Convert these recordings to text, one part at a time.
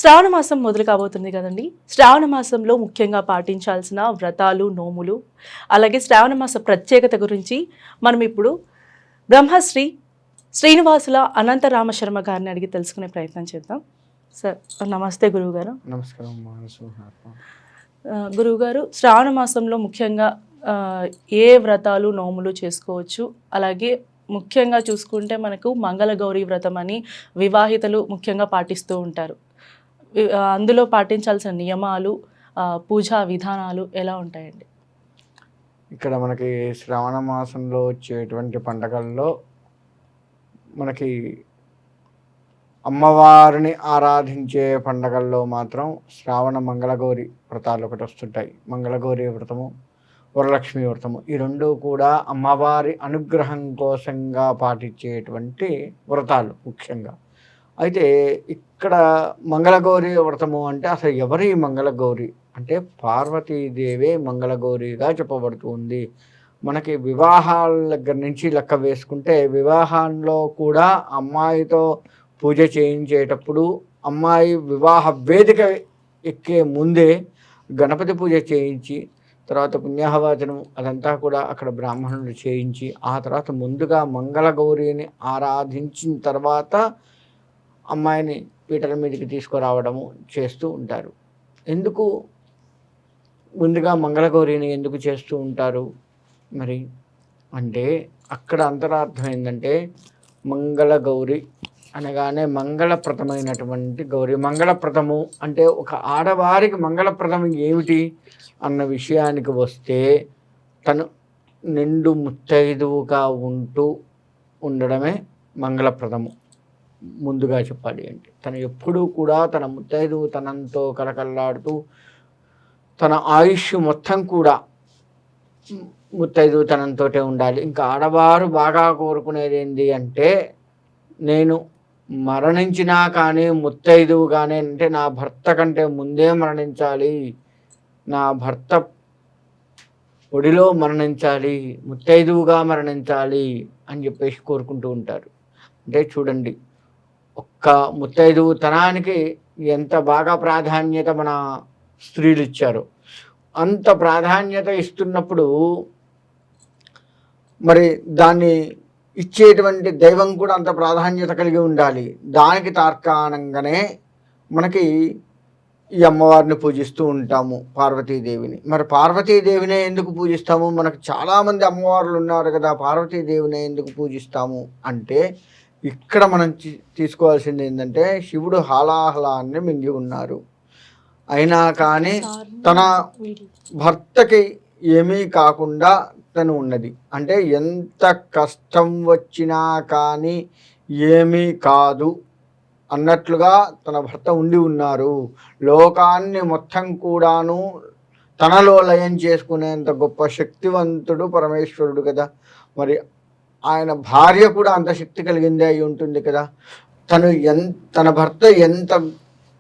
శ్రావణ మాసం మొదలు కాబోతుంది కదండి. శ్రావణ మాసంలో ముఖ్యంగా పాటించాల్సిన వ్రతాలు, నోములు, అలాగే శ్రావణ మాస ప్రత్యేకత గురించి మనం ఇప్పుడు బ్రహ్మశ్రీ శ్రీనివాసుల అనంతరామ శర్మ గారిని అడిగి తెలుసుకునే ప్రయత్నం చేద్దాం. సార్ నమస్తే గురువుగారు. నమస్కారం గురువుగారు, శ్రావణ మాసంలో ముఖ్యంగా ఏ వ్రతాలు, నోములు చేసుకోవచ్చు? అలాగే ముఖ్యంగా చూసుకుంటే మనకు మంగళగౌరి వ్రతం అని వివాహితలు ముఖ్యంగా పాటిస్తూ ఉంటారు. అందులో పాటించాల్సిన నియమాలు, పూజా విధానాలు ఎలా ఉంటాయండి? ఇక్కడ మనకి శ్రావణ మాసంలో వచ్చేటువంటి పండగల్లో మనకి అమ్మవారిని ఆరాధించే పండగల్లో మాత్రం శ్రావణ మంగళగౌరి వ్రతాలు ఒకటి వస్తుంటాయి. మంగళగౌరి వ్రతము, వరలక్ష్మి వ్రతము, ఈ రెండు కూడా అమ్మవారి అనుగ్రహం కోసంగా పాటించేటువంటి వ్రతాలు ముఖ్యంగా. అయితే ఇక్కడ మంగళగౌరి వ్రతము అంటే అసలు ఎవరి మంగళగౌరి అంటే పార్వతీదేవే మంగళగౌరిగా చెప్పబడుతుంది. మనకి వివాహాల దగ్గర నుంచి లెక్క వేసుకుంటే వివాహాల్లో కూడా అమ్మాయితో పూజ చేయించేటప్పుడు అమ్మాయి వివాహ వేదిక ఎక్కే ముందే గణపతి పూజ చేయించి, తర్వాత పుణ్యాహవాచనం అదంతా కూడా అక్కడ బ్రాహ్మణులు చేయించి, ఆ తర్వాత ముందుగా మంగళగౌరిని ఆరాధించిన తర్వాత అమ్మాయిని పీటల మీదకి తీసుకురావడము చేస్తూ ఉంటారు. ఎందుకు ముందుగా మంగళగౌరిని ఎందుకు చేస్తూ ఉంటారు మరి అంటే అక్కడ అంతరార్థం ఏంటంటే మంగళగౌరి అనగానే మంగళప్రదమైనటువంటి గౌరి. మంగళప్రదము అంటే ఒక ఆడవారికి మంగళప్రదం ఏమిటి అన్న విషయానికి వస్తే తను నిండు ముత్తైదువుగా ఉండడమే మంగళప్రదము. ముందుగా చెప్పాలి అంటే తను ఎప్పుడూ కూడా తన ముత్తైదువుతనంతో కలకల్లాడుతూ తన ఆయుష్ మొత్తం కూడా ముత్తైదువుతనంతో ఉండాలి. ఇంకా ఆడవారు బాగా కోరుకునేది ఏంటి అంటే నేను మరణించినా కానీ ముత్తైదువుగానే, అంటే నా భర్త కంటే ముందే మరణించాలి, నా భర్త ఒడిలో మరణించాలి, ముత్తైదువుగా మరణించాలి అని చెప్పేసి కోరుకుంటూ ఉంటారు. అంటే చూడండి, ఒక్క ముత్తైదువుతనానికి ఎంత బాగా ప్రాధాన్యత మన స్త్రీలు ఇచ్చారు. అంత ప్రాధాన్యత ఇస్తున్నప్పుడు మరి దాన్ని ఇచ్చేటువంటి దైవం కూడా అంత ప్రాధాన్యత కలిగి ఉండాలి. దానికి తార్కాణంగానే మనకి ఈ అమ్మవారిని పూజిస్తూ ఉంటాము, పార్వతీదేవిని. మరి పార్వతీదేవినే ఎందుకు పూజిస్తాము? మనకు చాలామంది అమ్మవార్లు ఉన్నారు కదా, పార్వతీదేవినే ఎందుకు పూజిస్తాము అంటే ఇక్కడ మనం తీసుకోవాల్సింది ఏంటంటే శివుడు హాలాహలాన్ని మింగి ఉన్నారు. అయినా కానీ తన భర్తకి ఏమీ కాకుండా తను ఉన్నది. అంటే ఎంత కష్టం వచ్చినా కానీ ఏమీ కాదు అన్నట్లుగా తన భర్త ఉండి ఉన్నారు. లోకాన్ని మొత్తం కూడాను తనలో లయం చేసుకునేంత గొప్ప శక్తివంతుడు పరమేశ్వరుడు కదా. మరి ఆయన భార్య కూడా అంత శక్తి కలిగిందే అయి ఉంటుంది కదా. తన భర్త ఎంత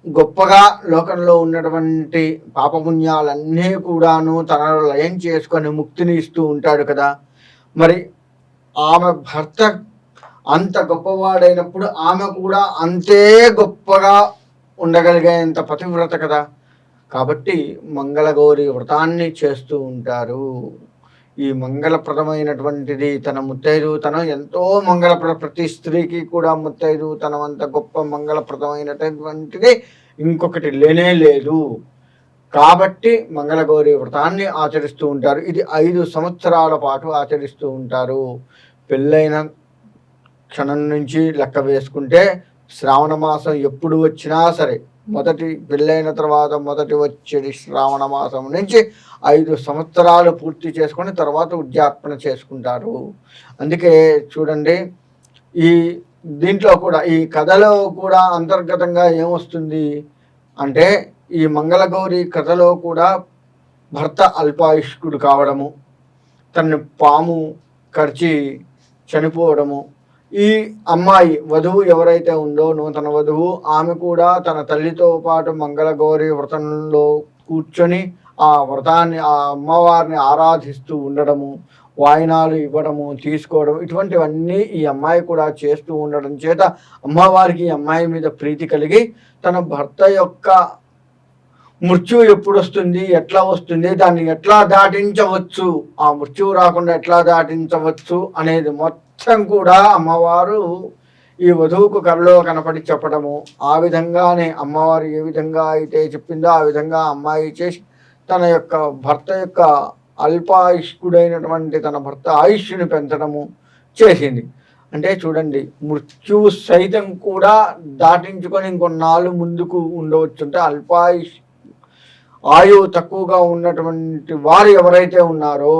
గొప్పగా లోకంలో ఉన్నటువంటి పాపపుణ్యాలన్నీ కూడాను తనలో లయం చేసుకొని ముక్తిని ఇస్తూ ఉంటాడు కదా. మరి ఆమె భర్త అంత గొప్పవాడైనప్పుడు ఆమె కూడా అంతే గొప్పగా ఉండగలిగేంత పతివ్రత కదా. కాబట్టి మంగళగౌరి వ్రతాన్ని చేస్తూ ఉంటారు. ఈ మంగళప్రదమైనటువంటిది తన ముత్తైదుతనం ఎంతో ప్రతి స్త్రీకి కూడా ముత్తైదుతనం అంత గొప్ప మంగళప్రదమైనటువంటిది ఇంకొకటి లేనే లేదు. కాబట్టి మంగళగౌరి వ్రతాన్ని ఆచరిస్తూ ఉంటారు. ఇది 5 సంవత్సరాల పాటు ఆచరిస్తూ ఉంటారు. పెళ్ళైన క్షణం నుంచి లెక్క వేసుకుంటే శ్రావణ మాసం ఎప్పుడు వచ్చినా సరే, పెళ్ళైన తర్వాత మొదటి వచ్చేది శ్రావణ మాసం నుంచి 5 సంవత్సరాలు పూర్తి చేసుకొని తర్వాత ఉద్యాపన చేసుకుంటారు. అందుకే చూడండి, దీంట్లో కూడా ఈ కథలో కూడా అంతర్గతంగా ఏమొస్తుంది అంటే ఈ మంగళగౌరి కథలో కూడా భర్త అల్పాయుష్కుడు కావడము, తనని పాము కరిచి చనిపోవడము, ఈ అమ్మాయి వధువు ఎవరైతే ఉందో నూతన వధువు, ఆమె కూడా తన తల్లితో పాటు మంగళగౌరి వ్రతంలో కూర్చొని ఆ వ్రతాన్ని, ఆ అమ్మవారిని ఆరాధిస్తూ ఉండడము, వాయినాలు ఇవ్వడము, తీసుకోవడం, ఇటువంటివన్నీ ఈ అమ్మాయి కూడా చేస్తూ ఉండడం చేత అమ్మవారికి ఈ అమ్మాయి మీద ప్రీతి కలిగి తన భర్త యొక్క మృత్యు ఎప్పుడు వస్తుంది, ఎట్లా వస్తుంది, దాన్ని ఎట్లా దాటించవచ్చు, ఆ మృత్యువు రాకుండా ఎట్లా దాటించవచ్చు అనేది మొత్తం కూడా అమ్మవారు ఈ వధువుకు కలలో కనపడి చెప్పడము. ఆ విధంగానే అమ్మవారు ఏ విధంగా అయితే చెప్పిందో ఆ విధంగా అమ్మాయి చేసి తన యొక్క భర్త యొక్క అల్పాయుష్కుడైనటువంటి తన భర్త ఆయుష్ని పెంచడము చేసింది. అంటే చూడండి, మృత్యువు సైతం కూడా దాటించుకొని ఇంకొన్నాళ్ళు ముందుకు ఉండవచ్చు. అంటే ఆయువు తక్కువగా ఉన్నటువంటి వారు ఎవరైతే ఉన్నారో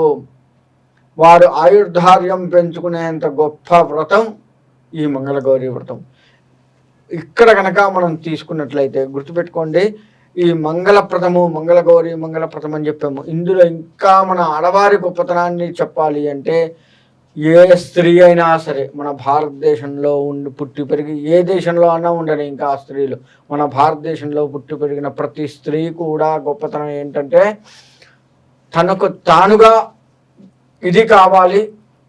వారు ఆయుర్ధార్యం పెంచుకునేంత గొప్ప వ్రతం ఈ మంగళగౌరి వ్రతం. ఇక్కడ కనుక మనం తీసుకున్నట్లయితే గుర్తుపెట్టుకోండి, ఈ మంగళగౌరి మంగళప్రదం అని చెప్పాము. ఇందులో ఇంకా మన ఆడవారి గొప్పతనాన్ని చెప్పాలి అంటే ఏ స్త్రీ అయినా సరే మన భారతదేశంలో పుట్టి పెరిగి ఏ దేశంలో అన్నా ఉండని, ఇంకా స్త్రీలు మన భారతదేశంలో పుట్టి పెరిగిన ప్రతి స్త్రీ కూడా గొప్పతనం ఏంటంటే తనకు తానుగా ఇది కావాలి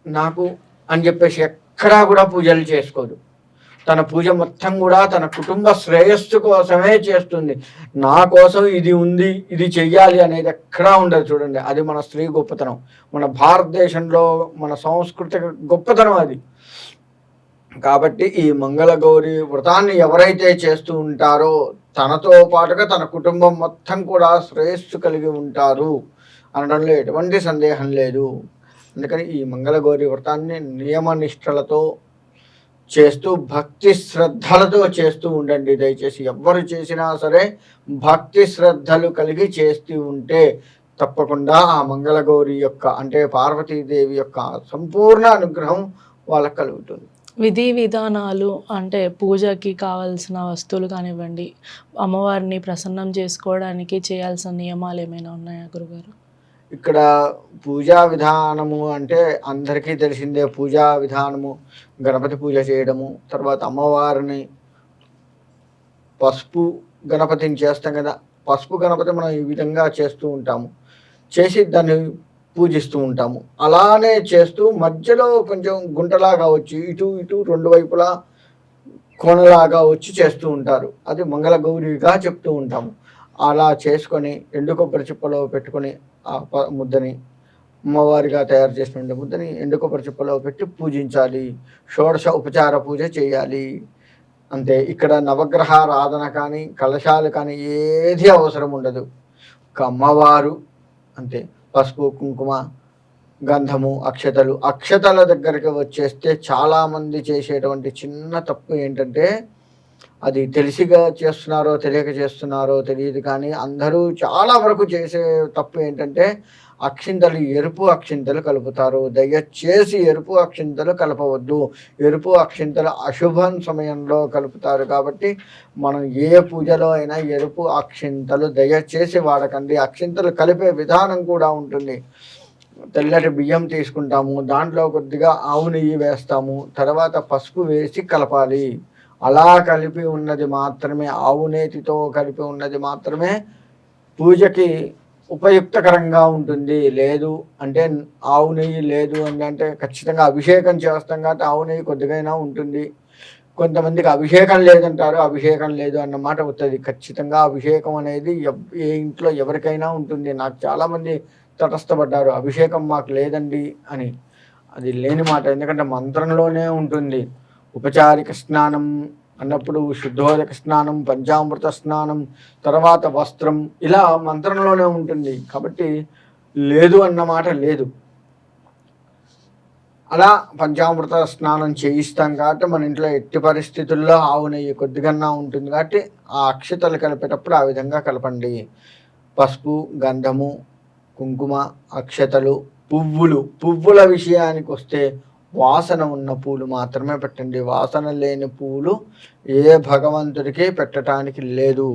నాకు అని చెప్పేసి ఎక్కడా కూడా పూజలు చేసుకోదు. తన పూజ మొత్తం కూడా తన కుటుంబ శ్రేయస్సు కోసమే చేస్తుంది. నా కోసం ఇది ఉంది, ఇది చెయ్యాలి అనేది ఎక్కడా ఉండదు. చూడండి, అది మన స్త్రీ గొప్పతనం, మన భారతదేశంలో మన సాంస్కృతిక గొప్పతనం అది. కాబట్టి ఈ మంగళగౌరి వ్రతాన్ని ఎవరైతే చేస్తూ ఉంటారో తనతో పాటుగా తన కుటుంబం మొత్తం కూడా శ్రేయస్సు కలిగి ఉంటారు అనడంలో ఎటువంటి సందేహం లేదు. అందుకని ఈ మంగళగౌరి వ్రతాన్ని నియమనిష్టలతో చేస్తూ భక్తి శ్రద్ధలతో చేస్తూ ఉండండి. దయచేసి ఎవ్వరు చేసినా సరే భక్తి శ్రద్ధలు కలిగి చేస్తూ ఉంటే తప్పకుండా ఆ మంగళగౌరి యొక్క అంటే పార్వతీదేవి యొక్క సంపూర్ణ అనుగ్రహం వాళ్ళకు కలుగుతుంది. విధి విధానాలు అంటే పూజకి కావాల్సిన వస్తువులు కానివ్వండి, అమ్మవారిని ప్రసన్నం చేసుకోవడానికి చేయాల్సిన నియమాలు ఏమైనా ఉన్నాయా గురుగారు? ఇక్కడ పూజా విధానము అంటే అందరికీ తెలిసిందే. పూజా విధానము గణపతి పూజ చేయడము, తర్వాత అమ్మవారిని పసుపు గణపతిని చేస్తాం కదా, పసుపు గణపతి మనం ఈ విధంగా చేస్తూ ఉంటాము, చేసి దాన్ని పూజిస్తూ ఉంటాము. అలానే చేస్తూ మధ్యలో కొంచెం గుంటలాగా వచ్చి ఇటు ఇటు రెండు వైపులా కోనలాగా వచ్చి చేస్తూ ఉంటారు. అది మంగళగౌరిగా చెప్తూ ఉంటాము. అలా చేసుకొని ఎండు కొబ్బరి చిప్పలో పెట్టుకొని ఆ ముద్దని అమ్మవారిగా తయారు చేసిన ముద్దని ఎండు కొబ్బరి చిప్పలో పెట్టి పూజించాలి. షోడశ ఉపచార పూజ చేయాలి. అంతే. ఇక్కడ నవగ్రహారాధన కానీ కలశాలు కానీ ఏది అవసరం ఉండదు. ఒక అమ్మవారు అంతే. పసుపు కుంకుమ గంధము అక్షతల దగ్గరికి వచ్చేస్తే చాలామంది చేసేటువంటి చిన్న తప్పు ఏంటంటే అది తెలిసిగా చేస్తున్నారో తెలియక చేస్తున్నారో తెలియదు, కానీ అందరూ చాలా వరకు చేసే తప్పు ఏంటంటే ఎరుపు అక్షింతలు కలుపుతారు. దయచేసి ఎరుపు అక్షింతలు కలపవద్దు. ఎరుపు అక్షింతలు అశుభం సమయంలో కలుపుతారు. కాబట్టి మనం ఏ పూజలో అయినా ఎరుపు అక్షింతలు దయచేసి వాడకండి. అక్షింతలు కలిపే విధానం కూడా ఉంటుంది. తెల్లటి బియ్యం తీసుకుంటాము, దాంట్లో కొద్దిగా ఆవు నెయ్యి వేస్తాము, తర్వాత పసుపు వేసి కలపాలి. అలా కలిపి ఉన్నది మాత్రమే, ఆవు నేతితో కలిపి ఉన్నది మాత్రమే పూజకి ఉపయుక్తకరంగా ఉంటుంది. లేదు అంటే ఆవు నెయ్యి లేదు అని అంటే ఖచ్చితంగా అభిషేకం చేస్తాం కాబట్టి ఆవు నెయ్యి కొద్దిగైనా ఉంటుంది. కొంతమందికి అభిషేకం లేదంటారు, అభిషేకం లేదు అన్నమాట వస్తుంది. ఖచ్చితంగా అభిషేకం అనేది ఏ ఇంట్లో ఎవరికైనా ఉంటుంది. నాకు చాలామంది తటస్థపడ్డారు, అభిషేకం మాకు లేదండి అని. అది లేని మాట, ఎందుకంటే మంత్రంలోనే ఉంటుంది. ఉపచారిక స్నానం అన్నప్పుడు శుద్ధోదక స్నానం, పంచామృత స్నానం, తర్వాత వస్త్రం, ఇలా మంత్రంలోనే ఉంటుంది. కాబట్టి లేదు అన్నమాట లేదు. అలా పంచామృత స్నానం చేయిస్తాం కాబట్టి మన ఇంట్లో ఎట్టి పరిస్థితుల్లో ఆవు నెయ్యి కొద్దిగన్నా ఉంటుంది కాబట్టి ఆ అక్షతలు కలిపేటప్పుడు ఆ విధంగా కలపండి. పసుపు, గంధము, కుంకుమ, అక్షతలు, పువ్వుల విషయానికి వస్తే వాసన ఉన్న పూలు మాత్రమే పెట్టండి. వాసన లేని పూలు ఏ భగవంతుడికి పెట్టడానికి లేదు.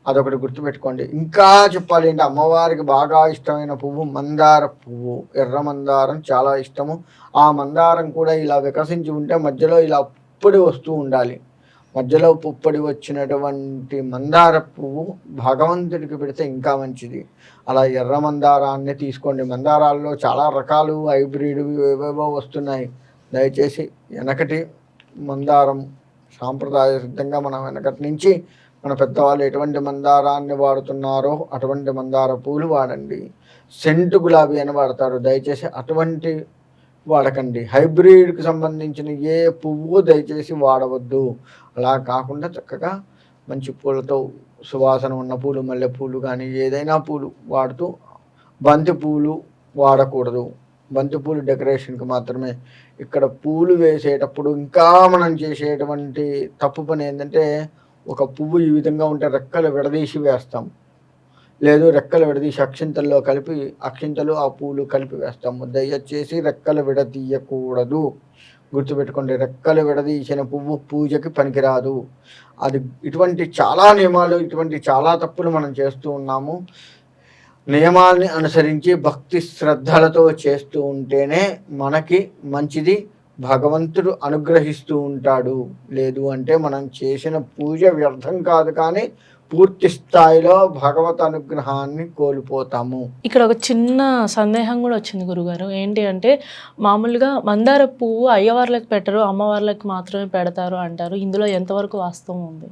అదొకటి గుర్తుపెట్టుకోండి. ఇంకా చెప్పాలి అంటే అమ్మవారికి బాగా ఇష్టమైన పువ్వు మందార పువ్వు, ఎర్ర మందారం చాలా ఇష్టము. ఆ మందారం కూడా ఇలా వికసించి ఉంటే మధ్యలో ఇలా అప్పుడు వస్తూ ఉండాలి. మధ్యలో పుప్పొడి వచ్చినటువంటి మందార పువ్వు భగవంతుడికి పెడితే ఇంకా మంచిది. అలా ఎర్ర మందారాన్ని తీసుకోండి. మందారాల్లో చాలా రకాలు హైబ్రిడ్ ఏవేవో వస్తున్నాయి. దయచేసి వెనకటి మందారం సాంప్రదాయ సిద్ధంగా మనం వెనకటి నుంచి మన పెద్దవాళ్ళు ఎటువంటి మందారాన్ని వాడుతున్నారో అటువంటి మందార పూలు వాడండి. సెంటు గులాబీ అని వాడతారు, దయచేసి అటువంటి వాడకండి. హైబ్రిడ్కి సంబంధించిన ఏ పువ్వు దయచేసి వాడవద్దు. అలా కాకుండా చక్కగా మంచి పూలతో సువాసన ఉన్న పూలు, మల్లెపూలు కానీ ఏదైనా పూలు వాడుతూ, బంతి పూలు వాడకూడదు. బంతి పూలు డెకరేషన్కి మాత్రమే. ఇక్కడ పూలు వేసేటప్పుడు ఇంకా మనం చేసేటువంటి తప్పు పని ఏంటంటే, ఒక పువ్వు ఈ విధంగా ఉంటే రెక్కలు విడదీసి వేస్తాం, లేదు రెక్కలు విడదీసి అక్షింతల్లో కలిపి అక్షింతలు ఆ పూలు కలిపి వేస్తాము. దయచేసి రెక్కలు విడదీయకూడదు, గుర్తుపెట్టుకోండి. రెక్కలు విడదీసిన పువ్వు పూజకి పనికిరాదు. అది ఇటువంటి చాలా నియమాలు, ఇటువంటి చాలా తప్పులు మనం చేస్తూ ఉన్నాము. నియమాల్ని అనుసరించి భక్తి శ్రద్ధలతో చేస్తూ ఉంటేనే మనకి మంచిది, భగవంతుడు అనుగ్రహిస్తూ ఉంటాడు. లేదు అంటే మనం చేసిన పూజ వ్యర్థం కాదు, కానీ పూర్తి స్థాయిలో భగవత్ అనుగ్రహాన్ని కోల్పోతాము. ఇక్కడ ఒక చిన్న సందేహం కూడా వచ్చింది గురుగారు. ఏంటి అంటే, మామూలుగా మందార పువ్వు అయ్యవార్లకు పెట్టరు, అమ్మవార్లకు మాత్రమే పెడతారు అంటారు. ఇందులో ఎంతవరకు వాస్తవం ఉంది?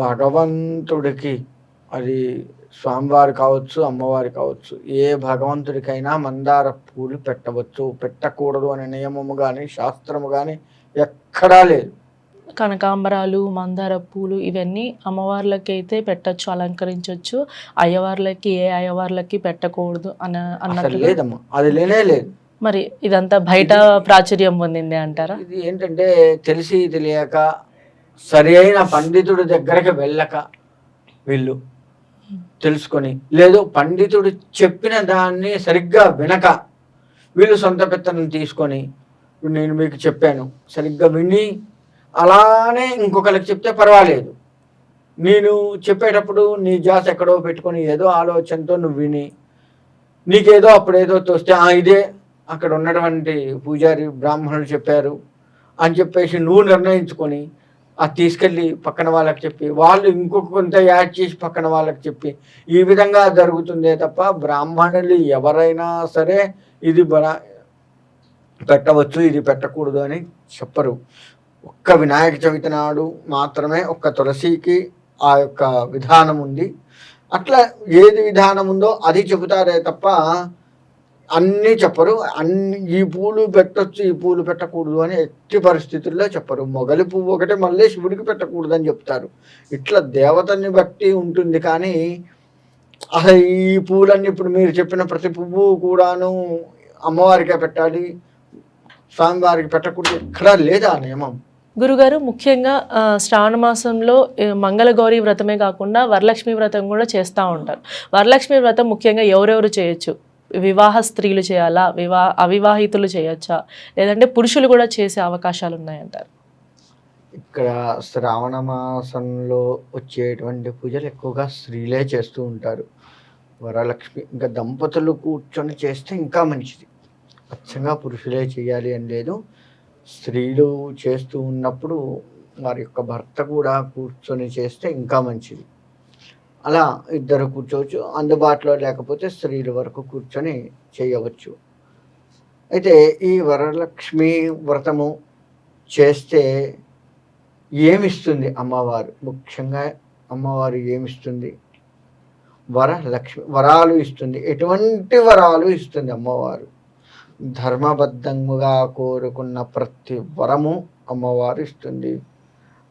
భగవంతుడికి, అది స్వామివారు కావచ్చు, అమ్మవారి కావచ్చు, ఏ భగవంతుడికైనా మందార పూలు పెట్టవచ్చు. పెట్టకూడదు అనే నియమము కానీ శాస్త్రము కానీ ఎక్కడా లేదు. కనకాంబరాలు, మందార పూలు ఇవన్నీ అమ్మవార్లకి అయితే పెట్టచ్చు, అలంకరించవచ్చు. అయ్యవార్లకి ఏ అయ్యవార్లకి పెట్టకూడదు అన్నట్టు లేదమ్మా, అది లేనే లేదు. మరి ఇదంతా బయట ప్రాచుర్యం పొందింది అంటారా? ఇది ఏంటంటే తెలిసి తెలియక, సరి అయిన పండితుడి దగ్గరికి వెళ్ళక, వీళ్ళు తెలుసుకొని, లేదు పండితుడు చెప్పిన దాన్ని సరిగ్గా వినక, వీళ్ళు సొంత పెత్తనం తీసుకొని, నేను మీకు చెప్పాను సరిగ్గా విని అలానే ఇంకొకరికి చెప్తే పర్వాలేదు. నేను చెప్పేటప్పుడు నీ జాస్ ఎక్కడో పెట్టుకొని ఏదో ఆలోచనతో నువ్వు విని, నీకేదో అప్పుడేదో తోస్తే ఇదే అక్కడ ఉన్నటువంటి పూజారి బ్రాహ్మణులు చెప్పారు అని చెప్పేసి నువ్వు నిర్ణయించుకొని అది తీసుకెళ్ళి పక్కన వాళ్ళకి చెప్పి, వాళ్ళు ఇంకొక కొంత యాడ్ చేసి పక్కన వాళ్ళకి చెప్పి, ఈ విధంగా జరుగుతుందే తప్ప బ్రాహ్మణులు ఎవరైనా సరే ఇది పెట్టవచ్చు, ఇది పెట్టకూడదు అని చెప్పరు. ఒక్క వినాయక చవితి నాడు మాత్రమే ఒక్క తులసికి ఆ యొక్క విధానం ఉంది. అట్లా ఏది విధానం ఉందో అది చెబుతారే తప్ప అన్నీ చెప్పరు. ఈ పూలు పెట్టొచ్చు, ఈ పూలు పెట్టకూడదు అని ఎట్టి పరిస్థితుల్లో చెప్పరు. మొగలి పువ్వు ఒకటే మళ్ళీ శివుడికి పెట్టకూడదు అని చెప్తారు. ఇట్లా దేవతని బట్టి ఉంటుంది. కానీ అసలు ఈ పూలన్నీ ఇప్పుడు మీరు చెప్పిన ప్రతి పువ్వు కూడాను అమ్మవారికే పెట్టాలి, స్వామివారికి పెట్టకూడదు, ఎక్కడా లేదా నియమం. గురుగారు, ముఖ్యంగా శ్రావణ మాసంలో మంగళగౌరి వ్రతమే కాకుండా వరలక్ష్మి వ్రతం కూడా చేస్తూ ఉంటారు. వరలక్ష్మి వ్రతం ముఖ్యంగా ఎవరెవరు చేయొచ్చు? వివాహ స్త్రీలు చేయాలా, అవివాహితులు చేయొచ్చా, లేదంటే పురుషులు కూడా చేసే అవకాశాలు ఉన్నాయంటారు? ఇక్కడ శ్రావణ మాసంలో వచ్చేటువంటి పూజలు ఎక్కువగా స్త్రీలే చేస్తూ ఉంటారు. వరలక్ష్మి ఇంకా దంపతులు కూర్చొని చేస్తే ఇంకా మంచిది. అచ్చంగా పురుషులే చేయాలి అని లేదు. స్త్రీలు చేస్తూ ఉన్నప్పుడు వారి యొక్క భర్త కూడా కూర్చొని చేస్తే ఇంకా మంచిది. అలా ఇద్దరు కూర్చోవచ్చు. అందుబాటులో లేకపోతే స్త్రీల వరకు కూర్చొని చేయవచ్చు. అయితే ఈ వరలక్ష్మి వ్రతము చేస్తే ఏమిస్తుంది అమ్మవారు? ముఖ్యంగా అమ్మవారు ఏమిస్తుంది? వరలక్ష్మి వరాలు ఇస్తుంది. ఎటువంటి వరాలు ఇస్తుంది అమ్మవారు? ధర్మబద్ధముగా కోరుకున్న ప్రతి వరము అమ్మవారు ఇస్తుంది.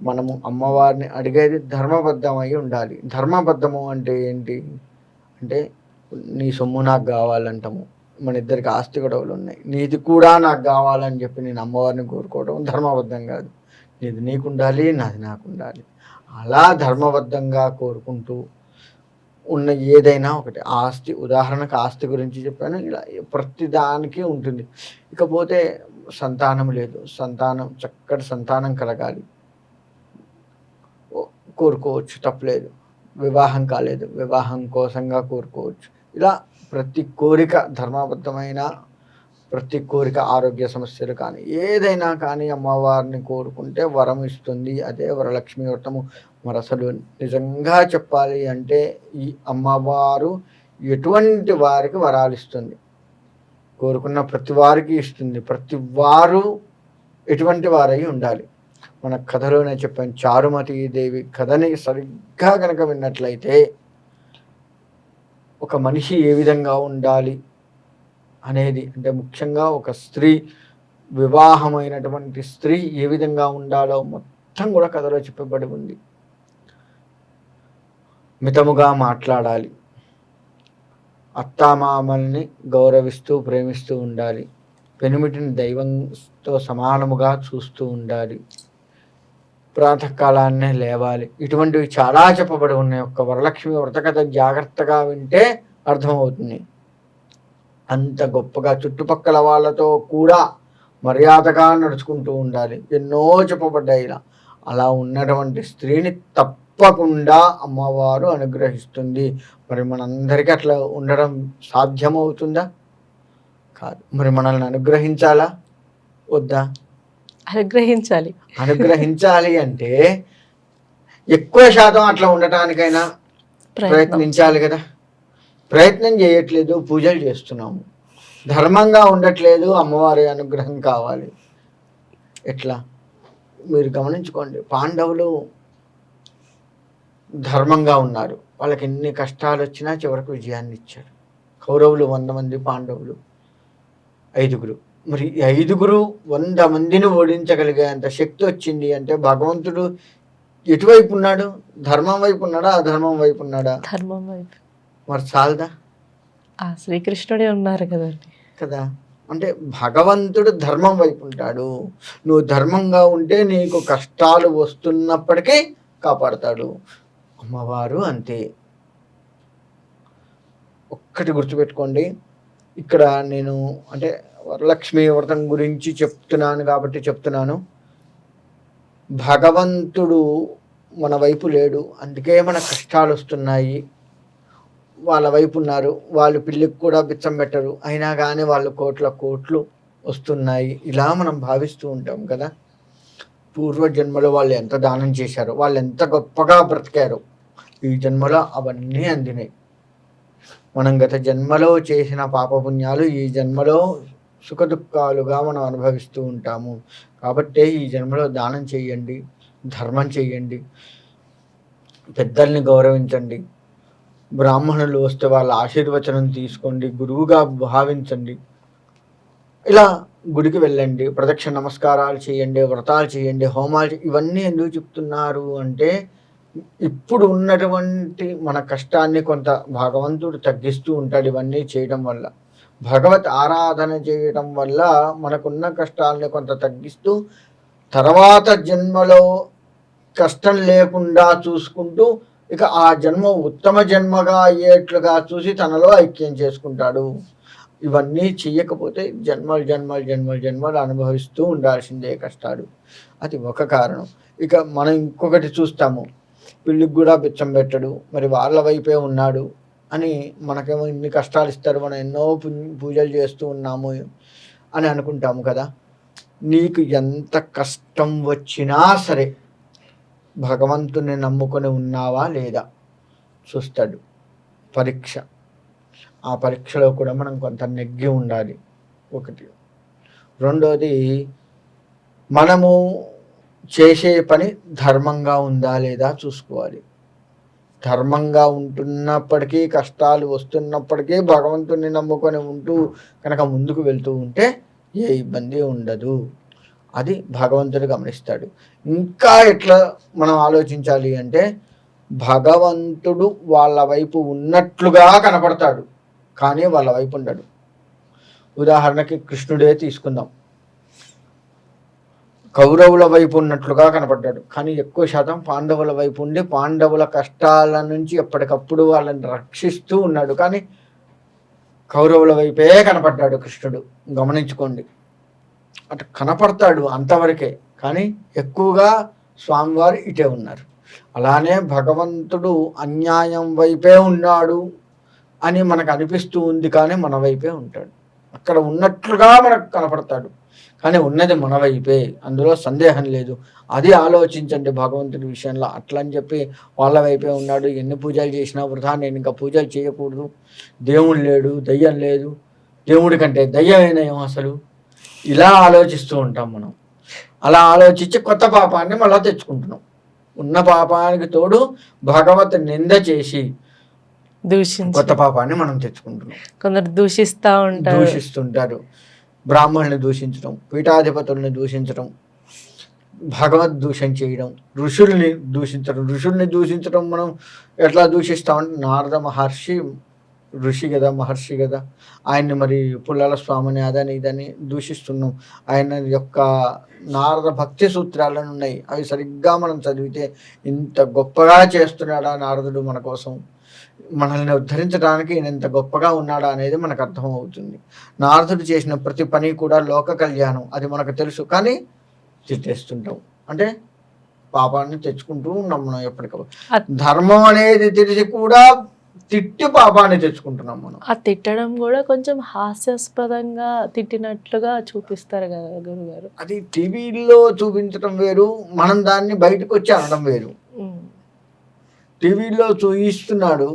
మనము అమ్మవారిని అడిగేది ధర్మబద్ధమై ఉండాలి. ధర్మబద్ధము అంటే ఏంటి అంటే, నీ సొమ్ము నాకు కావాలంటాము, మన ఇద్దరికి ఆస్తి గొడవలు ఉన్నాయి, నీది కూడా నాకు కావాలని చెప్పి నేను అమ్మవారిని కోరుకోవడం ధర్మబద్ధం కాదు. నీది నీకు ఉండాలి, నాది నాకు ఉండాలి. అలా ధర్మబద్ధంగా కోరుకుంటూ ఉన్న ఏదైనా ఒకటి, ఆస్తి, ఉదాహరణకు ఆస్తి గురించి చెప్పాను, ఇలా ప్రతి దానికి ఉంటుంది. ఇకపోతే సంతానం లేదు, చక్కటి సంతానం కలగాలి, కోరుకోవచ్చు, తప్పలేదు. వివాహం కాలేదు, వివాహం కోసంగా కోరుకోవచ్చు. ఇలా ప్రతి కోరిక ధర్మబద్ధమైన ప్రతి కోరిక, ఆరోగ్య సమస్యలు కానీ ఏదైనా కానీ అమ్మవారిని కోరుకుంటే వరం ఇస్తుంది. అదే వరలక్ష్మి వ్రతము. మరి అసలు నిజంగా చెప్పాలి అంటే ఈ అమ్మవారు ఎటువంటి వారికి వరాలు ఇస్తుంది, కోరుకున్న ప్రతి వారికి ఇస్తుంది. ప్రతి వారు ఎటువంటి వారై ఉండాలి. మన కథలోనే చెప్పాను, చారుమతి దేవి కథని సరిగ్గా కనుక విన్నట్లయితే ఒక మనిషి ఏ విధంగా ఉండాలి అనేది, అంటే ముఖ్యంగా ఒక స్త్రీ, వివాహమైనటువంటి స్త్రీ ఏ విధంగా ఉండాలో మొత్తం కూడా కథలో చెప్పబడి ఉంది. మితముగా మాట్లాడాలి, అత్తామామల్ని గౌరవిస్తూ ప్రేమిస్తూ ఉండాలి, పెనిమిటిని దైవంతో సమానముగా చూస్తూ ఉండాలి, ప్రాతకాలాన్నే లేవాలి. ఇటువంటివి చాలా చెప్పబడి ఉన్నాయి. ఒక్క వరలక్ష్మి వ్రత కథ జాగ్రత్తగా వింటే అర్థమవుతుంది. అంత గొప్పగా చుట్టుపక్కల వాళ్ళతో కూడా మర్యాదగా నడుచుకుంటూ ఉండాలి. ఎన్నో చెప్పబడ్డాయి ఇలా. అలా ఉన్నటువంటి స్త్రీని తప్పకుండా అమ్మవారు అనుగ్రహిస్తుంది. మరి మనందరికీ అట్లా ఉండడం సాధ్యమవుతుందా? కాదు. మరి మనల్ని అనుగ్రహించాలా వద్దా? అనుగ్రహించాలి. అనుగ్రహించాలి అంటే ఎక్కువ శాతం అట్లా ఉండటానికైనా ప్రయత్నించాలి కదా. ప్రయత్నం చేయట్లేదు, పూజలు చేస్తున్నాము, ధర్మంగా ఉండట్లేదు, అమ్మవారి అనుగ్రహం కావాలి. ఎట్లా? మీరు గమనించుకోండి. పాండవులు ధర్మంగా ఉన్నారు, వాళ్ళకి ఎన్ని కష్టాలు వచ్చినా చివరికి విజయాన్ని ఇచ్చారు. కౌరవులు 100 మంది, పాండవులు 5. మరి 5 100 మందిని ఓడించగలిగే అంత శక్తి వచ్చింది అంటే భగవంతుడు ఎటువైపు ఉన్నాడు? ధర్మం వైపు ఉన్నాడా, అధర్మం వైపు ఉన్నాడా? ధర్మం వైపు. మరి చాలదా? శ్రీకృష్ణుడే ఉన్నారు కదండి కదా. అంటే భగవంతుడు ధర్మం వైపు ఉంటాడు. నువ్వు ధర్మంగా ఉంటే నీకు కష్టాలు వస్తున్నప్పటికీ కాపాడతాడు. అమ్మవారు అంతే. ఒక్కటి గుర్తుపెట్టుకోండి. ఇక్కడ నేను అంటే వరలక్ష్మి వ్రతం గురించి చెప్తున్నాను కాబట్టి చెప్తున్నాను. భగవంతుడు మన వైపు లేడు, అందుకే మన కష్టాలు వస్తున్నాయి. వాళ్ళ వైపు ఉన్నారు, వాళ్ళు పిల్లికి కూడా బిచ్చం పెట్టరు, అయినా కానీ వాళ్ళు కోట్లు వస్తున్నాయి. ఇలా మనం భావిస్తూ ఉంటాం కదా. పూర్వజన్మలో వాళ్ళు ఎంత దానం చేశారో, వాళ్ళు ఎంత గొప్పగా బ్రతికారో, ఈ జన్మలో అవన్నీ అందినాయి. మనం గత జన్మలో చేసిన పాపపుణ్యాలు ఈ జన్మలో సుఖదుఖాలుగా మనం అనుభవిస్తూ ఉంటాము. కాబట్టి ఈ జన్మలో దానం చేయండి, ధర్మం చేయండి, పెద్దల్ని గౌరవించండి, బ్రాహ్మణులు వస్తే వాళ్ళ ఆశీర్వచనం తీసుకోండి, గురువుగా భావించండి. ఇలా గుడికి వెళ్ళండి, ప్రదక్షిణ నమస్కారాలు చేయండి, వ్రతాలు చేయండి, హోమాలు ఇవన్నీ ఎందుకు చెప్తున్నారు అంటే ఇప్పుడు ఉన్నటువంటి మన కష్టాన్ని కొంత భగవంతుడు తగ్గిస్తూ ఉంటాడు. ఇవన్నీ చేయడం వల్ల, భగవత్ ఆరాధన చేయడం వల్ల మనకున్న కష్టాలని కొంత తగ్గిస్తూ తర్వాత జన్మలో కష్టం లేకుండా చూసుకుంటూ ఇక ఆ జన్మ ఉత్తమ జన్మగా అయ్యేట్లుగా చూసి తనలో ఐక్యం చేసుకుంటాడు. ఇవన్నీ చెయ్యకపోతే జన్మలు అనుభవిస్తూ ఉండాల్సిందే కష్టాలు. అది ఒక కారణం. ఇక మనం ఇంకొకటి చూస్తాము, పిల్లికి కూడా బిచ్చం పెట్టడు, మరి వాళ్ళ వైపే ఉన్నాడు అని మనకేమో ఇన్ని కష్టాలు ఇస్తారు, మనం ఎన్నో పూజలు చేస్తూ ఉన్నాము అని అనుకుంటాము కదా. నీకు ఎంత కష్టం వచ్చినా సరే భగవంతుని నమ్ముకొని ఉన్నావా లేదా చూస్తాడు. పరీక్ష. ఆ పరీక్షలో కూడా మనం కొంత నెగ్గి ఉండాలి. ఒకటి. రెండోది, మనము చేసే పని ధర్మంగా ఉందా లేదా చూసుకోవాలి. ధర్మంగా ఉంటున్నప్పటికీ కష్టాలు వస్తున్నప్పటికీ భగవంతుని నమ్ముకొని ఉంటూ కనుక ముందుకు వెళ్తూ ఉంటే ఏ ఇబ్బంది ఉండదు. అది భగవంతుడు గమనిస్తాడు. ఇంకా ఎట్లా మనం ఆలోచించాలి అంటే భగవంతుడు వాళ్ళ వైపు ఉన్నట్లుగా కనపడతాడు, కానీ వాళ్ళ వైపు ఉండడు. ఉదాహరణకి కృష్ణుడే తీసుకుందాం. కౌరవుల వైపు ఉన్నట్లుగా కనపడ్డాడు, కానీ ఎక్కువ శాతం పాండవుల వైపు ఉండి పాండవుల కష్టాల నుంచి ఎప్పటికప్పుడు వాళ్ళని రక్షిస్తూ ఉన్నాడు. కానీ కౌరవుల వైపే కనపడ్డాడు కృష్ణుడు. గమనించుకోండి, అటు కనపడతాడు అంతవరకే, కానీ ఎక్కువగా స్వామివారు ఇటే ఉన్నారు. అలానే భగవంతుడు అన్యాయం వైపే ఉన్నాడు అని మనకు అనిపిస్తూ ఉంది, కానీ మన వైపే ఉంటాడు. అక్కడ ఉన్నట్లుగా మనకు కనపడతాడు, కానీ ఉన్నది మన వైపే, అందులో సందేహం లేదు. అది ఆలోచించండి భగవంతుడి విషయంలో. అట్లా అని చెప్పి వాళ్ళ వైపే ఉన్నాడు, ఎన్ని పూజలు చేసినా వృధా, నేను ఇంకా పూజలు చేయకూడదు, దేవుడు లేడు, దయ్యం లేదు, దేవుడి కంటే దయ్యమేనయం అసలు, ఇలా ఆలోచిస్తూ ఉంటాం మనం. అలా ఆలోచించి కొత్త పాపాన్ని మళ్ళా తెచ్చుకుంటున్నాం. ఉన్న పాపానికి తోడు భగవత్ నింద చేసి కొత్త పాపాన్ని మనం తెచ్చుకుంటున్నాం. కొందరు దూషిస్తుంటారు, బ్రాహ్మణుల్ని దూషించడం, పీఠాధిపతుల్ని దూషించడం, భగవద్ దూషణ చేయడం, ఋషుల్ని దూషించడం మనం ఎట్లా దూషిస్తామంటే, నారద మహర్షి ఋషి కదా, మహర్షి కదా, ఆయన్ని మరి పుల్లల స్వామిని అదని ఇదని దూషిస్తున్నాం. ఆయన యొక్క నారద భక్తి సూత్రాలను ఉన్నాయి, అవి సరిగ్గా మనం చదివితే ఇంత గొప్పగా చేస్తున్నాడా నారదుడు మన కోసం, మనల్ని ఉద్ధరించడానికి ఈయన ఎంత గొప్పగా ఉన్నాడా అనేది మనకు అర్థమవుతుంది. నారదుడు చేసిన ప్రతి పని కూడా లోక కళ్యాణం, అది మనకు తెలుసు, కానీ తిట్టేస్తుంటాం. అంటే పాపాన్ని తెచ్చుకుంటూ ఉన్నాం మనం ఎప్పటికప్పుడు. ధర్మం అనేది తెలిసి కూడా తిట్టి పాపాన్ని తెచ్చుకుంటున్నాం మనం. ఆ తిట్టడం కూడా కొంచెం హాస్యాస్పదంగా తిట్టినట్లుగా చూపిస్తారు కదా గురుగారు. అది టీవీలో చూపించడం వేరు, మనం దాన్ని బయటకు వచ్చి అనడం వేరు. టీవీలో చూపిస్తున్నాడు,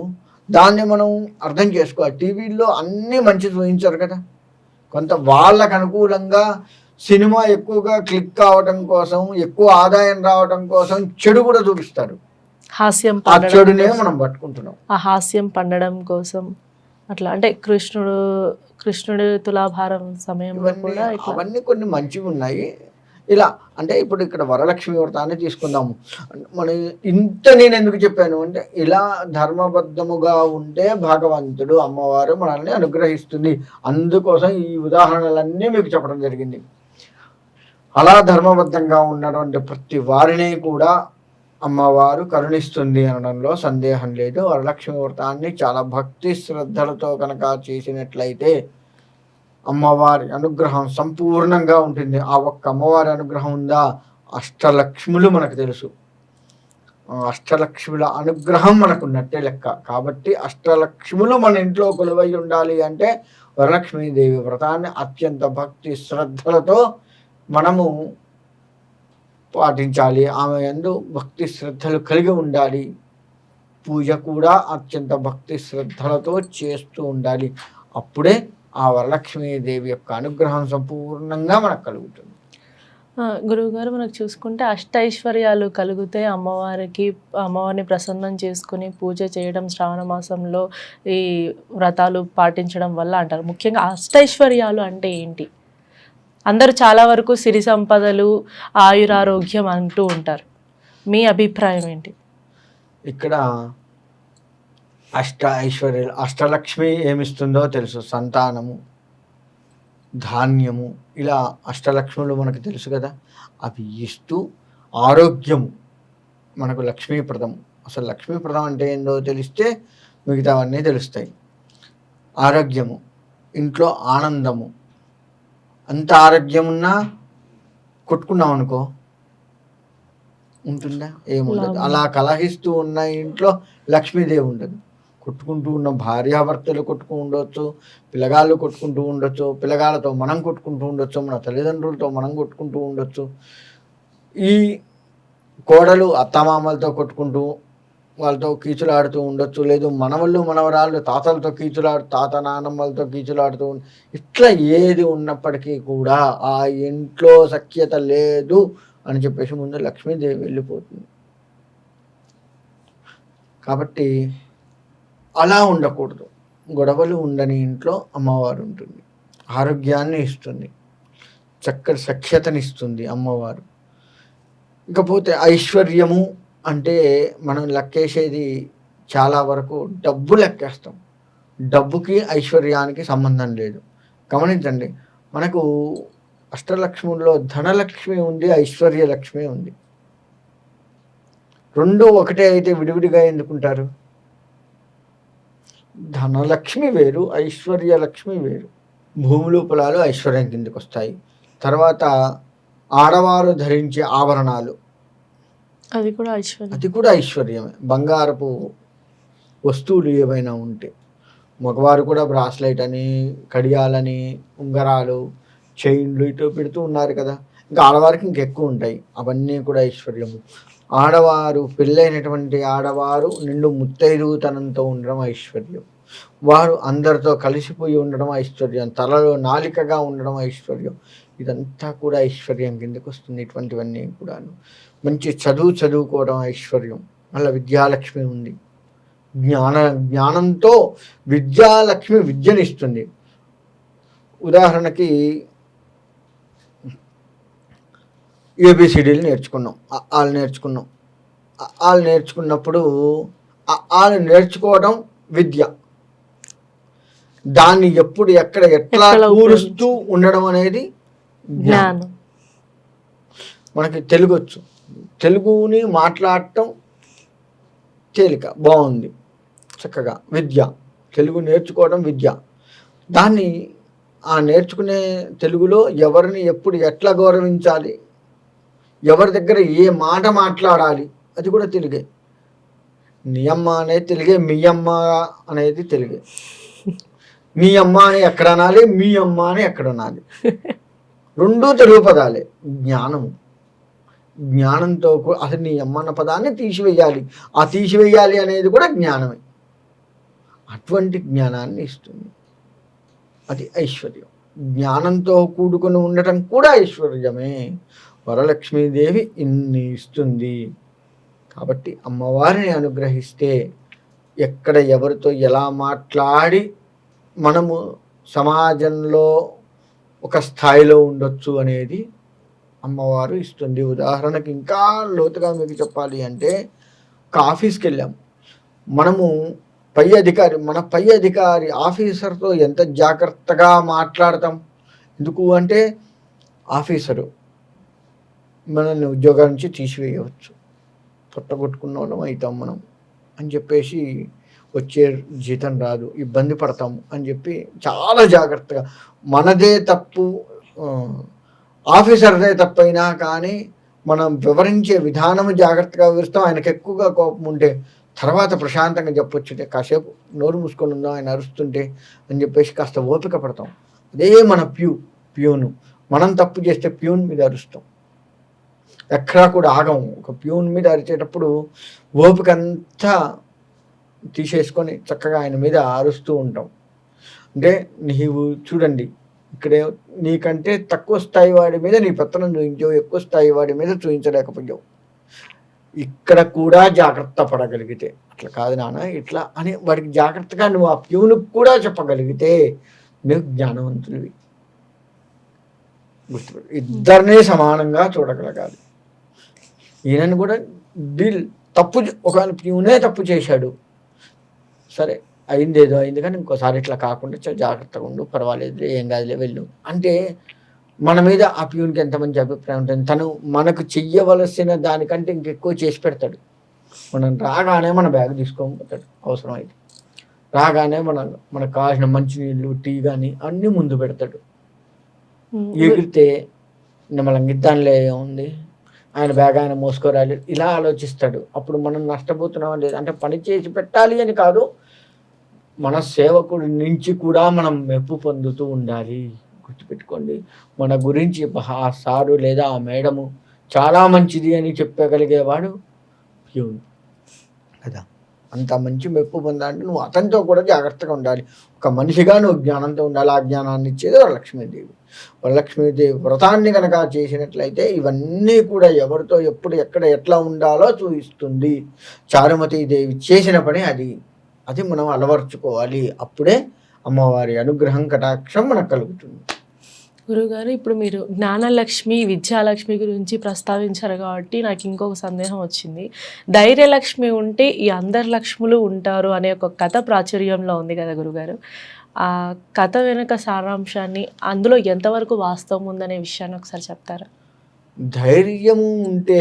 దాన్ని మనం అర్థం చేసుకోవాలి. టీవీలో అన్నీ మంచి చూపించారు కదా, కొంత వాళ్ళకు అనుకూలంగా సినిమా ఎక్కువగా క్లిక్ కావడం కోసం, ఎక్కువ ఆదాయం రావడం కోసం చెడు కూడా చూపిస్తారు. హాస్యం చెడునే మనం పట్టుకుంటున్నాం. ఆ హాస్యం పండడం కోసం అట్లా, అంటే కృష్ణుడు తులాభారం సమయంలో కూడా అవన్నీ కొన్ని మంచివి ఉన్నాయి. ఇలా అంటే ఇప్పుడు ఇక్కడ వరలక్ష్మి వ్రతాన్ని తీసుకుందాము. మన ఇంత నేను ఎందుకు చెప్పాను అంటే, ఇలా ధర్మబద్ధముగా ఉంటే భగవంతుడు అమ్మవారు మనల్ని అనుగ్రహిస్తుంది, అందుకోసం ఈ ఉదాహరణలన్నీ మీకు చెప్పడం జరిగింది. అలా ధర్మబద్ధంగా ఉన్నటువంటి ప్రతి వారిని కూడా అమ్మవారు కరుణిస్తుంది అనడంలో సందేహం లేదు. వరలక్ష్మి వ్రతాన్ని చాలా భక్తి శ్రద్ధలతో కనుక చేసినట్లయితే అమ్మవారి అనుగ్రహం సంపూర్ణంగా ఉంటుంది. ఆ ఒక్క అమ్మవారి అనుగ్రహం ఉందా, అష్టలక్ష్ములు మనకు తెలుసు, అష్టలక్ష్ముల అనుగ్రహం మనకు ఉన్నట్టే లెక్క. కాబట్టి అష్టలక్ష్ములు మన ఇంట్లో కొలువై ఉండాలి అంటే వరలక్ష్మీదేవి వ్రతాన్ని అత్యంత భక్తి శ్రద్ధలతో మనము పాటించాలి. ఆమె యందు భక్తి శ్రద్ధలు కలిగి ఉండాలి. పూజ కూడా అత్యంత భక్తి శ్రద్ధలతో చేస్తూ ఉండాలి. అప్పుడే ఆ వరలక్ష్మీదేవి యొక్క అనుగ్రహం సంపూర్ణంగా మనకు కలుగుతుంది. గురువుగారు, మనకు చూసుకుంటే అష్టైశ్వర్యాలు కలిగితే అమ్మవారిని ప్రసన్నం చేసుకుని పూజ చేయడం శ్రావణ మాసంలో ఈ వ్రతాలు పాటించడం వల్ల అంటారు. ముఖ్యంగా అష్టైశ్వర్యాలు అంటే ఏంటి? అందరూ చాలా వరకు సిరి సంపదలు, ఆయురారోగ్యం అంటూ ఉంటారు, మీ అభిప్రాయం ఏంటి? ఇక్కడ ఐశ్వర్యాలు, అష్టలక్ష్మి ఏమిస్తుందో తెలుసు, సంతానము, ధాన్యము, ఇలా అష్టలక్ష్ములు మనకు తెలుసు కదా, అవి ఇస్తూ ఆరోగ్యము మనకు లక్ష్మీప్రదం. అసలు లక్ష్మీప్రదం అంటే ఏందో తెలిస్తే మిగతావన్నీ తెలుస్తాయి. ఆరోగ్యము, ఇంట్లో ఆనందము, అంత ఆరోగ్యం ఉన్నా కొట్టుకున్నాం అనుకో ఉంటుందా? ఏముండదు. అలా కలహిస్తూ ఉన్న ఇంట్లో లక్ష్మీదేవి ఉండదు. కొట్టుకుంటూ ఉన్న భార్యాభర్తలు కొట్టుకుంటూ ఉండొచ్చు, పిల్లగాళ్ళు కొట్టుకుంటూ ఉండొచ్చు, పిల్లగాళ్ళతో మనం కొట్టుకుంటూ ఉండొచ్చు, మన తల్లిదండ్రులతో మనం కొట్టుకుంటూ ఉండొచ్చు, ఈ కోడలు అత్తమామలతో కొట్టుకుంటూ వాళ్ళతో కీచులాడుతూ ఉండొచ్చు, లేదు మనవళ్ళు మనవరాళ్ళు తాతలతో తాత నానమ్మలతో కీచులాడుతూ ఇట్లా ఏది ఉన్నప్పటికీ కూడా ఆ ఇంట్లో సఖ్యత లేదు అని చెప్పేసి ముందు లక్ష్మీదేవి వెళ్ళిపోతుంది. కాబట్టి అలా ఉండకూడదు. గొడవలు ఉండని ఇంట్లో అమ్మవారు ఉంటుంది, ఆరోగ్యాన్ని ఇస్తుంది, చక్కటి సఖ్యతనిస్తుంది అమ్మవారు. ఇకపోతే ఐశ్వర్యము అంటే మనం లెక్కేసేది చాలా వరకు డబ్బు లెక్కేస్తాం. డబ్బుకి ఐశ్వర్యానికి సంబంధం లేదు. గమనించండి, మనకు అష్టలక్ష్ముల్లో ధనలక్ష్మి ఉంది, ఐశ్వర్యలక్ష్మి ఉంది. రెండు ఒకటే అయితే విడివిడిగా ఎందుకుంటారు? ధనలక్ష్మి వేరు, ఐశ్వర్యలక్ష్మి వేరు. భూములు పొలాలు ఐశ్వర్యం కిందకు వస్తాయి. తర్వాత ఆడవారు ధరించే ఆభరణాలు, అది కూడా ఐశ్వర్యమే. బంగారపు వస్తువులు ఏవైనా ఉంటే మగవారు కూడా బ్రాస్లైట్ అని, కడియాలని, ఉంగరాలు, చైన్లు ఇటు పెడుతూ ఉన్నారు కదా. ఇంకా ఆడవారికి ఇంకెక్కువ ఉంటాయి. అవన్నీ కూడా ఐశ్వర్యము. ఆడవారు, పెళ్ళైనటువంటి ఆడవారు నిండు ముత్తైదుతనంతో ఉండడం ఐశ్వర్యం. వారు అందరితో కలిసిపోయి ఉండడం ఐశ్వర్యం. తలలో నాలికగా ఉండడం ఐశ్వర్యం. ఇదంతా కూడా ఐశ్వర్యం కిందకు వస్తుంది. ఇటువంటివన్నీ కూడాను. మంచి చదువుకోవడం ఐశ్వర్యం. మళ్ళీ విద్యాలక్ష్మి ఉంది. జ్ఞానంతో విద్యాలక్ష్మి విద్యనిస్తుంది. ఉదాహరణకి ఏబిసిడీలు నేర్చుకున్నాం, వాళ్ళు నేర్చుకున్నప్పుడు వాళ్ళు నేర్చుకోవడం విద్య. దాన్ని ఎప్పుడు ఎట్లా కూరుస్తూ ఉండడం అనేది జ్ఞానం. మనకి తెలుగు వచ్చు, తెలుగుని మాట్లాడటం తేలిక, బాగుంది, చక్కగా విద్య. తెలుగు నేర్చుకోవడం విద్య. దాన్ని ఆ నేర్చుకునే తెలుగులో ఎవరిని ఎప్పుడు ఎట్లా గౌరవించాలి, ఎవరి దగ్గర ఏ మాట మాట్లాడాలి, అది కూడా తెలుగే. నీ అమ్మ అనేది తెలుగే, మీ అమ్మ అనేది తెలుగే. నీ అమ్మ అని ఎక్కడ అనాలి, మీ అమ్మ అని ఎక్కడ అనాలి, రెండూ తెలుగు పదాలే. జ్ఞానంతో అసలు నీ అమ్మ అన్న పదాన్ని తీసివేయాలి. ఆ తీసివేయాలి అనేది కూడా జ్ఞానమే. అటువంటి జ్ఞానాన్ని ఇస్తుంది. అది ఐశ్వర్యం. జ్ఞానంతో కూడుకొని ఉండటం కూడా ఐశ్వర్యమే. వరలక్ష్మీదేవి ఇన్ని ఇస్తుంది. కాబట్టి అమ్మవారిని అనుగ్రహిస్తే ఎక్కడ ఎవరితో ఎలా మాట్లాడి మనము సమాజంలో ఒక స్థాయిలో ఉండొచ్చు అనేది అమ్మవారు ఇస్తుంది. ఉదాహరణకి ఇంకా లోతుగా మీకు చెప్పాలి అంటే, ఒక ఆఫీస్కి వెళ్ళాం, మనము మన పై అధికారి ఆఫీసర్తో ఎంత జాగ్రత్తగా మాట్లాడతాం. ఎందుకు అంటే ఆఫీసరు మనల్ని ఉద్యోగం నుంచి తీసివేయవచ్చు, పొట్టగొట్టుకున్న వాళ్ళం అవుతాం మనం అని చెప్పేసి, వచ్చే జీతం రాదు, ఇబ్బంది పడతాము అని చెప్పి చాలా జాగ్రత్తగా, మనదే తప్పు, ఆఫీసర్దే తప్పైనా కానీ మనం వివరించే విధానము జాగ్రత్తగా వివరిస్తాం. ఆయనకు ఎక్కువగా కోపం ఉంటే తర్వాత ప్రశాంతంగా చెప్పొచ్చుంటే, కాసేపు నోరు మూసుకొని ఉందాం ఆయన అరుస్తుంటే అని చెప్పేసి కాస్త ఓపిక పడతాం. అదే మన ప్యూను మనం తప్పు చేస్తే ప్యూన్ మీద అరుస్తాం, ఎక్కడా కూడా ఆగం. ఒక ప్యూన్ మీద అరిచేటప్పుడు ఓపిక అంతా తీసేసుకొని చక్కగా ఆయన మీద అరుస్తూ ఉంటాం. అంటే నీవు చూడండి, ఇక్కడే నీకంటే తక్కువ స్థాయి వాడి మీద నీ పెత్తనం చూపించావు, ఎక్కువ స్థాయి వాడి మీద చూపించలేకపోయావు. ఇక్కడ కూడా జాగ్రత్త పడగలిగితే, అట్లా కాదు నాన్న ఇట్లా అని వాడికి జాగ్రత్తగా నువ్వు ఆ ప్యూనుకు కూడా చెప్పగలిగితే నువ్వు జ్ఞానవంతుడివి. గుర్తుపెట్టు, ఇద్దరినే సమానంగా చూడగలగాలి. ఈయనని కూడా ఒకవేళ ప్యూనే తప్పు చేశాడు, సరే అయింది, ఏదో అయింది, కానీ ఇంకోసారి ఇట్లా కాకుండా చాలా జాగ్రత్తగా ఉండు, పర్వాలేదు, ఏం కాదులే, వెళ్ళు అంటే మన మీద ఆ ప్యూన్కి ఎంత మంచి అభిప్రాయం ఉంటుంది. తను మనకు చెయ్యవలసిన దానికంటే ఇంకెక్కువ చేసి పెడతాడు. మనం రాగానే మన బ్యాగ్ తీసుకొని పోతాడు, అవసరమైతే రాగానే మనకు కావాల్సిన మంచినీళ్ళు, టీ కానీ అన్నీ ముందు పెడతాడు. ఎగిరితే మనం గిద్దానిలో ఏముంది, ఆయన బ్యాగ్ ఆయన మోసుకోరాలి, ఇలా ఆలోచిస్తాడు. అప్పుడు మనం నష్టపోతున్నాం లేదు. అంటే పని చేసి పెట్టాలి అని కాదు, మన సేవకుడి నుంచి కూడా మనం మెప్పు పొందుతూ ఉండాలి. గుర్తుపెట్టుకోండి, మన గురించి ఆ సారు లేదా ఆ మేడము చాలా మంచిది అని చెప్పగలిగేవాడు ప్యూన్ కదా. అంత మంచి మెప్పు పొందాలంటే నువ్వు అతనితో కూడా జాగ్రత్తగా ఉండాలి. ఒక మనిషిగా నువ్వు జ్ఞానంతో ఉండాలి. ఆ జ్ఞానాన్ని ఇచ్చేది వరలక్ష్మీదేవి. వరలక్ష్మీదేవి వ్రతాన్ని కనుక చేసినట్లయితే ఇవన్నీ కూడా ఎవరితో ఎప్పుడు ఎక్కడ ఎట్లా ఉండాలో చూపిస్తుంది. చారుమతీదేవి చేసిన పని అది మనం అలవర్చుకోవాలి. అప్పుడే అమ్మవారి అనుగ్రహం, కటాక్షం మనకు కలుగుతుంది. గురుగారు, ఇప్పుడు మీరు జ్ఞానలక్ష్మి, విద్యాలక్ష్మి గురించి ప్రస్తావించారు కాబట్టి నాకు ఇంకొక సందేహం వచ్చింది. ధైర్యలక్ష్మి ఉంటే ఈ అందరు లక్ష్ములు ఉంటారు అనే ఒక కథ ప్రాచుర్యంలో ఉంది కదా గురుగారు. ఆ కథ వెనుక సారాంశాన్ని, అందులో ఎంతవరకు వాస్తవం ఉందనే విషయాన్ని ఒకసారి చెప్తారా? ధైర్యము ఉంటే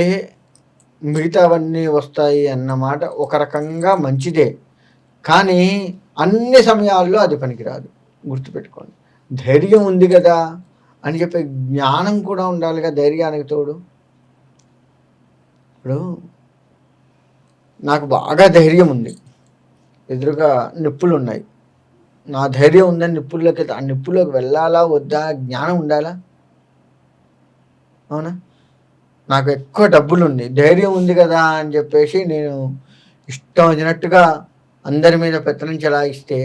మిగతావన్నీ వస్తాయి అన్నమాట ఒక రకంగా మంచిదే, కానీ అన్ని సమయాల్లో అది పనికిరాదు. గుర్తుపెట్టుకోండి, ధైర్యం ఉంది కదా అని చెప్పి జ్ఞానం కూడా ఉండాలిగా ధైర్యానికి తోడు. ఇప్పుడు నాకు బాగా ధైర్యం ఉంది, ఎదురుగా నొప్పులు ఉన్నాయి, నా ధైర్యం ఉందని నిప్పుల్లోకి వెళ్తే ఆ నిప్పుల్లోకి వెళ్ళాలా వద్దా జ్ఞానం ఉండాలా? అవునా? నాకు ఎక్కువ డబ్బులు ఉంది, ధైర్యం ఉంది కదా అని చెప్పేసి నేను ఇష్టం వచ్చినట్టుగా అందరి మీద పెత్తనం చెలాయిస్తే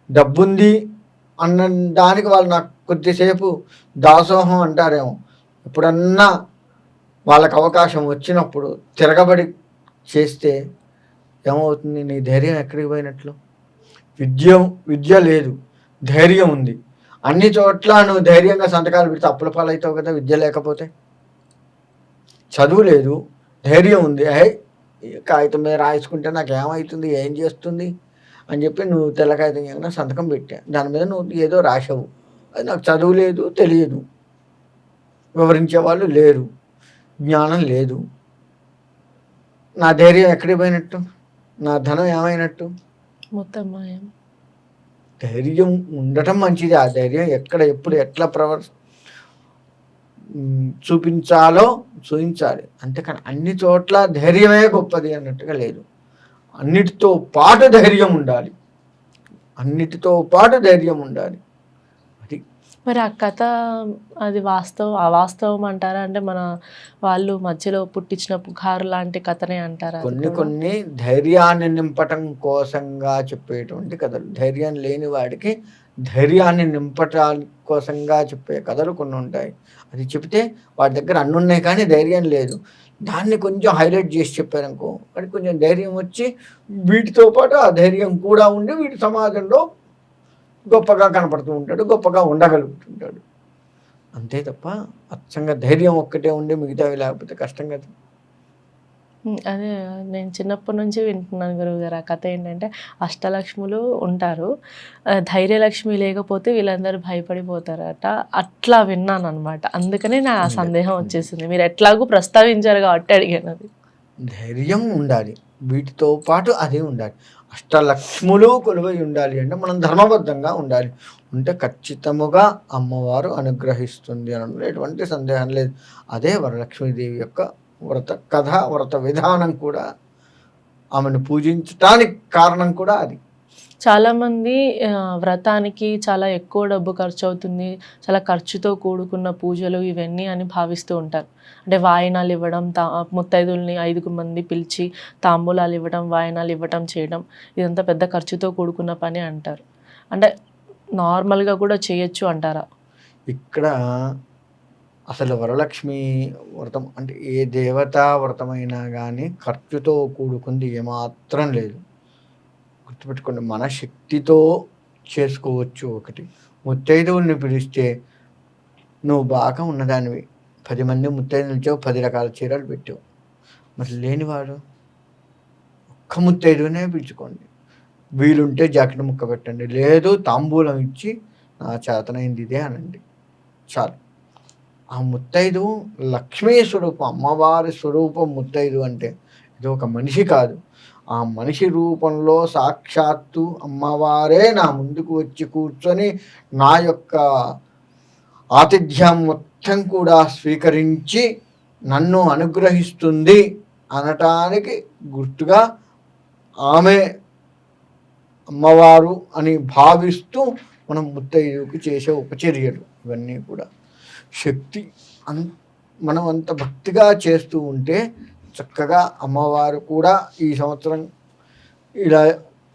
డబ్బుంది అన్న దానికి వాళ్ళు నాకు కొద్దిసేపు దాసోహం అంటారేమో. ఎప్పుడన్నా వాళ్ళకి అవకాశం వచ్చినప్పుడు తిరగబడి చేస్తే ఏమవుతుంది? నీ ధైర్యం ఎక్కడికి పోయినట్లు? విద్య లేదు, ధైర్యం ఉంది. అన్ని చోట్ల నువ్వు ధైర్యంగా సంతకాలు పెడితే అప్పుల పాలవుతావు కదా. విద్య లేకపోతే చదువు లేదు, ధైర్యం ఉంది, కాగితం మీద రాయించుకుంటే నాకు ఏమవుతుంది, ఏం చేస్తుంది అని చెప్పి నువ్వు తెల్ల కాగితం ఏమైనా సంతకం పెట్టా, దాని మీద నువ్వు ఏదో రాసావు. అది నాకు చదువు లేదు, తెలియదు, వివరించే వాళ్ళు లేరు, జ్ఞానం లేదు. నా ధైర్యం ఎక్కడికి పోయినట్టు? నా ధనం ఏమైనట్టు? మొత్తం మాయం. ధైర్యం ఉండటం మంచిది. ఆ ధైర్యం ఎక్కడ ఎప్పుడు ఎట్లా చూపించాలో చూపించాలి. అంతేకాని అన్ని చోట్ల ధైర్యమే గొప్పది అన్నట్టుగా లేదు. అన్నిటితో పాటు ధైర్యం ఉండాలి, అన్నిటితో పాటు ధైర్యం ఉండాలి. అది మరి ఆ కథ అది అవాస్తవం అంటారా? అంటే మన వాళ్ళు మధ్యలో పుట్టించిన పుకారు లాంటి కథనే అంటారా? కొన్ని ధైర్యాన్ని నింపటం కోసంగా చెప్పేటువంటి కథలు, ధైర్యం లేని వాడికి ధైర్యాన్ని నింపటాని కోసంగా చెప్పే కథలు కొన్ని ఉంటాయి. అది చెప్తే వాడి దగ్గర అన్ని ఉన్నాయి కానీ ధైర్యం లేదు, దాన్ని కొంచెం హైలైట్ చేసి చెప్పారనుకో వాడికి కొంచెం ధైర్యం వచ్చి వీటితో పాటు ఆ ధైర్యం కూడా ఉండి వీటి సమాజంలో గొప్పగా కనపడుతూ ఉంటాడు, గొప్పగా ఉండగలుగుతుంటాడు. అంతే తప్ప అచ్చంగా ధైర్యం ఒక్కటే ఉండి మిగతావి లేకపోతే కష్టం కదా. అదే నేను చిన్నప్పటి నుంచి వింటున్నాను గురువుగారు. ఆ కథ ఏంటంటే అష్టలక్ష్ములు ఉంటారు, ధైర్యలక్ష్మి లేకపోతే వీళ్ళందరూ భయపడిపోతారట. అట్లా విన్నాను అనమాట. అందుకనే నా సందేహం వచ్చేసింది. మీరు ఎట్లాగూ ప్రస్తావించారు కాబట్టి అడిగాను. అది ధైర్యం ఉండాలి, వీటితో పాటు అది ఉండాలి. అష్టలక్ష్ములు కొలువై ఉండాలి అంటే మనం ధర్మబద్ధంగా ఉండాలి. ఉంటే ఖచ్చితముగా అమ్మవారు అనుగ్రహిస్తుంది అనడంలో ఎటువంటి సందేహం లేదు. అదే వరలక్ష్మీదేవి యొక్క వ్రత కథ, వ్రత విధానం కూడా, ఆమెను పూజించటానికి కారణం కూడా అది. చాలామంది వ్రతానికి చాలా ఎక్కువ డబ్బు ఖర్చు అవుతుంది, చాలా ఖర్చుతో కూడుకున్న పూజలు ఇవన్నీ అని భావిస్తూ ఉంటారు. అంటే వాయినాలు ఇవ్వడం, ముత్తైదుల్ని 5 మంది పిలిచి తాంబూలాలు ఇవ్వడం, వాయినాలు ఇవ్వడం చేయడం, ఇదంతా పెద్ద ఖర్చుతో కూడుకున్న పని అంటారు. అంటే నార్మల్గా కూడా చేయొచ్చు అంటారా? ఇక్కడ అసలు వరలక్ష్మి వ్రతం అంటే ఏ దేవతా వ్రతమైనా కానీ ఖర్చుతో కూడుకుంది ఏమాత్రం లేదు. గుర్తుపెట్టుకోండి, మన శక్తితో చేసుకోవచ్చు. ఒకటి, ముత్తైదువుల్ని పిలిస్తే నువ్వు బాగా ఉన్నదానివి, 10 మంది ముత్తైదులు ఇచ్చావు, 10 రకాల చీరలు పెట్టావు. మరి లేనివాడు ఒక్క ముత్తైదువునే పిలుచుకోండి, వీలుంటే జాకెట్ ముక్క పెట్టండి, లేదు తాంబూలం ఇచ్చి నా చేతనైంది ఇదే అనండి, చాలు. ఆ ముత్తైదు లక్ష్మీ స్వరూపం, అమ్మవారి స్వరూపం ముత్తైదు అంటే. ఇది ఒక మనిషి కాదు, ఆ మనిషి రూపంలో సాక్షాత్తు అమ్మవారే నా ముందుకు వచ్చి కూర్చొని నా యొక్క ఆతిథ్యం మొత్తం కూడా స్వీకరించి నన్ను అనుగ్రహిస్తుంది అనటానికి గుర్తుగా ఆమె అమ్మవారు అని భావిస్తూ మనం ముత్తైదుకి చేసే ఉపచర్యలు ఇవన్నీ కూడా శక్తి. మనం అంత భక్తిగా చేస్తూ ఉంటే చక్కగా అమ్మవారు కూడా ఈ సంవత్సరం ఇలా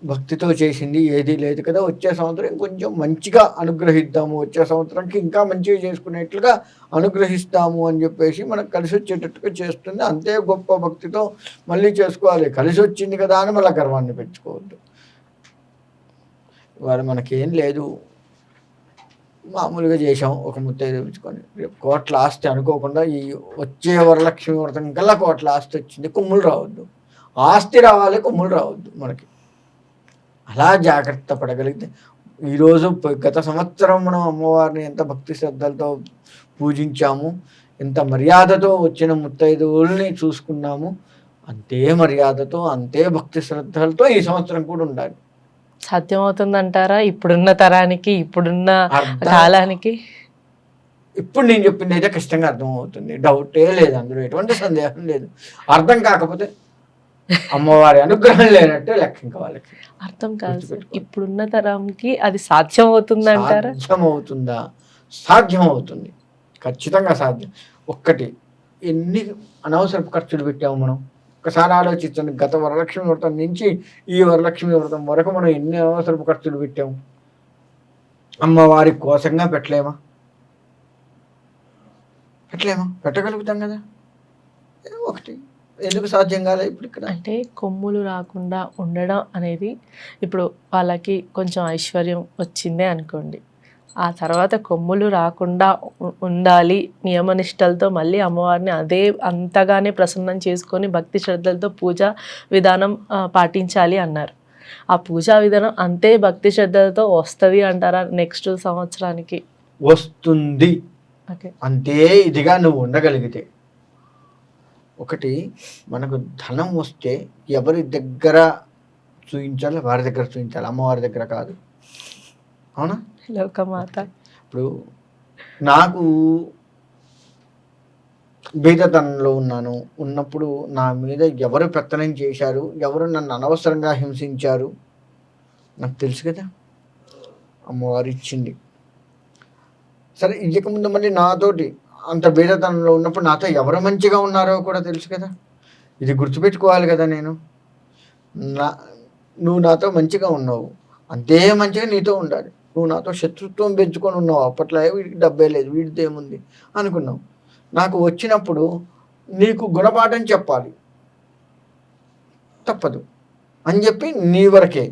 భక్తితో చేసింది, ఏదీ లేదు కదా, వచ్చే సంవత్సరం కొంచెం మంచిగా అనుగ్రహిద్దాము, వచ్చే సంవత్సరంకి ఇంకా మంచిగా చేసుకునేట్లుగా అనుగ్రహిస్తాము అని చెప్పేసి మనకు కలిసి వచ్చేటట్టుగా చేస్తుంది. అంతే గొప్ప భక్తితో మళ్ళీ చేసుకోవాలి. కలిసి వచ్చింది కదా అని మళ్ళీ గర్వాన్ని పెంచుకోవద్దు. వారు మనకేం లేదు, మామూలుగా చేసాం, ఒక ముత్తైదు తెప్పించుకొని రేపు కోట్ల ఆస్తి అనుకోకుండా ఈ వచ్చే వరలక్ష్మి వ్రతం కల్లా కోట్ల ఆస్తి వచ్చింది, కొమ్ములు రావద్దు. ఆస్తి రావాలి, కొమ్ములు రావద్దు మనకి. అలా జాగ్రత్త పడగలిగితే ఈరోజు గత సంవత్సరం మనం అమ్మవారిని ఎంత భక్తి శ్రద్ధలతో పూజించాము, ఎంత మర్యాదతో వచ్చిన ముత్తైదువుల్ని చూసుకున్నాము, అంతే మర్యాదతో అంతే భక్తి శ్రద్ధలతో ఈ సంవత్సరం కూడా ఉండాలి. సాధ్యమవుతుందంటారా ఇప్పుడున్న తరానికి, ఇప్పుడున్న కాలానికి? ఇప్పుడు నేను చెప్పింది అయితే ఖచ్చితంగా అర్థమవుతుంది, డౌటే లేదు, అందులో ఎటువంటి సందేహం లేదు. అర్థం కాకపోతే అమ్మవారి అనుగ్రహం లేనట్టే లెక్క ఇంకా వాళ్ళకి. అర్థం కాదు సార్, గుర్తుపెట్టుకోండి. ఇప్పుడున్న తరంకి అది సాధ్యం అవుతుందంటారా? సాధ్యమవుతుందా? సాధ్యమవుతుంది, ఖచ్చితంగా సాధ్యం. ఒక్కటి, ఎన్ని అనవసరపు ఖర్చులు పెట్టాము మనం ఒకసారి ఆలోచించండి. గత వరలక్ష్మి వ్రతం నుంచి ఈ వరలక్ష్మి వ్రతం వరకు మనం ఎన్ని అనవసరపు ఖర్చులు పెట్టాము. అమ్మవారి కోసంగా పెట్టలేమా? పెట్టగలుగుతాం కదా. ఒకటి ఎందుకు సాధ్యం కాలే ఇప్పుడు ఇక్కడ? అంటే కొమ్ములు రాకుండా ఉండడం అనేది, ఇప్పుడు వాళ్ళకి కొంచెం ఐశ్వర్యం వచ్చిందే అనుకోండి, ఆ తర్వాత కొమ్ములు రాకుండా ఉండాలి నియమనిష్టలతో మళ్ళీ అమ్మవారిని అదే అంతగానే ప్రసన్నం చేసుకొని భక్తి శ్రద్ధలతో పూజా విధానం పాటించాలి అన్నారు. ఆ పూజా విధానం అంతే భక్తి శ్రద్ధలతో వస్తుంది అంటారా నెక్స్ట్ సంవత్సరానికి? వస్తుంది. ఓకే, అంతే ఇదిగా నువ్వు ఉండగలిగితే. ఒకటి, మనకు ధనం వస్తే ఎవరి దగ్గర చూయించాలి? వారి దగ్గర చూయించాలి, అమ్మవారి దగ్గర కాదు. అవునా? లోకమాత. ఇప్పుడు నాకు బీదతనంలో ఉన్నప్పుడు నా మీద ఎవరు పెత్తనం చేశారు, ఎవరు నన్ను అనవసరంగా హింసించారు నాకు తెలుసు కదా. అమ్మవారు ఇచ్చింది. సరే, ఇయ్యకముందు మళ్ళీ నాతోటి అంత బీదతనంలో ఉన్నప్పుడు నాతో ఎవరు మంచిగా ఉన్నారో కూడా తెలుసు కదా. ఇది గుర్తుపెట్టుకోవాలి కదా. నువ్వు నాతో మంచిగా ఉన్నావు, అంతే మంచిగా నీతో ఉండాలి. నువ్వు నాతో శత్రుత్వం పెంచుకొని ఉన్నావు, అప్పట్లో వీడికి డబ్బే లేదు, వీడితో ఏముంది అనుకున్నావు. నాకు వచ్చినప్పుడు నీకు గుణపాఠం చెప్పాలి, తప్పదు అని చెప్పి నీ వరకే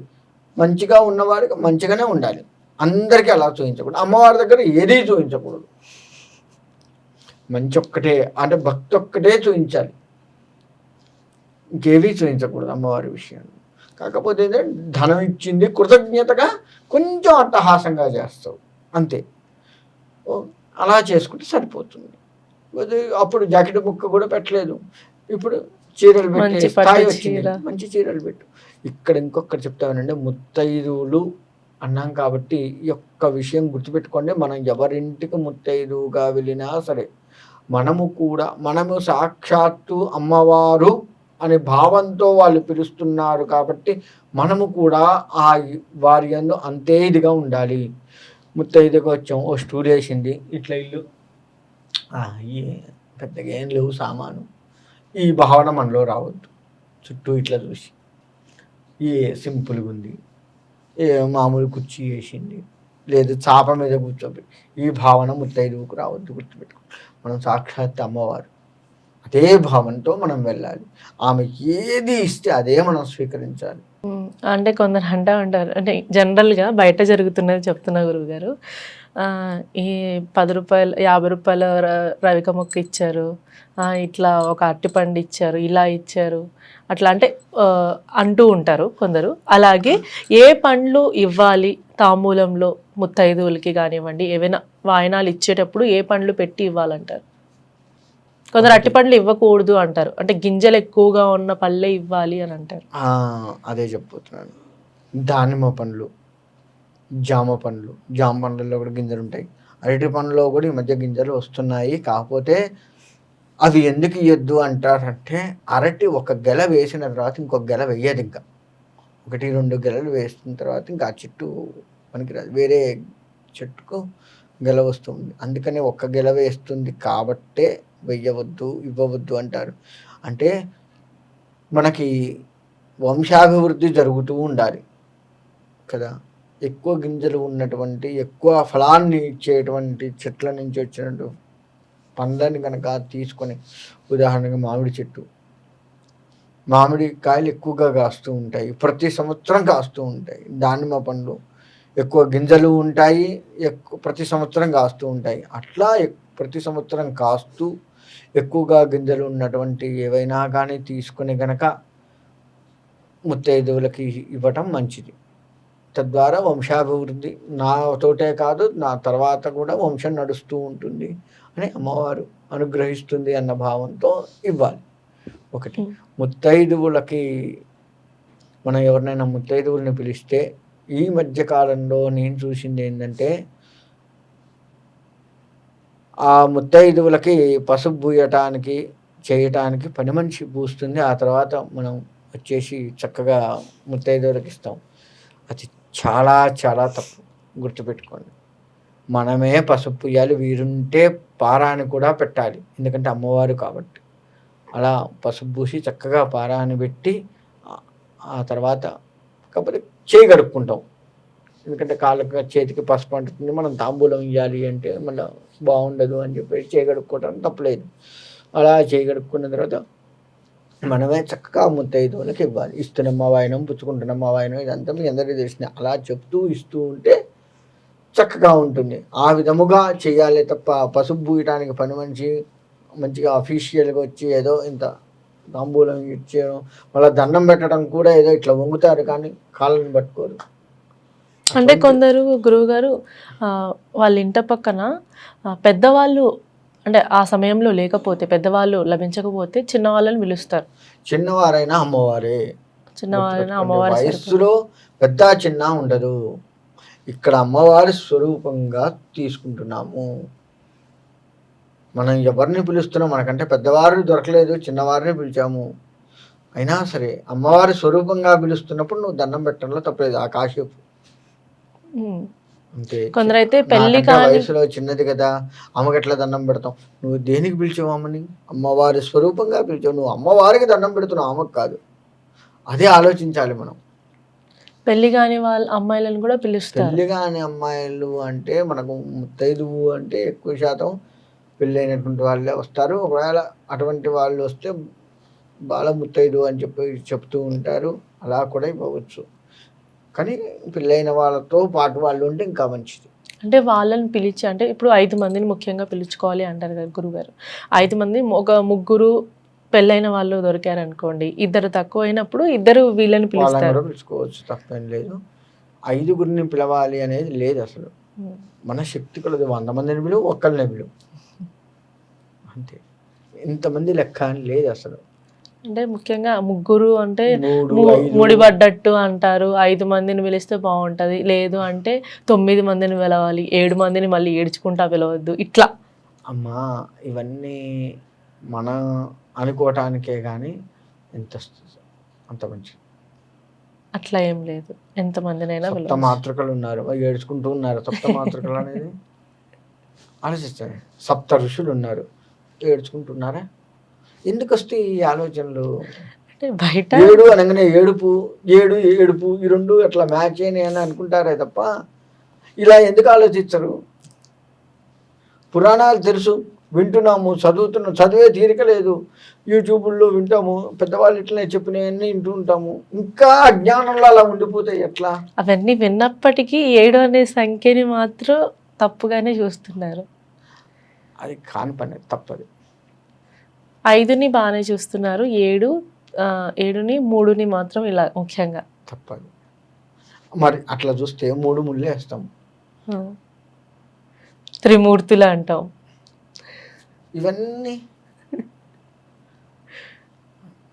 మంచిగా ఉన్నవాడికి మంచిగానే ఉండాలి. అందరికీ అలా చూపించకూడదు. అమ్మవారి దగ్గర ఏదీ చూపించకూడదు. మంచి ఒక్కటే, అంటే భక్తి ఒక్కటే చూపించాలి, ఇంకేవీ చూపించకూడదు అమ్మవారి విషయాన్ని. కాకపోతే ధనం ఇచ్చింది కృతజ్ఞతగా కొంచెం అట్టహాసంగా చేస్తావు, అంతే. అలా చేసుకుంటే సరిపోతుంది. అప్పుడు జాకెట్ ముక్క కూడా పెట్టలేదు, ఇప్పుడు చీరలు పెట్టే స్థాయి వచ్చింది. మంచి చీరలు పెట్టు. ఇక్కడ ఇంకొకటి చెప్తానండి, ముత్తైదువులు అన్నాం కాబట్టి ఈ యొక్క విషయం గుర్తుపెట్టుకోండి. మనం ఎవరింటికి ముత్తైదువుగా వెళ్ళినా సరే మనము సాక్షాత్తు అమ్మవారు అనే భావంతో వాళ్ళు పిలుస్తున్నారు కాబట్టి మనము కూడా ఆ వారి యందు అంతే ఇదిగా ఉండాలి. ముత్తైదుగా వచ్చాం, ఓ స్టూల్ వేసింది, ఇట్లా ఇల్లు పెద్దగా ఏం లేవు సామాను, ఈ భావన మనలో రావద్దు. చుట్టూ ఇట్లా చూసి సింపుల్గా ఉంది, మామూలు కుర్చీ వేసింది, లేదు చాప మీద కూర్చోబెట్టి, ఈ భావన ముత్తైదువుకు రావద్దు. గుర్తుపెట్టుకో, మనం సాక్షాత్ అమ్మవారు, అదే భావంతో మనం వెళ్ళాలి. ఆమె ఏది ఇస్తే అదే మనం స్వీకరించాలి. అంటే కొందరు అంటూ ఉంటారు, అంటే జనరల్గా బయట జరుగుతున్నది చెప్తున్నా గురువుగారు, ఈ 10 రూపాయలు 50 రూపాయల రవిక మొక్క ఇచ్చారు, ఇట్లా ఒక అరటిపండు ఇచ్చారు, ఇలా ఇచ్చారు, అట్లా అంటే అంటూ ఉంటారు కొందరు. అలాగే ఏ పండ్లు ఇవ్వాలి తాంబూలంలో ముత్తైదువులకి కానివ్వండి, ఏవైనా వాయనాలు ఇచ్చేటప్పుడు ఏ పండ్లు పెట్టి ఇవ్వాలంటారు? కొందరు అట్టి పండ్లు ఇవ్వకూడదు అంటారు, అంటే గింజలు ఎక్కువగా ఉన్న పళ్ళే ఇవ్వాలి అని అంటారు. అదే చెప్పుతున్నాను. దానిమ్మ పండ్లు, జామ పండ్లలో కూడా గింజలు ఉంటాయి. అరటి పండ్లలో కూడా ఈ మధ్య గింజలు వస్తున్నాయి. కాకపోతే అవి ఎందుకు ఇవ్వద్దు అంటారంటే, అరటి ఒక గెల వేసిన తర్వాత ఇంకొక గెల వేయదు. ఇంకా 1-2 గెలలు వేసిన తర్వాత ఇంకా ఆ చెట్టు పనికిరాదు, వేరే చెట్టుకు గెల వస్తుంది. అందుకని ఒక్క గెల వేస్తుంది కాబట్టే వెయ్యవద్దు, ఇవ్వవద్దు అంటారు. అంటే మనకి వంశాభివృద్ధి జరుగుతూ ఉండాలి కదా. ఎక్కువ గింజలు ఉన్నటువంటి, ఎక్కువ ఫలాన్ని ఇచ్చేటువంటి చెట్ల నుంచి వచ్చినట్టు పండ్లని కనుక తీసుకొని, ఉదాహరణగా మామిడి చెట్టు, మామిడి కాయలు ఎక్కువగా కాస్తూ ఉంటాయి, ప్రతి సంవత్సరం కాస్తూ ఉంటాయి. దానిమ్మ పండ్లు ఎక్కువ గింజలు ఉంటాయి, ప్రతి సంవత్సరం కాస్తూ ఉంటాయి. అట్లా ప్రతి సంవత్సరం కాస్తూ ఎక్కువగా గింజలు ఉన్నటువంటి ఏవైనా కానీ తీసుకుని గనక ముత్తైదువులకి ఇవ్వటం మంచిది. తద్వారా వంశాభివృద్ధి నాతోటే కాదు, నా తర్వాత కూడా వంశం నడుస్తూ ఉంటుంది అని అమ్మవారు అనుగ్రహిస్తుంది అన్న భావంతో ఇవ్వాలి. ఒకటి, ముత్తైదువులకి మనం ఎవరినైనా ముత్తైదువుల్ని పిలిస్తే ఈ మధ్యకాలంలో నేను చూసింది ఏంటంటే, ఆ ముత్తైదువులకి పసుపు పూయటానికి చేయటానికి పని మనిషి పూస్తుంది. ఆ తర్వాత మనం వచ్చేసి చక్కగా ముత్తైదువులకు ఇస్తాం. అది చాలా చాలా తప్పు, గుర్తుపెట్టుకోండి. మనమే పసుపు పూయాలి, వీరుంటే పారాని కూడా పెట్టాలి, ఎందుకంటే అమ్మవారు కాబట్టి. అలా పసుపు పూసి చక్కగా పారాని పెట్టి ఆ తర్వాత కాకపోతే చేయి కడుక్కుంటాం, ఎందుకంటే కాళ్ళకి చేతికి పసుపు అంటుతుంది, మనం తాంబూలం ఇవ్వాలి అంటే మళ్ళీ బాగుండదు అని చెప్పి చేయి కడుక్కోవటం తప్పలేదు. అలా చేయి కడుక్కున్న తర్వాత మనమే చక్కగా ముత్తైదువులకు ఇవ్వాలి. ఇస్తున్నమ్మ వాయనం, పుచ్చుకుంటున్నమ్మ వాయనం, ఇదంతా మీ అందరికీ తెలిసిన. అలా చెప్తూ ఇస్తూ ఉంటే చక్కగా ఉంటుంది. ఆ విధముగా చేయాలి తప్ప పసుపు పూయటానికి పని మనిషి మంచిగా అఫీషియల్గా వచ్చి ఏదో ఇంత తాంబూలం ఇచ్చేయడం, మళ్ళీ దండం పెట్టడం కూడా ఏదో ఇట్లా వంగుతారు కానీ కాళ్ళని పట్టుకోరు. అంటే కొందరు గురువుగారు వాళ్ళ ఇంట పక్కన పెద్దవాళ్ళు అంటే ఆ సమయంలో లేకపోతే, పెద్దవాళ్ళు లభించకపోతే చిన్నవాళ్ళని పిలుస్తారు. చిన్నవారైనా అమ్మవారే, చిన్నవారైనా అమ్మవారి వయస్సులో పెద్ద చిన్న ఉండదు. ఇక్కడ అమ్మవారి స్వరూపంగా తీసుకుంటున్నాము. మనం ఎవరిని పిలుస్తున్నాం, మనకంటే పెద్దవారు దొరకలేదు, చిన్నవారిని పిలిచాము. అయినా సరే అమ్మవారి స్వరూపంగా పిలుస్తున్నప్పుడు నువ్వు దండం పెట్టడంలో తప్పలేదు. ఆ కాసేపు అంతే. కొందరైతే పెళ్లి కాని వయసులో చిన్నది కదా, అమ్మకి ఎట్లా దండం పెడతాం? నువ్వు దేనికి పిలిచావు అమ్మని? అమ్మవారి స్వరూపంగా పిలిచావు. నువ్వు అమ్మవారికి దండం పెడుతున్నావు, అమ్మకు కాదు. అదే ఆలోచించాలి మనం. పెళ్లి కాని వాళ్ళ అమ్మాయిలను కూడా పిలుస్తారు. పెళ్లి కాని అమ్మాయిలు అంటే మనకు ముత్తైదువు అంటే ఎక్కువ శాతం పెళ్ళైనటువంటి వాళ్ళే వస్తారు. ఒకవేళ అటువంటి వాళ్ళు వస్తే బాల ముత్తైదు అని చెప్తూ ఉంటారు, అలా కూడా ఇవ్వవచ్చు. కానీ పెళ్ళైన వాళ్ళతో పాటు వాళ్ళు ఉంటే ఇంకా మంచిది. అంటే వాళ్ళని పిలిచి, అంటే ఇప్పుడు 5 మందిని ముఖ్యంగా పిలుచుకోవాలి అంటారు కదా గురుగారు. 5 మంది, ఒక ముగ్గురు పెళ్ళైన వాళ్ళు దొరికారు అనుకోండి, ఇద్దరు తక్కువ అయినప్పుడు ఇద్దరు వీళ్ళని పిలుస్తారు. పిలుచుకోవచ్చు, తప్పేం లేదు. 5గురిని పిలవాలి అనేది లేదు అసలు. మన శక్తి కొలది 100 మందిని పిలువు, ఒక్కరిని పిలువు, అంతే. ఇంతమంది లెక్క అని లేదు అసలు. అంటే ముఖ్యంగా ముగ్గురు అంటే ముడిపడ్డట్టు అంటారు. 5 మందిని పిలిస్తే బాగుంటది, లేదు అంటే 9 మందిని పిలవాలి, 7 మందిని మళ్ళీ ఏడ్చుకుంటా పిలవద్దు, ఇట్లా. అమ్మా ఇవన్నీ మన అనుకోవటానికే కానీ ఎంత అంత మంచి అట్లా ఏం లేదు, ఎంతమందినైనా సప్త మాతృకలు ఉన్నారు, ఏడ్చుకుంటూ ఉన్నారు. సప్త మాతృకలు అనేది ఆలోచిస్తారు. సప్త ఋషులు ఉన్నారు, ఏడ్చుకుంటున్నారా? ఎందుకు వస్తాయి ఈ ఆలోచనలు? అంటే బయట 7 అనగానే ఏడుపు, 7 ఏడుపు, ఈ రెండు అట్లా మ్యాచ్ అయినాయి అని అనుకుంటారే తప్ప ఇలా ఎందుకు ఆలోచించరు? పురాణాలు తెలుసు, వింటున్నాము, చదువుతున్నాం, చదివే తీరిక లేదు. యూట్యూబ్లో వింటాము, పెద్దవాళ్ళు ఇట్లనే చెప్పినవన్నీ వింటూ ఉంటాము. ఇంకా అజ్ఞానంలో అలా ఉండిపోతే ఎట్లా? అవన్నీ విన్నప్పటికీ 7 అనే సంఖ్యని మాత్రం తప్పుగానే చూస్తున్నారు. అది కాని పని, తప్పదు. 5ని బాగానే చూస్తున్నారు, 7ని 3ని మాత్రం ఇలా ముఖ్యంగా తప్పదు. మరి అట్లా చూస్తే 3 ముళ్ళే వేస్తాం, త్రిమూర్తులు అంటాం. ఇవన్నీ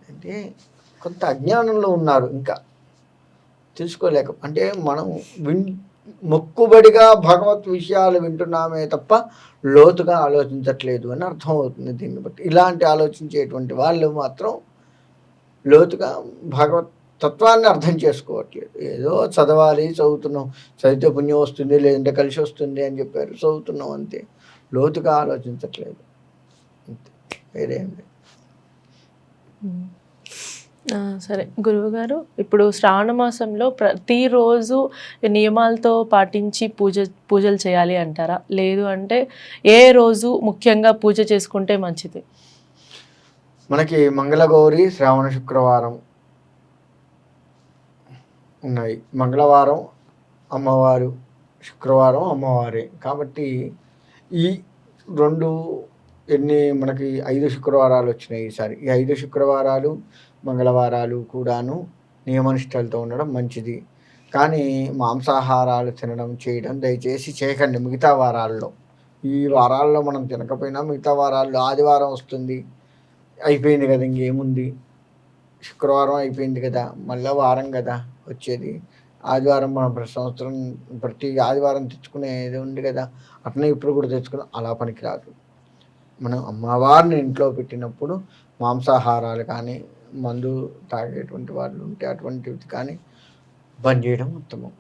అంటే కొంత అజ్ఞానంలో ఉన్నారు, ఇంకా తెలుసుకోలేక. అంటే మనం మొక్కుబడిగా భగవత్ విషయాలు వింటున్నామే తప్ప లోతుగా ఆలోచించట్లేదు అని అర్థమవుతుంది దీన్ని బట్టి. ఇలాంటి ఆలోచించేటువంటి వాళ్ళు మాత్రం లోతుగా భగవత్ తత్వాన్ని అర్థం చేసుకోవట్లేదు. ఏదో చదవాలి, చదువుతున్నాం, చదివితే పుణ్యం వస్తుంది, లేదంటే కలిసి వస్తుంది అని చెప్పారు, చదువుతున్నాం అంతే. లోతుగా ఆలోచించట్లేదు, అంతే, వేరేం లేదు. సరే గురువుగారు, ఇప్పుడు శ్రావణ మాసంలో ప్రతిరోజు నియమాలతో పాటించి పూజలు చేయాలి అంటారా, లేదు అంటే ఏ రోజు ముఖ్యంగా పూజ చేసుకుంటే మంచిది? మనకి మంగళగౌరి శ్రావణ శుక్రవారం ఉన్నాయి. మంగళవారం అమ్మవారు, శుక్రవారం అమ్మవారే కాబట్టి ఈ రెండు మనకి 5 శుక్రవారాలు వచ్చినాయి ఈసారి. ఈ 5 శుక్రవారాలు మంగళవారాలు కూడాను నియమనిష్టలతో ఉండడం మంచిది. కానీ మాంసాహారాలు తినడం చేయడం దయచేసి చేయకండి మిగతా వారాల్లో. ఈ వారాల్లో మనం తినకపోయినా మిగతా వారాల్లో ఆదివారం వస్తుంది, అయిపోయింది కదా, ఇంకేముంది, శుక్రవారం అయిపోయింది కదా, మళ్ళీ వారం కదా వచ్చేది, ఆదివారం మనం ప్రతి సంవత్సరం ప్రతి ఆదివారం తెచ్చుకునేది ఉంది కదా, అట్లనే ఇప్పుడు కూడా తెచ్చుకున్నాం, అలా పనికిరాదు. మనం అమ్మవారిని ఇంట్లో పెట్టినప్పుడు మాంసాహారాలు కానీ మందు తాగేటువంటి వాళ్ళు ఉంటే అటువంటివి కానీ బంద్ చేయడం ఉత్తమం.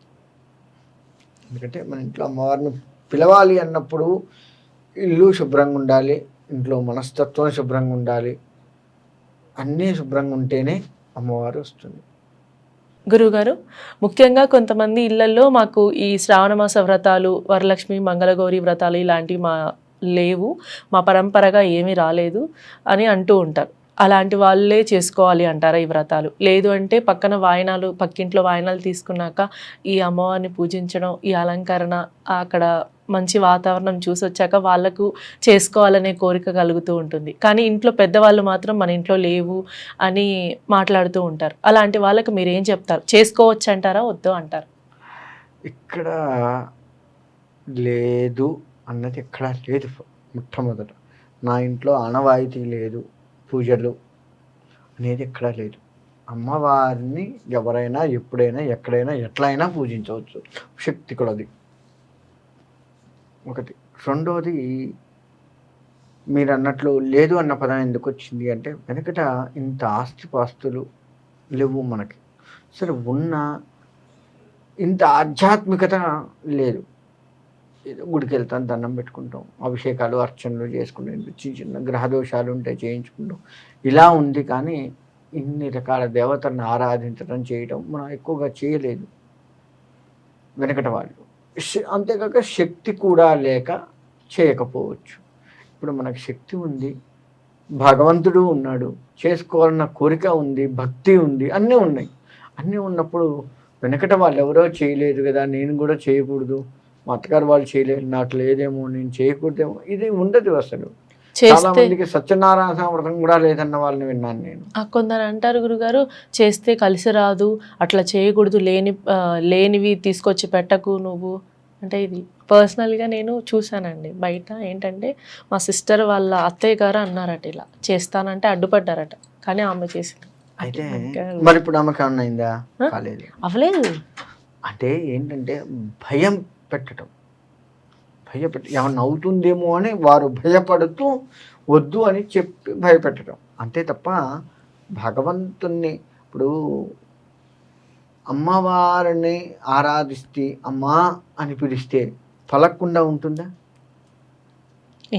ఎందుకంటే మన ఇంట్లో అమ్మవారిని పిలవాలి అన్నప్పుడు ఇల్లు శుభ్రంగా ఉండాలి, ఇంట్లో మనస్తత్వం శుభ్రంగా ఉండాలి, అన్నీ శుభ్రంగా ఉంటేనే అమ్మవారు వస్తుంది. గురువుగారు, ముఖ్యంగా కొంతమంది ఇళ్లల్లో మాకు ఈ శ్రావణ మాస వ్రతాలు, వరలక్ష్మి మంగళగౌరి వ్రతాలు ఇలాంటివి లేవు, మా పరంపరగా ఏమీ రాలేదు అని అంటూ ఉంటారు. అలాంటి వాళ్ళే చేసుకోవాలి అంటారా ఈ వ్రతాలు? లేదు అంటే పక్కింట్లో వాయనాలు తీసుకున్నాక ఈ అమ్మవారిని పూజించడం, ఈ అలంకరణ, అక్కడ మంచి వాతావరణం చూసి వచ్చాక వాళ్ళకు చేసుకోవాలనే కోరిక కలుగుతూ ఉంటుంది. కానీ ఇంట్లో పెద్దవాళ్ళు మాత్రం మన ఇంట్లో లేవు అని మాట్లాడుతూ ఉంటారు. అలాంటి వాళ్ళకి మీరు ఏం చెప్తారు? చేసుకోవచ్చు అంటారా, వద్దు అంటారు? ఇక్కడ లేదు అన్నది ఎక్కడా లేదు. మొట్టమొదట నా ఇంట్లో ఆనవాయితీ లేదు, పూజలు అనేది ఎక్కడా లేదు. అమ్మవారిని ఎవరైనా ఎప్పుడైనా ఎక్కడైనా ఎట్లయినా పూజించవచ్చు, శక్తి కొలది. ఒకటి. రెండోది, మీరు అన్నట్లు లేదు అన్న పదం ఎందుకు వచ్చింది అంటే, వెనకట ఇంత ఆస్తిపాస్తులు లేవు మనకి. సరే ఉన్న ఇంత ఆధ్యాత్మికత లేదు. ఏదో గుడికి వెళ్తాం, దండం పెట్టుకుంటాం, అభిషేకాలు అర్చనలు చేసుకుంటాం, చిన్న చిన్న గ్రహదోషాలు ఉంటే చేయించుకుంటాం, ఇలా ఉంది. కానీ ఇన్ని రకాల దేవతలను ఆరాధించడం చేయడం మనం ఎక్కువగా చేయలేదు వెనకట వాళ్ళు. అంతేకాక శక్తి కూడా లేక చేయకపోవచ్చు. ఇప్పుడు మనకు శక్తి ఉంది, భగవంతుడు ఉన్నాడు, చేసుకోవాలన్న కోరిక ఉంది, భక్తి ఉంది, అన్నీ ఉన్నాయి. అన్నీ ఉన్నప్పుడు వెనకట వాళ్ళు ఎవరో చేయలేదు కదా, నేను కూడా చేయకూడదు, మా అత్తగారు వాళ్ళు చేయలేదు, నాకు లేదేమో, నేను చేయకూడదేమో, ఇది ఉండదు అసలు. చాలా మందికి సత్యనారాయణ వ్రతం కూడా లేదన్న వాళ్ళని విన్నాను నేను. కొందరు అంటారు గురుగారు, చేస్తే కలిసి రాదు, అట్లా చేయకూడదు, లేనివి తీసుకొచ్చి పెట్టకు నువ్వు అంటే. ఇది పర్సనల్గా నేను చూశానండి బయట. ఏంటంటే మా సిస్టర్ వాళ్ళ అత్తయ్య గారు అన్నారట, ఇలా చేస్తానంటే అడ్డుపడ్డారట, కానీ ఆమె చేసింది. అయితే మరి ఇప్పుడు ఆమెకు ఏమన్నా అయిందా? కాలేదు, అవ్వలేదు. అంటే ఏంటంటే భయం పెట్టడం, ఏమన్నా అవుతుందేమో అని వారు భయపడుతూ వద్దు అని చెప్పి భయపెట్టడం అంతే తప్ప భగవంతుణ్ణి. ఇప్పుడు అమ్మవారిని ఆరాధిస్తే అమ్మా అని పిలిస్తే పలకకుండా ఉంటుందా?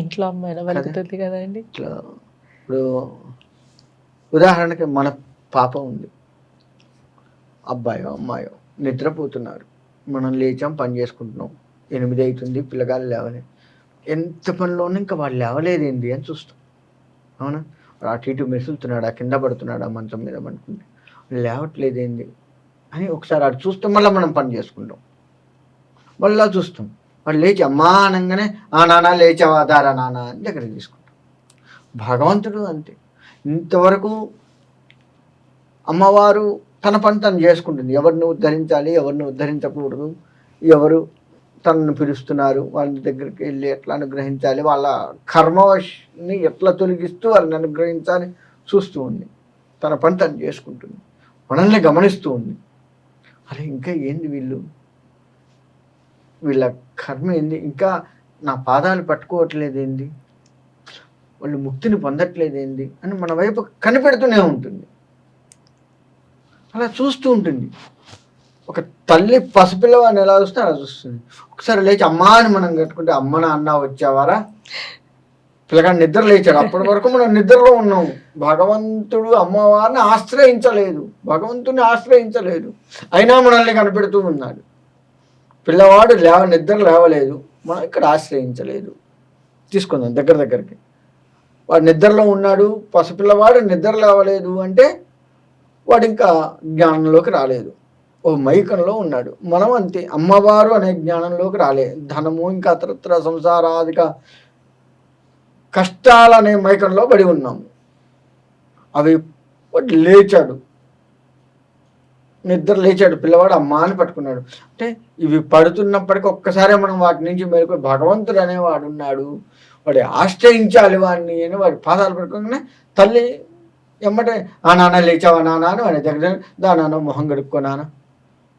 ఇంట్లో అమ్మాయి వెళ్తుంది కదండి. ఇట్లా ఇప్పుడు ఉదాహరణకి మన పాప ఉంది, అబ్బాయో అమ్మాయో నిద్రపోతున్నారు, మనం లేచాం, పని చేసుకుంటున్నాం, 8 అవుతుంది, పిల్లగాళ్ళు లేవలే, ఎంత పనిలోనూ ఇంకా వాళ్ళు లేవలేదేంటి అని చూస్తాం. అవునా? అటు ఇటు మెసులుతున్నాడా, కింద పడుతున్నాడా మంచం మీద అనుకుంటే, లేవట్లేదేంటి అని ఒకసారి అటు చూస్తాం, మళ్ళీ మనం పని చేసుకుంటాం, మళ్ళీ చూస్తాం, వాళ్ళు లేచి అమ్మా అనగానే ఆ నాన్న లేచావా, దారా నాన్న అని దగ్గరికి తీసుకుంటాం. భగవంతుడు అంతే. ఇంతవరకు అమ్మవారు తన పని తను చేసుకుంటుంది. ఎవరిని ఉద్ధరించాలి, ఎవరిని ఉద్ధరించకూడదు, ఎవరు తనను పిలుస్తున్నారు, వాళ్ళ దగ్గరికి వెళ్ళి ఎట్లా అనుగ్రహించాలి, వాళ్ళ కర్మని ఎట్లా తొలగిస్తూ వాళ్ళని అనుగ్రహించాలి చూస్తూ ఉంది. తన పని తను చేసుకుంటుంది, మనల్ని గమనిస్తూ ఉంది. అరే ఇంకా ఏంది వీళ్ళ కర్మ ఏంది, ఇంకా నా పాదాలు పట్టుకోవట్లేదేంది, వాళ్ళు ముక్తిని పొందట్లేదేంది అని మన వైపు కనిపెడుతూనే ఉంటుంది. అలా చూస్తూ ఉంటుంది. ఒక తల్లి పసిపిల్లవాడిని ఎలా చూస్తే అలా చూస్తుంది. ఒకసారి లేచి అమ్మా అని మనం కట్టుకుంటే, అమ్మ నాన్న వచ్చావారా, పిల్లగాడు నిద్ర లేచాడు, అప్పటి వరకు మనం నిద్రలో ఉన్నాము. భగవంతుడు అమ్మవారిని ఆశ్రయించలేదు, భగవంతుని ఆశ్రయించలేదు, అయినా మనల్ని కనిపెడుతూ ఉన్నాడు. పిల్లవాడు నిద్ర లేవలేదు, మనం ఇక్కడ ఆశ్రయించలేదు. తీసుకుందాం దగ్గరికి, వాడు నిద్రలో ఉన్నాడు, పసిపిల్లవాడు నిద్ర లేవలేదు అంటే వాడు ఇంకా జ్ఞానంలోకి రాలేదు, ఓ మైకంలో ఉన్నాడు. మనం అంతే, అమ్మవారు అనే జ్ఞానంలోకి రాలేదు, ధనము ఇంకా అతరత్ర సంసారాధిక కష్టాలనే మైకంలో పడి ఉన్నాము. అవి లేచాడు, నిద్ర లేచాడు, పిల్లవాడు అమ్మ అని పట్టుకున్నాడు అంటే ఇవి పడుతున్నప్పటికీ ఒక్కసారి మనం వాటి నుంచి మేలుకో, భగవంతుడు అనేవాడు ఉన్నాడు, వాడు ఆశ్రయించాలి వాడిని అని వాడి పాదాలు పట్టుకోగానే తల్లి ఎమ్మటే ఆ నాన్న లేచావా నాన్న అని వాడి దగ్గర, దా నాన్న మొహం కడుక్కో, నాన్న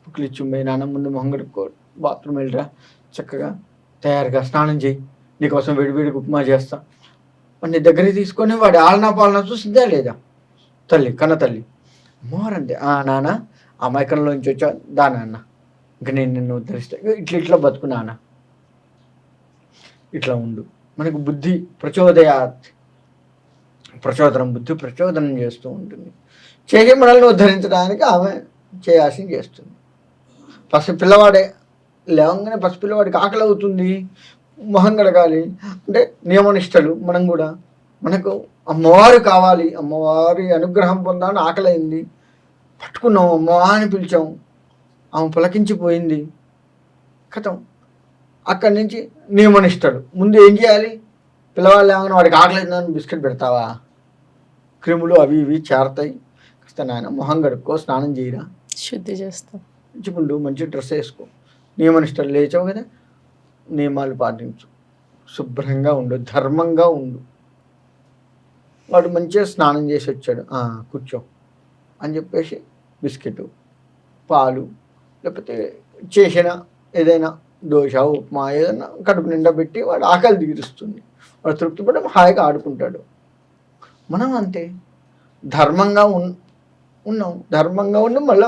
పుక్కులు ఇచ్చుంబే, నాన్న ముందు మొహం కడుక్కో, బాత్రూమ్ వెళ్ళరా, చక్కగా తయారుగా స్నానం చేయి, నీకోసం వేడివేడికి ఉప్మా చేస్తా, వాడిని దగ్గరికి తీసుకొని వాడి ఆలనా పాలన చూసిందా లేదా? తల్లి కన్న తల్లి అమ్మవారు అంతే. నాన్న అమాయకంలోంచి వచ్చా దా నాన్న, ఇంక నేను నిన్ను ఉద్ధరిస్తా, ఇట్లా ఇట్లా బతుకు నాన్న, ఇట్లా ఉండు. మనకు బుద్ధి ప్రచోదనం, బుద్ధి ప్రచోదనం చేస్తూ ఉంటుంది. చేసి మనల్ని ఉద్ధరించడానికి ఆమె చేయాల్సింది చేస్తుంది. పిల్లవాడే లేవంగానే పిల్లవాడికి ఆకలి అవుతుంది, మొహం కడగాలి అంటే నియమనిష్టలు. మనం కూడా మనకు అమ్మవారు కావాలి, అమ్మవారి అనుగ్రహం పొందాలని ఆకలైంది, పట్టుకున్నాం అమ్మవా అని పిలిచాం, ఆమె పులకించిపోయింది, కథం. అక్కడి నుంచి నియమనిష్టలు. ముందు ఏం చేయాలి? పిల్లవాళ్ళు ఏమైనా వాడికి ఆకలిందని బిస్కెట్ పెడతావా? క్రిములు అవి ఇవి చేరతాయి, కాస్త నాయన మొహం కడుక్కో, స్నానం చేయరా, శుద్ధి చేస్తాం, మంచిగుండు, మంచి డ్రెస్ వేసుకో, నియమనిష్టలు లేచావు కదా, నియమాలు పాటించు, శుభ్రంగా ఉండు, ధర్మంగా ఉండు. వాడు మంచిగా స్నానం చేసి వచ్చాడు, కూర్చో అని చెప్పేసి బిస్కెట్, పాలు, లేకపోతే చేసిన ఏదైనా దోశ, ఉప్మా ఏదైనా కడుపు నిండా పెట్టి వాడు ఆకలి తీరుస్తుంది, వాడు తృప్తిపడి హాయిగా ఆడుకుంటాడు. మనం అంతే, ధర్మంగా ఉన్నాం, ధర్మంగా ఉండి మళ్ళీ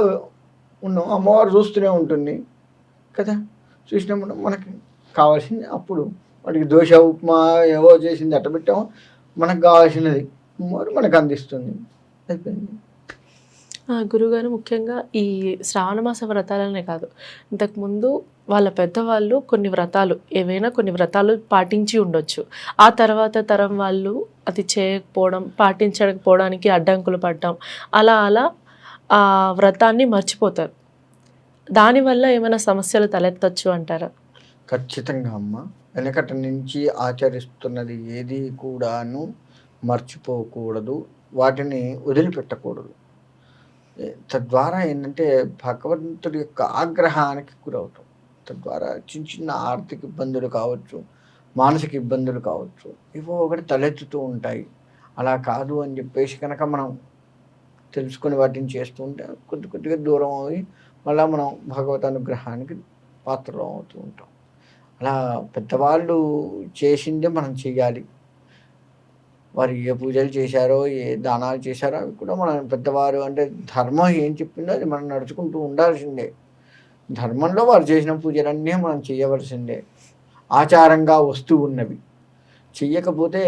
ఉన్నాం, అమ్మవారు చూస్తూనే ఉంటుంది కదా. చూసినప్పుడు మనకి కావాల్సింది అప్పుడు వాడికి దోశ, ఉప్మా ఏవో చేసింది అట్ట పెట్టాము, మనకు కావాల్సినది అమ్మవారు మనకు అందిస్తుంది, అయిపోయింది. గురుగారు ముఖ్యంగా ఈ శ్రావణ మాస వ్రతాలనే కాదు, ఇంతకుముందు వాళ్ళ పెద్దవాళ్ళు కొన్ని వ్రతాలు పాటించి ఉండొచ్చు, ఆ తర్వాత తరం వాళ్ళు అది చేయకపోవడం, పాటించకపోవడానికి అడ్డంకులు పడడం, అలా అలా ఆ వ్రతాన్ని మర్చిపోతారు. దానివల్ల ఏమైనా సమస్యలు తలెత్తచ్చు అంటారా? ఖచ్చితంగా అమ్మ, వెనకటి నుంచి ఆచరిస్తున్నది ఏది కూడాను మర్చిపోకూడదు, వాటిని వదిలిపెట్టకూడదు. తద్వారా ఏంటంటే భగవంతుడి యొక్క ఆగ్రహానికి గురవుతాం. తద్వారా చిన్న చిన్న ఆర్థిక ఇబ్బందులు కావచ్చు, మానసిక ఇబ్బందులు కావచ్చు, ఇవో ఒకటి తలెత్తుతూ ఉంటాయి. అలా కాదు అని చెప్పేసి కనుక మనం తెలుసుకొని వాటిని చేస్తూ ఉంటే కొద్ది కొద్దిగా దూరం అవి మళ్ళీ మనం భగవత్ అనుగ్రహానికి పాత్రలు అవుతూ ఉంటాం. అలా పెద్దవాళ్ళు చేసిందే మనం చెయ్యాలి. వారు ఏ పూజలు చేశారో, ఏ దానాలు చేశారో అవి కూడా మనం పెద్దవారు అంటే ధర్మం ఏం చెప్పిందో అది మనం నడుచుకుంటూ ఉండాల్సిందే. ధర్మంలో వారు చేసిన పూజలన్నీ మనం చేయవలసిందే, ఆచారంగా వస్తూ ఉన్నవి. చెయ్యకపోతే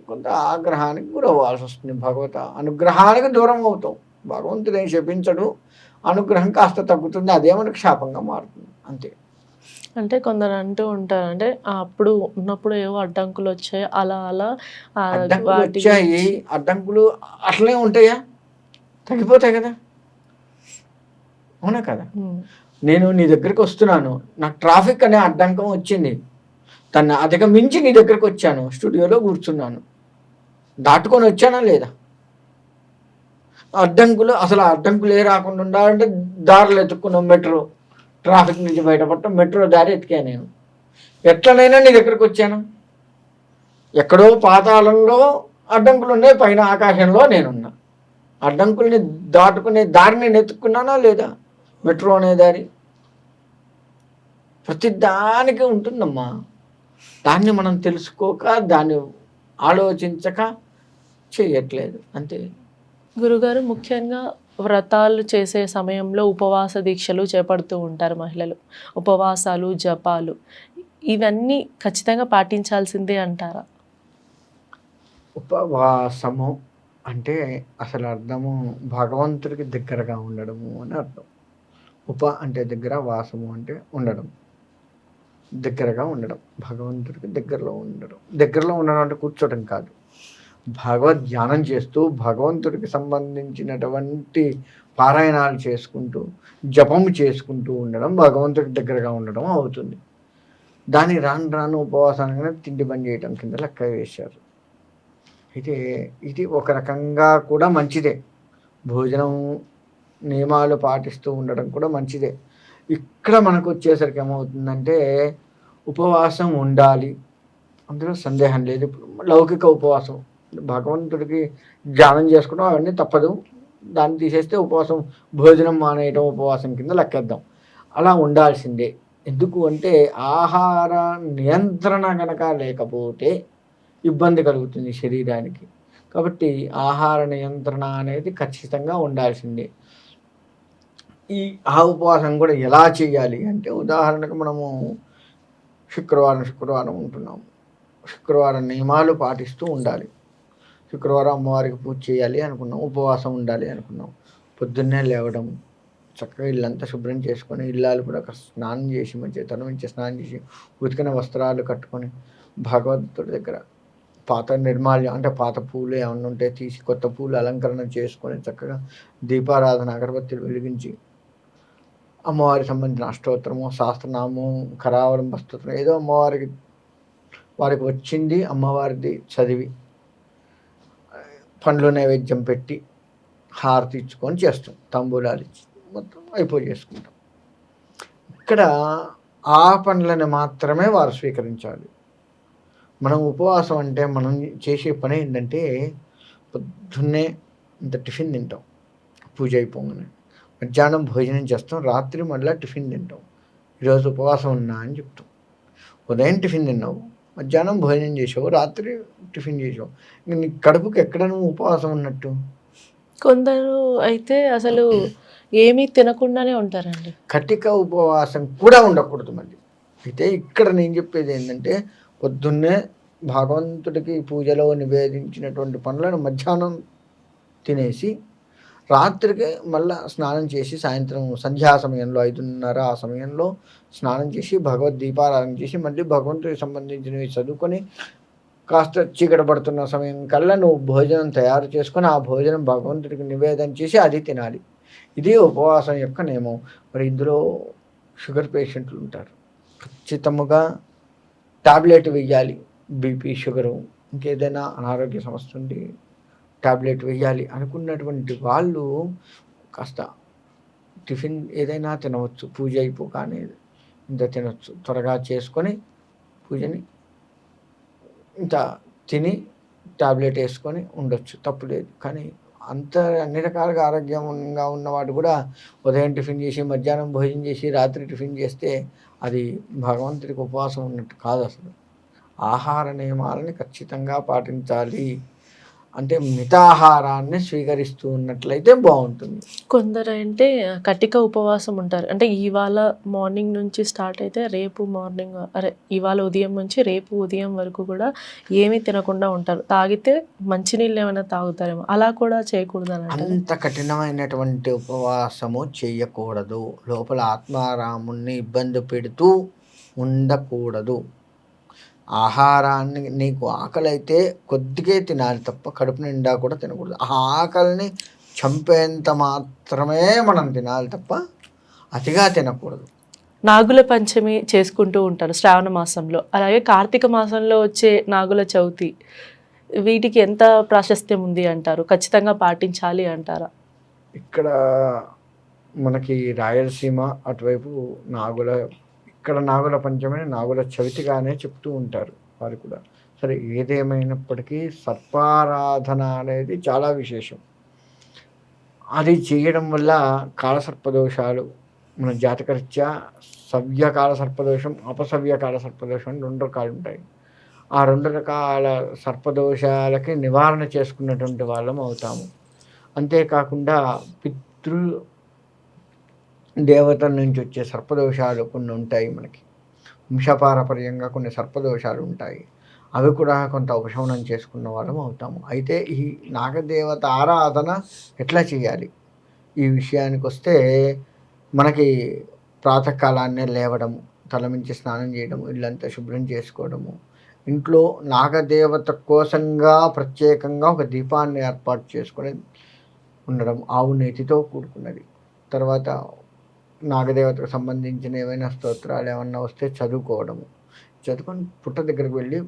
కొంత ఆగ్రహానికి గురవ్వాల్సి వస్తుంది, భగవత అనుగ్రహానికి దూరం అవుతాం. భగవంతుడు ఏం శపించడు, అనుగ్రహం కాస్త తగ్గుతుంది, అదే మనకు శాపంగా మారుతుంది, అంతే. అంటే కొందరు అంటూ ఉంటారు, అంటే అప్పుడు ఉన్నప్పుడు ఏవో అడ్డంకులు వచ్చాయి, అలా అలా అడ్డంకులు వచ్చాయి, అడ్డంకులు అట్లనే ఉంటాయా? తగ్గిపోతాయి కదా, అవునా కదా. నేను నీ దగ్గరికి వస్తున్నాను, నాకు ట్రాఫిక్ అనే అడ్డంకం వచ్చింది, తను అధిగమించి నీ దగ్గరికి వచ్చాను, స్టూడియోలో కూర్చున్నాను, దాటుకొని వచ్చానా లేదా? అసలు అడ్డంకులు ఏ రాకుండా ఉండాలంటే దారులు ఎత్తుక్కున్నాం, మెట్రో ట్రాఫిక్ నుంచి బయటపడటం, మెట్రో దారి ఎత్తికాను నేను, ఎట్లనైనా నీ దగ్గరికి వచ్చాను. ఎక్కడో పాతాళంలో అడ్డంకులు ఉన్నాయి, పైన ఆకాశంలో నేనున్నా. అడ్డంకుల్ని దాటుకునే దారిని నెత్తుకున్నానా లేదా? మెట్రో అనే దారి ప్రతి దానికి ఉంటుందమ్మా. దాన్ని మనం తెలుసుకోక, దాన్ని ఆలోచించక చేయట్లేదు, అంతే. గురుగారు ముఖ్యంగా వ్రతాలు చేసే సమయంలో ఉపవాస దీక్షలు చేపడుతూ ఉంటారు మహిళలు, ఉపవాసాలు, జపాలు, ఇవన్నీ ఖచ్చితంగా పాటించాల్సిందే అంటారా? ఉపవాసము అంటే అసలు అర్థము భగవంతుడికి దగ్గరగా ఉండడము అని అర్థం. అంటే దగ్గర, వాసము అంటే ఉండడం, దగ్గరగా ఉండడం, భగవంతుడికి దగ్గరలో ఉండడం అంటే కూర్చోవడం కాదు, భగవద్ ధ్యానం చేస్తూ భగవంతుడికి సంబంధించినటువంటి పారాయణాలు చేసుకుంటూ, జపము చేసుకుంటూ ఉండడం భగవంతుడికి దగ్గరగా ఉండడం అవుతుంది. దాన్ని రాను ఉపవాసానికి తిండి బంద్ చేయడం కింద లెక్క వేశారు. అయితే ఇది ఒక రకంగా కూడా మంచిదే, భోజనం నియమాలు పాటిస్తూ ఉండడం కూడా మంచిదే. ఇక్కడ మనకు వచ్చేసరికి ఏమవుతుందంటే ఉపవాసం ఉండాలి, అందులో సందేహం లేదు. లౌకిక ఉపవాసం, భగవంతుడికి ధ్యానం చేసుకోవడం అవన్నీ తప్పదు, దాన్ని తీసేస్తే ఉపవాసం, భోజనం మానేయడం ఉపవాసం కింద లెక్కేద్దాం. అలా ఉండాల్సిందే. ఎందుకు అంటే ఆహార నియంత్రణ కనుక లేకపోతే ఇబ్బంది కలుగుతుంది శరీరానికి. కాబట్టి ఆహార నియంత్రణ అనేది ఖచ్చితంగా ఉండాల్సిందే. ఈ ఉపవాసం కూడా ఎలా చేయాలి అంటే, ఉదాహరణకు మనము శుక్రవారం ఉంటున్నాం. శుక్రవారం నియమాలు పాటిస్తూ ఉండాలి. శుక్రవారం అమ్మవారికి పూజ చేయాలి అనుకున్నాం, ఉపవాసం ఉండాలి అనుకున్నాం. పొద్దున్నే లేవడం, చక్కగా ఇల్లంతా శుభ్రం చేసుకొని, ఇల్లాలు కూడా స్నానం చేసి, మంచిగా తల స్నానం చేసి, ఉతికిన వస్త్రాలు కట్టుకొని, భగవంతుడి దగ్గర పాత నిర్మాల్యం అంటే పాత పూలు ఏమన్నా ఉంటే తీసి కొత్త పూలు అలంకరణ చేసుకొని, చక్కగా దీపారాధన అగరబత్తులు వెలిగించి, అమ్మవారికి సంబంధించిన అష్టోత్తరము, సహస్రనామం, కరావళం స్తోత్రం ఏదో వారికి వచ్చింది అమ్మవారిది చదివి, పండ్లు నైవేద్యం పెట్టి, హారతి ఇచ్చుకొని చేస్తాం, తంబూలాలు ఇచ్చి మొత్తం చేసుకుంటాం. ఇక్కడ ఆ పండ్లను మాత్రమే వారు స్వీకరించాలి. మనం ఉపవాసం అంటే మనం చేసే పని ఏంటంటే, పొద్దున్నే ఇంత టిఫిన్ తింటాం పూజ అయిపోగానే, మధ్యాహ్నం భోజనం చేస్తాం, రాత్రి మళ్ళీ టిఫిన్ తింటాం. ఈరోజు ఉపవాసం ఉన్నా అని చెప్తాం. ఉదయం టిఫిన్ తిన్నావు, మధ్యాహ్నం భోజనం చేసావు, రాత్రి టిఫిన్ చేసావు. నీ కడుపుకి ఎక్కడ నువ్వు ఉపవాసం ఉన్నట్టు? కొందరు అయితే అసలు ఏమీ తినకుండానే ఉంటారండి. కటిక ఉపవాసం కూడా ఉండకూడదు. మళ్ళీ అయితే ఇక్కడ నేను చెప్పేది ఏంటంటే, పొద్దున్నే భగవంతుడికి పూజలో నివేదించినటువంటి పనులను మధ్యాహ్నం తినేసి, రాత్రికి మళ్ళీ స్నానం చేసి, సాయంత్రం సంధ్యా సమయంలో 5:30 ఆ సమయంలో స్నానం చేసి, భగవద్ దీపారాధన చేసి, మళ్ళీ భగవంతుడికి సంబంధించినవి చదువుకొని, కాస్త చీకటి పడుతున్న సమయం కల్లా నువ్వు భోజనం తయారు చేసుకొని, ఆ భోజనం భగవంతుడికి నివేదన చేసి అది తినాలి. ఇది ఉపవాసం యొక్క నియమం. మరి ఇందులో షుగర్ పేషెంట్లు ఉంటారు, ఖచ్చితంగా టాబ్లెట్ వేయాలి. బీపీ, షుగరు, ఇంకేదైనా అనారోగ్య సమస్య ఉండి టాబ్లెట్ వేయాలి అనుకున్నటువంటి వాళ్ళు కాస్త టిఫిన్ ఏదైనా తినవచ్చు. పూజ అయిపోగానే ఇంత తినవచ్చు, త్వరగా చేసుకొని పూజని ఇంత తిని టాబ్లెట్ వేసుకొని ఉండొచ్చు, తప్పులేదు. కానీ అన్ని రకాలుగా ఆరోగ్యంగా ఉన్నవాడు కూడా ఉదయం టిఫిన్ చేసి, మధ్యాహ్నం భోజనం చేసి, రాత్రి టిఫిన్ చేస్తే అది భగవంతుడికి ఉపవాసం ఉన్నట్టు కాదు. అసలు ఆహార నియమాలని ఖచ్చితంగా పాటించాలి. అంటే మితాహారాన్ని స్వీకరిస్తూ ఉన్నట్లయితే బాగుంటుంది. కొందరు అంటే కటిక ఉపవాసం ఉంటారు. అంటే ఇవాళ మార్నింగ్ నుంచి స్టార్ట్ అయితే రేపు మార్నింగ్, ఇవాళ ఉదయం నుంచి రేపు ఉదయం వరకు కూడా ఏమీ తినకుండా ఉంటారు. తాగితే మంచినీళ్ళు ఏమైనా తాగుతారేమో, అలా కూడా చేయకూడదు అని. అంత కఠినమైనటువంటి ఉపవాసము చేయకూడదు. లోపల ఆత్మారాముణ్ణి ఇబ్బంది పెడుతూ ఉండకూడదు. ఆహారాన్ని నీకు ఆకలి అయితే కొద్దిగే తినాలి తప్ప కడుపు నిండా కూడా తినకూడదు. ఆ ఆకలిని చంపేంత మాత్రమే మనం తినాలి తప్ప అతిగా తినకూడదు. నాగుల పంచమి చేసుకుంటూ ఉంటారు శ్రావణ మాసంలో, అలాగే కార్తీక మాసంలో వచ్చే నాగుల చవితి, వీటికి ఎంత ప్రాశస్త్యం ఉంది అంటారు? ఖచ్చితంగా పాటించాలి అంటారా? ఇక్కడ మనకి రాయలసీమ అటువైపు ఇక్కడ నాగుల పంచమిని నాగుల చవితిగానే చెప్తూ ఉంటారు వారు కూడా. సరే, ఏదేమైనప్పటికీ సర్పారాధన అనేది చాలా విశేషం. అది చేయడం వల్ల కాలసర్పదోషాలు, మన జాతకరీత్యా సవ్యకాల సర్పదోషం, అపసవ్యకాల సర్పదోషం అని 2 రకాలు ఉంటాయి. ఆ 2 రకాల సర్పదోషాలకి నివారణ చేసుకున్నటువంటి వాళ్ళం అవుతాము. అంతేకాకుండా దేవతల నుంచి వచ్చే సర్పదోషాలు కొన్ని ఉంటాయి. మనకి వంశపారపర్యంగా కొన్ని సర్పదోషాలు ఉంటాయి. అవి కూడా కొంత ఉపశమనం చేసుకున్న వాళ్ళం అవుతాము. అయితే ఈ నాగదేవత ఆరాధన ఎట్లా చేయాలి ఈ విషయానికి వస్తే, మనకి ప్రాతకాలాన్నే లేవడము, తలమించి స్నానం చేయడము, ఇల్లంతా శుభ్రం చేసుకోవడము, ఇంట్లో నాగదేవత కోసంగా ప్రత్యేకంగా ఒక దీపాన్ని ఏర్పాటు చేసుకొని ఉండడం, ఆవు నేతితో కూడుకున్నది. తర్వాత నాగదేవతకు సంబంధించిన ఏవైనా స్తోత్రాలు ఏమన్నా వస్తే చదువుకోవడము, చదువుకొని పుట్ట దగ్గరికి వెళ్ళి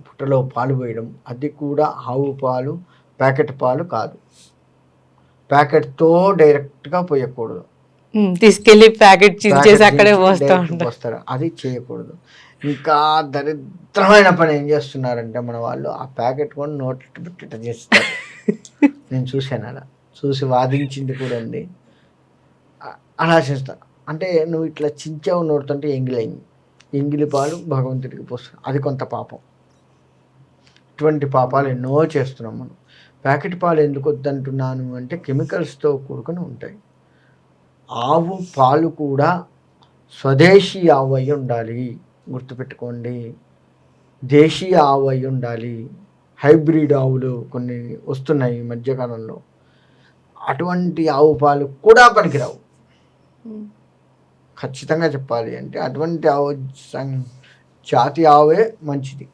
పుట్టలో పాలు పోయడం. అది కూడా ఆవు పాలు, ప్యాకెట్ పాలు కాదు, ప్యాకెట్తో డైరెక్ట్గా పోయకూడదు. తీసుకెళ్ళి ప్యాకెట్ అక్కడే పోస్తారు, అది చేయకూడదు. ఇంకా దరిద్రమైన పని ఏం చేస్తున్నారంటే మన వాళ్ళు, ఆ ప్యాకెట్ కొని నోట్లు పెట్టిట చేస్తారు. నేను చూశాను, అలా చూసి వాదించింది కూడా ఉంది. అలా చేస్తా అంటే, నువ్వు ఇట్లా చించావు నోడుతుంటే ఎంగిలి పాలు భగవంతుడికి పోస్తావు, అది కొంత పాపం. ఇటువంటి పాపాలు ఎన్నో చేస్తున్నాం మనం. ప్యాకెట్ పాలు ఎందుకు వద్దంటున్నాను అంటే కెమికల్స్తో కూడుకొని ఉంటాయి. ఆవు పాలు కూడా స్వదేశీ ఆవు అయి ఉండాలి, గుర్తుపెట్టుకోండి. దేశీయ ఆవు అయి ఉండాలి. హైబ్రిడ్ ఆవులు కొన్ని వస్తున్నాయి ఈ మధ్యకాలంలో, అటువంటి ఆవు పాలు కూడా పనికిరావు. ఖచ్చితంగా చెప్పాలి అంటే అటువంటి ఆవు జాతి ఆవే మంచిది,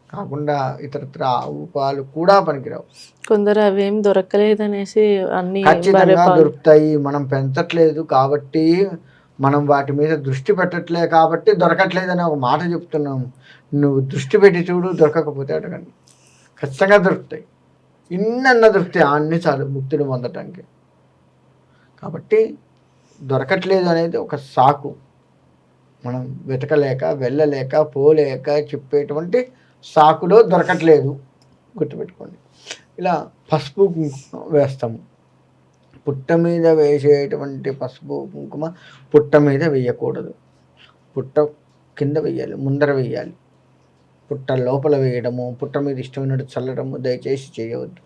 కాకుండా ఇతరత్ర ఆవు పాలు కూడా పనికిరావు. కొందరు అవేం దొరకలేదనేసి అన్ని ఖచ్చితంగా దొరుకుతాయి. మనం పెంచట్లేదు కాబట్టి, మనం వాటి మీద దృష్టి పెట్టట్లే కాబట్టి దొరకట్లేదని ఒక మాట చెప్తున్నాము. నువ్వు దృష్టి పెట్టి చూడు, దొరకకపోతే అడగండి, ఖచ్చితంగా దొరుకుతాయి. ఇన్నన్నా దొరుకుతాయి, అన్ని చాలు ముక్తిని పొందటానికి. కాబట్టి దొరకట్లేదు అనేది ఒక సాకు, మనం వెతకలేక వెళ్ళలేక పోలేక చెప్పేటువంటి సాకులో దొరకట్లేదు, గుర్తుపెట్టుకోండి. ఇలా పసుపు కుంకుమ వేస్తాము. పుట్ట మీద వేసేటువంటి పసుపు కుంకుమ పుట్ట మీద వేయకూడదు, పుట్ట కింద వేయాలి, ముందర వేయాలి. పుట్ట లోపల వేయడము, పుట్ట మీద ఇష్టమైనట్టు చల్లడము దయచేసి చేయవద్దు.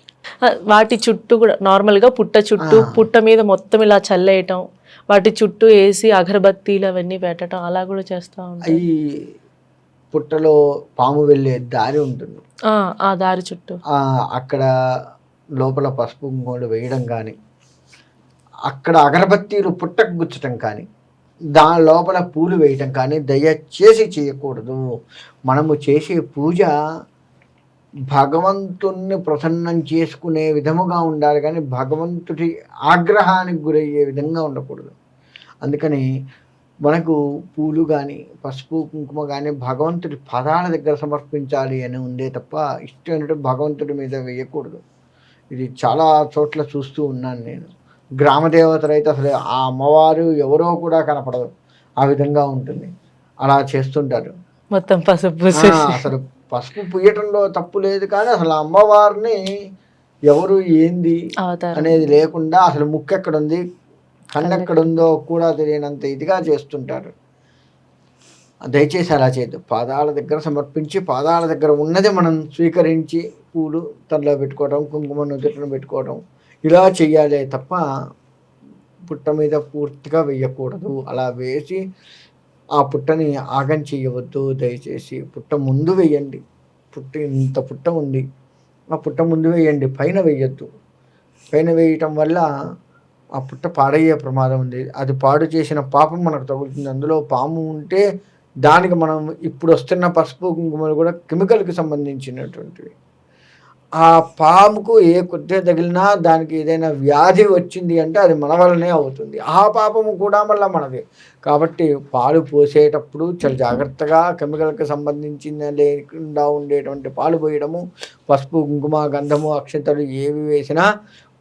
వాటి చుట్టూ కూడా నార్మల్గా పుట్ట చుట్టూ పుట్ట మీద మొత్తం ఇలా చల్లేయటం, వాటి చుట్టూ వేసి అగరబత్తీలు అవన్నీ పెట్టడం అలా కూడా చేస్తూ ఉంటాయి. ఈ పుట్టలో పాము వెళ్ళే దారి ఉంటుంది, ఆ దారి చుట్టూ అక్కడ లోపల పసుపు కుంకుమలు వేయడం కానీ, అక్కడ అగరబత్తీలు పుట్టకు గుచ్చటం కానీ, దాని లోపల పూలు వేయటం కానీ దయచేసి చేయకూడదు. మనము చేసే పూజ భగవంతుణ్ణి ప్రసన్నం చేసుకునే విధముగా ఉండాలి, కానీ భగవంతుడి ఆగ్రహానికి గురయ్యే విధంగా ఉండకూడదు. అందుకని మనకు పూలు కానీ పసుపు కుంకుమ కానీ భగవంతుడి పదాల దగ్గర సమర్పించాలి అని ఉందే తప్ప ఇష్టమైనట్టు భగవంతుడి మీద వేయకూడదు. ఇది చాలా చోట్ల చూస్తూ ఉన్నాను నేను. గ్రామ దేవతలు అయితే అసలు ఆ అమ్మవారు ఎవరో కూడా కనపడదు, ఆ విధంగా ఉంటుంది, అలా చేస్తుంటారు. మొత్తం పసుపు అసలు పసుపు పూయటంలో తప్పు లేదు, కానీ అసలు అమ్మవారిని ఎవరు ఏంది అనేది లేకుండా అసలు ముక్కు ఎక్కడుంది కన్నెక్కడుందో కూడా తెలియనంత ఇదిగా చేస్తుంటారు. దయచేసి అలా చేయద్దు. పాదాల దగ్గర సమర్పించి పాదాల దగ్గర ఉన్నది మనం స్వీకరించి పూలు తనలో పెట్టుకోవడం, కుంకుమ నుదుటిని పెట్టుకోవడం, ఇలా చెయ్యాలి తప్ప పుట్ట మీద పూర్తిగా వేయకూడదు. అలా వేసి ఆ పుట్టని ఆగం చేయవద్దు దయచేసి. పుట్ట ముందు వేయండి, పుట్ట ఇంత పుట్ట ఉంది, ఆ పుట్ట ముందు వేయండి, పైన వేయద్దు. పైన వేయటం వల్ల ఆ పుట్ట పాడయ్యే ప్రమాదం ఉంది, అది పాడు చేసిన పాపం మనకు తగులుతుంది. అందులో పాము ఉంటే దానికి మనం ఇప్పుడు వస్తున్న పసుపు కుంకుమలు కూడా కెమికల్కి సంబంధించినటువంటివి. ఆ పాముకు ఏ కొద్దిగా తగిలినా దానికి ఏదైనా వ్యాధి వచ్చింది అంటే అది మన వల్లనే అవుతుంది, ఆ పాపము కూడా మళ్ళీ మనది. కాబట్టి పాలు పోసేటప్పుడు చాలా జాగ్రత్తగా కెమికల్కి సంబంధించిన లేకుండా ఉండేటువంటి పాలు పోయడము, పసుపు కుంకుమ గంధము అక్షంతలు ఏవి వేసినా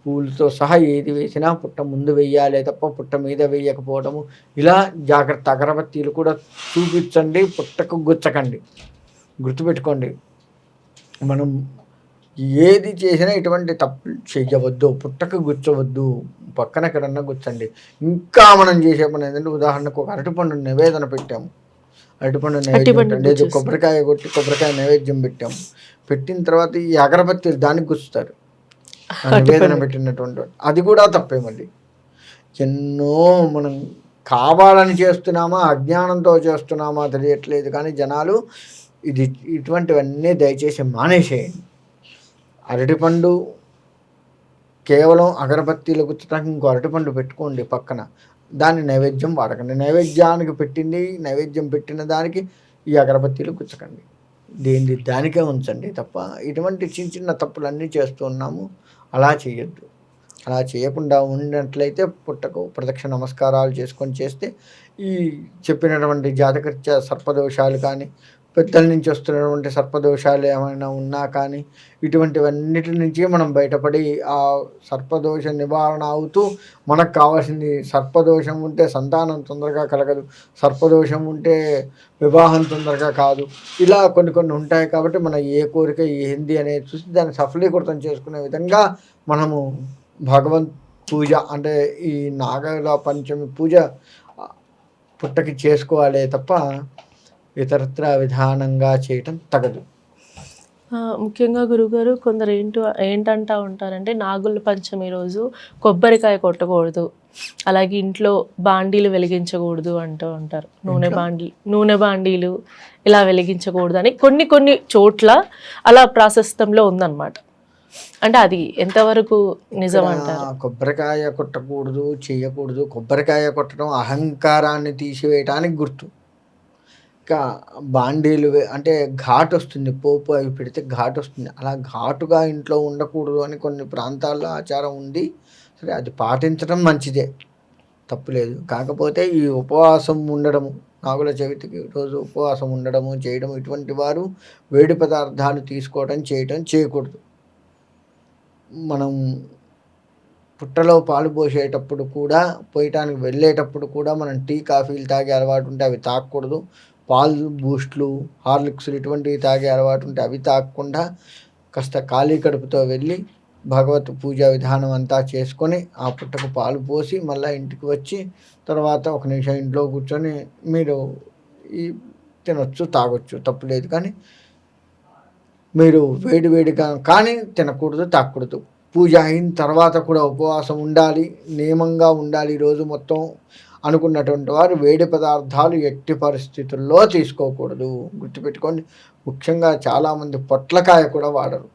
పూలతో సహా ఏది వేసినా పుట్ట ముందు వేయాలి తప్ప పుట్ట మీద వేయకపోవడము. ఇలా జాగ్రత్త. అగరబత్తీలు కూడా చూపించండి, పుట్టకు గుచ్చకండి, గుర్తుపెట్టుకోండి. మనం ఏది చేసినా ఇటువంటి తప్పు చేయవద్దు, పుట్టకు గుచ్చవద్దు, పక్కన ఎక్కడన్నా గుచ్చండి. ఇంకా మనం చేసే పని ఏంటంటే, ఉదాహరణకు ఒక అరటిపండు నివేదన పెట్టాము, అరటిపండు నైవేద్యం లేదు, కొబ్బరికాయ కొట్టి కొబ్బరికాయ నైవేద్యం పెట్టాము. పెట్టిన తర్వాత ఈ అగరబత్తీలు దానికి గుచ్చుతారు, నివేదన పెట్టినటువంటి, అది కూడా తప్పే. మళ్ళీ ఎన్నో మనం కావాలని చేస్తున్నామా అజ్ఞానంతో చేస్తున్నామా తెలియట్లేదు, కానీ జనాలు ఇటువంటివన్నీ దయచేసి మానేసేయండి. అరటిపండు కేవలం అగరబత్తీలు గుచ్చడానికి ఇంకో అరటిపండు పెట్టుకోండి పక్కన, దాన్ని నైవేద్యం వాడకండి. నైవేద్యానికి పెట్టింది, నైవేద్యం పెట్టిన దానికి ఈ అగరబత్తీలు గుచ్చకండి, దేని దానికే ఉంచండి తప్ప ఇటువంటి చిన్న చిన్న తప్పులన్నీ చేస్తున్నాము. అలా చేయొద్దు. అలా చేయకుండా ఉన్నట్లయితే పుట్టకు ప్రదక్షిణ నమస్కారాలు చేసుకొని చేస్తే ఈ చెప్పినటువంటి జాతకరీత్యా సర్పదోషాలు కానీ, పెద్దల నుంచి వస్తున్నటువంటి సర్పదోషాలు ఏమైనా ఉన్నా కానీ ఇటువంటివన్నిటి నుంచి మనం బయటపడి ఆ సర్పదోష నివారణ అవుతూ, మనకు కావాల్సింది సర్పదోషం ఉంటే సంతానం తొందరగా కలగదు, సర్పదోషం ఉంటే వివాహం తొందరగా కాదు, ఇలా కొన్ని ఉంటాయి. కాబట్టి మన ఏ కోరిక ఏంది అనేది చూసి దాన్ని సఫలీకృతం చేసుకునే విధంగా మనము భగవంత్ పూజ అంటే ఈ నాగల పంచమి పూజ పుట్టకి చేసుకోవాలి తప్ప ఇతరత్ర విధానంగా చేయటం తగదు. ముఖ్యంగా గురుగారు కొందరు ఏంటంటా ఉంటారంటే నాగుల పంచమి రోజు కొబ్బరికాయ కొట్టకూడదు, అలాగే ఇంట్లో బాండీలు వెలిగించకూడదు అంటూ ఉంటారు. ఇంట్లో నూనె బాండీలు ఇలా వెలిగించకూడదు అని కొన్ని కొన్ని చోట్ల అలా ప్రాశస్తంలో ఉందన్నమాట. అంటే అది ఎంతవరకు నిజం ఇక్కడ అంటారు? కొబ్బరికాయ కొట్టకూడదు, చేయకూడదు. కొబ్బరికాయ కొట్టడం అహంకారాన్ని తీసివేయటానికి గుర్తు. ఇంకా బాండీలు అంటే ఘాటొస్తుంది. పోపు అవి పెడితే ఘాటొస్తుంది. అలా ఘాటుగా ఇంట్లో ఉండకూడదు అని కొన్ని ప్రాంతాల్లో ఆచారం ఉంది. సరే, అది పాటించడం మంచిదే, తప్పులేదు. కాకపోతే ఈ ఉపవాసం ఉండడము, నాగుల చవితికి రోజు ఉపవాసం ఉండడము, చేయడం, ఇటువంటి వారు వేడి పదార్థాలు తీసుకోవడం, చేయకూడదు. మనం పుట్టలో పాలు పోసేటప్పుడు కూడా, పోయటానికి వెళ్ళేటప్పుడు కూడా మనం టీ, కాఫీలు తాగే అలవాటు ఉంటే అవి తాగకూడదు. పాలు, బూస్ట్లు, హార్లిక్స్లు ఇటువంటివి తాగే అలవాటు ఉంటే అవి తాగకుండా కాస్త ఖాళీ కడుపుతో వెళ్ళి భగవత్ పూజా విధానం అంతా చేసుకొని ఆ పుట్టకు పాలు పోసి మళ్ళీ ఇంటికి వచ్చి తర్వాత ఒక నిమిషం ఇంట్లో కూర్చొని మీరు ఈ తినొచ్చు, తాగొచ్చు, తప్పులేదు. కానీ మీరు వేడిగా కానీ తినకూడదు, తాగకూడదు. పూజ అయిన తర్వాత కూడా ఉపవాసం ఉండాలి, నియమంగా ఉండాలి రోజు మొత్తం అనుకున్నటువంటి వారు వేడి పదార్థాలు ఎట్టి పరిస్థితుల్లో తీసుకోకూడదు. గుర్తుపెట్టుకోండి. ముఖ్యంగా చాలామంది పొట్లకాయ కూడా వాడరు.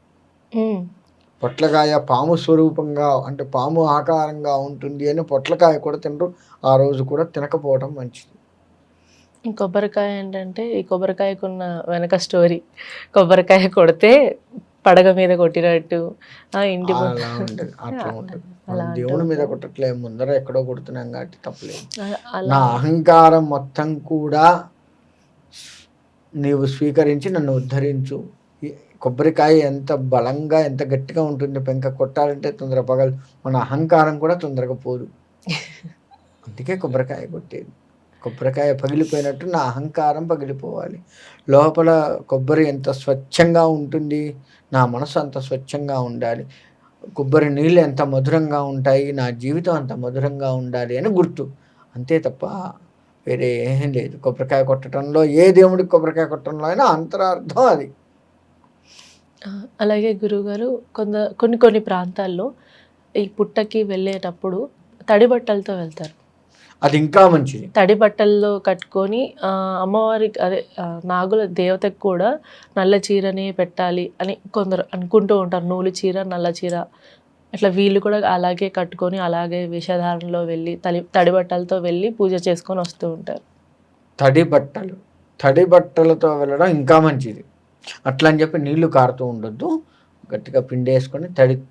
పొట్లకాయ పాము స్వరూపంగా, అంటే పాము ఆకారంగా ఉంటుంది అని పొట్లకాయ కూడా తినరు. ఆ రోజు కూడా తినకపోవడం మంచిది. కొబ్బరికాయ ఏంటంటే, ఈ కొబ్బరికాయకున్న వెనక స్టోరీ, కొబ్బరికాయ కొడితే పడగ మీద కొట్టినట్టు ఇంటి అలా ఉంటుంది, అట్లా ఉంటుంది. మనం దేవుని మీద కొట్టట్లేదు, ముందర ఎక్కడో కొడుతున్నాం కాబట్టి తప్పలేదు. నా అహంకారం మొత్తం కూడా నీవు స్వీకరించి నన్ను ఉద్ధరించు. కొబ్బరికాయ ఎంత బలంగా, ఎంత గట్టిగా ఉంటుంది, పెంక కొట్టాలంటే తొందర పగలు. మన అహంకారం కూడా తొందరగా పోదు. అందుకే కొబ్బరికాయ కొట్టేది. కొబ్బరికాయ పగిలిపోయినట్టు నా అహంకారం పగిలిపోవాలి. లోపల కొబ్బరి ఎంత స్వచ్ఛంగా ఉంటుంది, నా మనసు అంత స్వచ్ఛంగా ఉండాలి. కొబ్బరి నీళ్ళు ఎంత మధురంగా ఉంటాయి, నా జీవితం అంత మధురంగా ఉండాలి అని గుర్తు. అంతే తప్ప వేరే ఏం లేదు. కొబ్బరికాయ కొట్టడంలో, ఏ దేవుడికి కొబ్బరికాయ కొట్టడంలో అయినా అంతరార్థం అది. అలాగే గురువుగారు, కొన్ని ప్రాంతాల్లో ఈ పుట్టకి వెళ్ళేటప్పుడు తడి బట్టలతో వెళ్తారు. అది ఇంకా మంచిది. తడి బట్టల్లో కట్టుకొని అమ్మవారికి, అదే నాగుల దేవతకు కూడా నల్ల చీరనే పెట్టాలి అని కొందరు అనుకుంటూ ఉంటారు. నూలు చీర, నల్ల చీర, ఇట్లా వీళ్ళు కూడా అలాగే కట్టుకొని అలాగే వేషధారణలో వెళ్ళి తడి బట్టలతో వెళ్ళి పూజ చేసుకొని వస్తూ ఉంటారు. తడి బట్టలతో వెళ్ళడం ఇంకా మంచిది. అట్లా అని చెప్పి నీళ్లు కారుతూ ఉండొద్దు. గట్టిగా పిండేసుకొని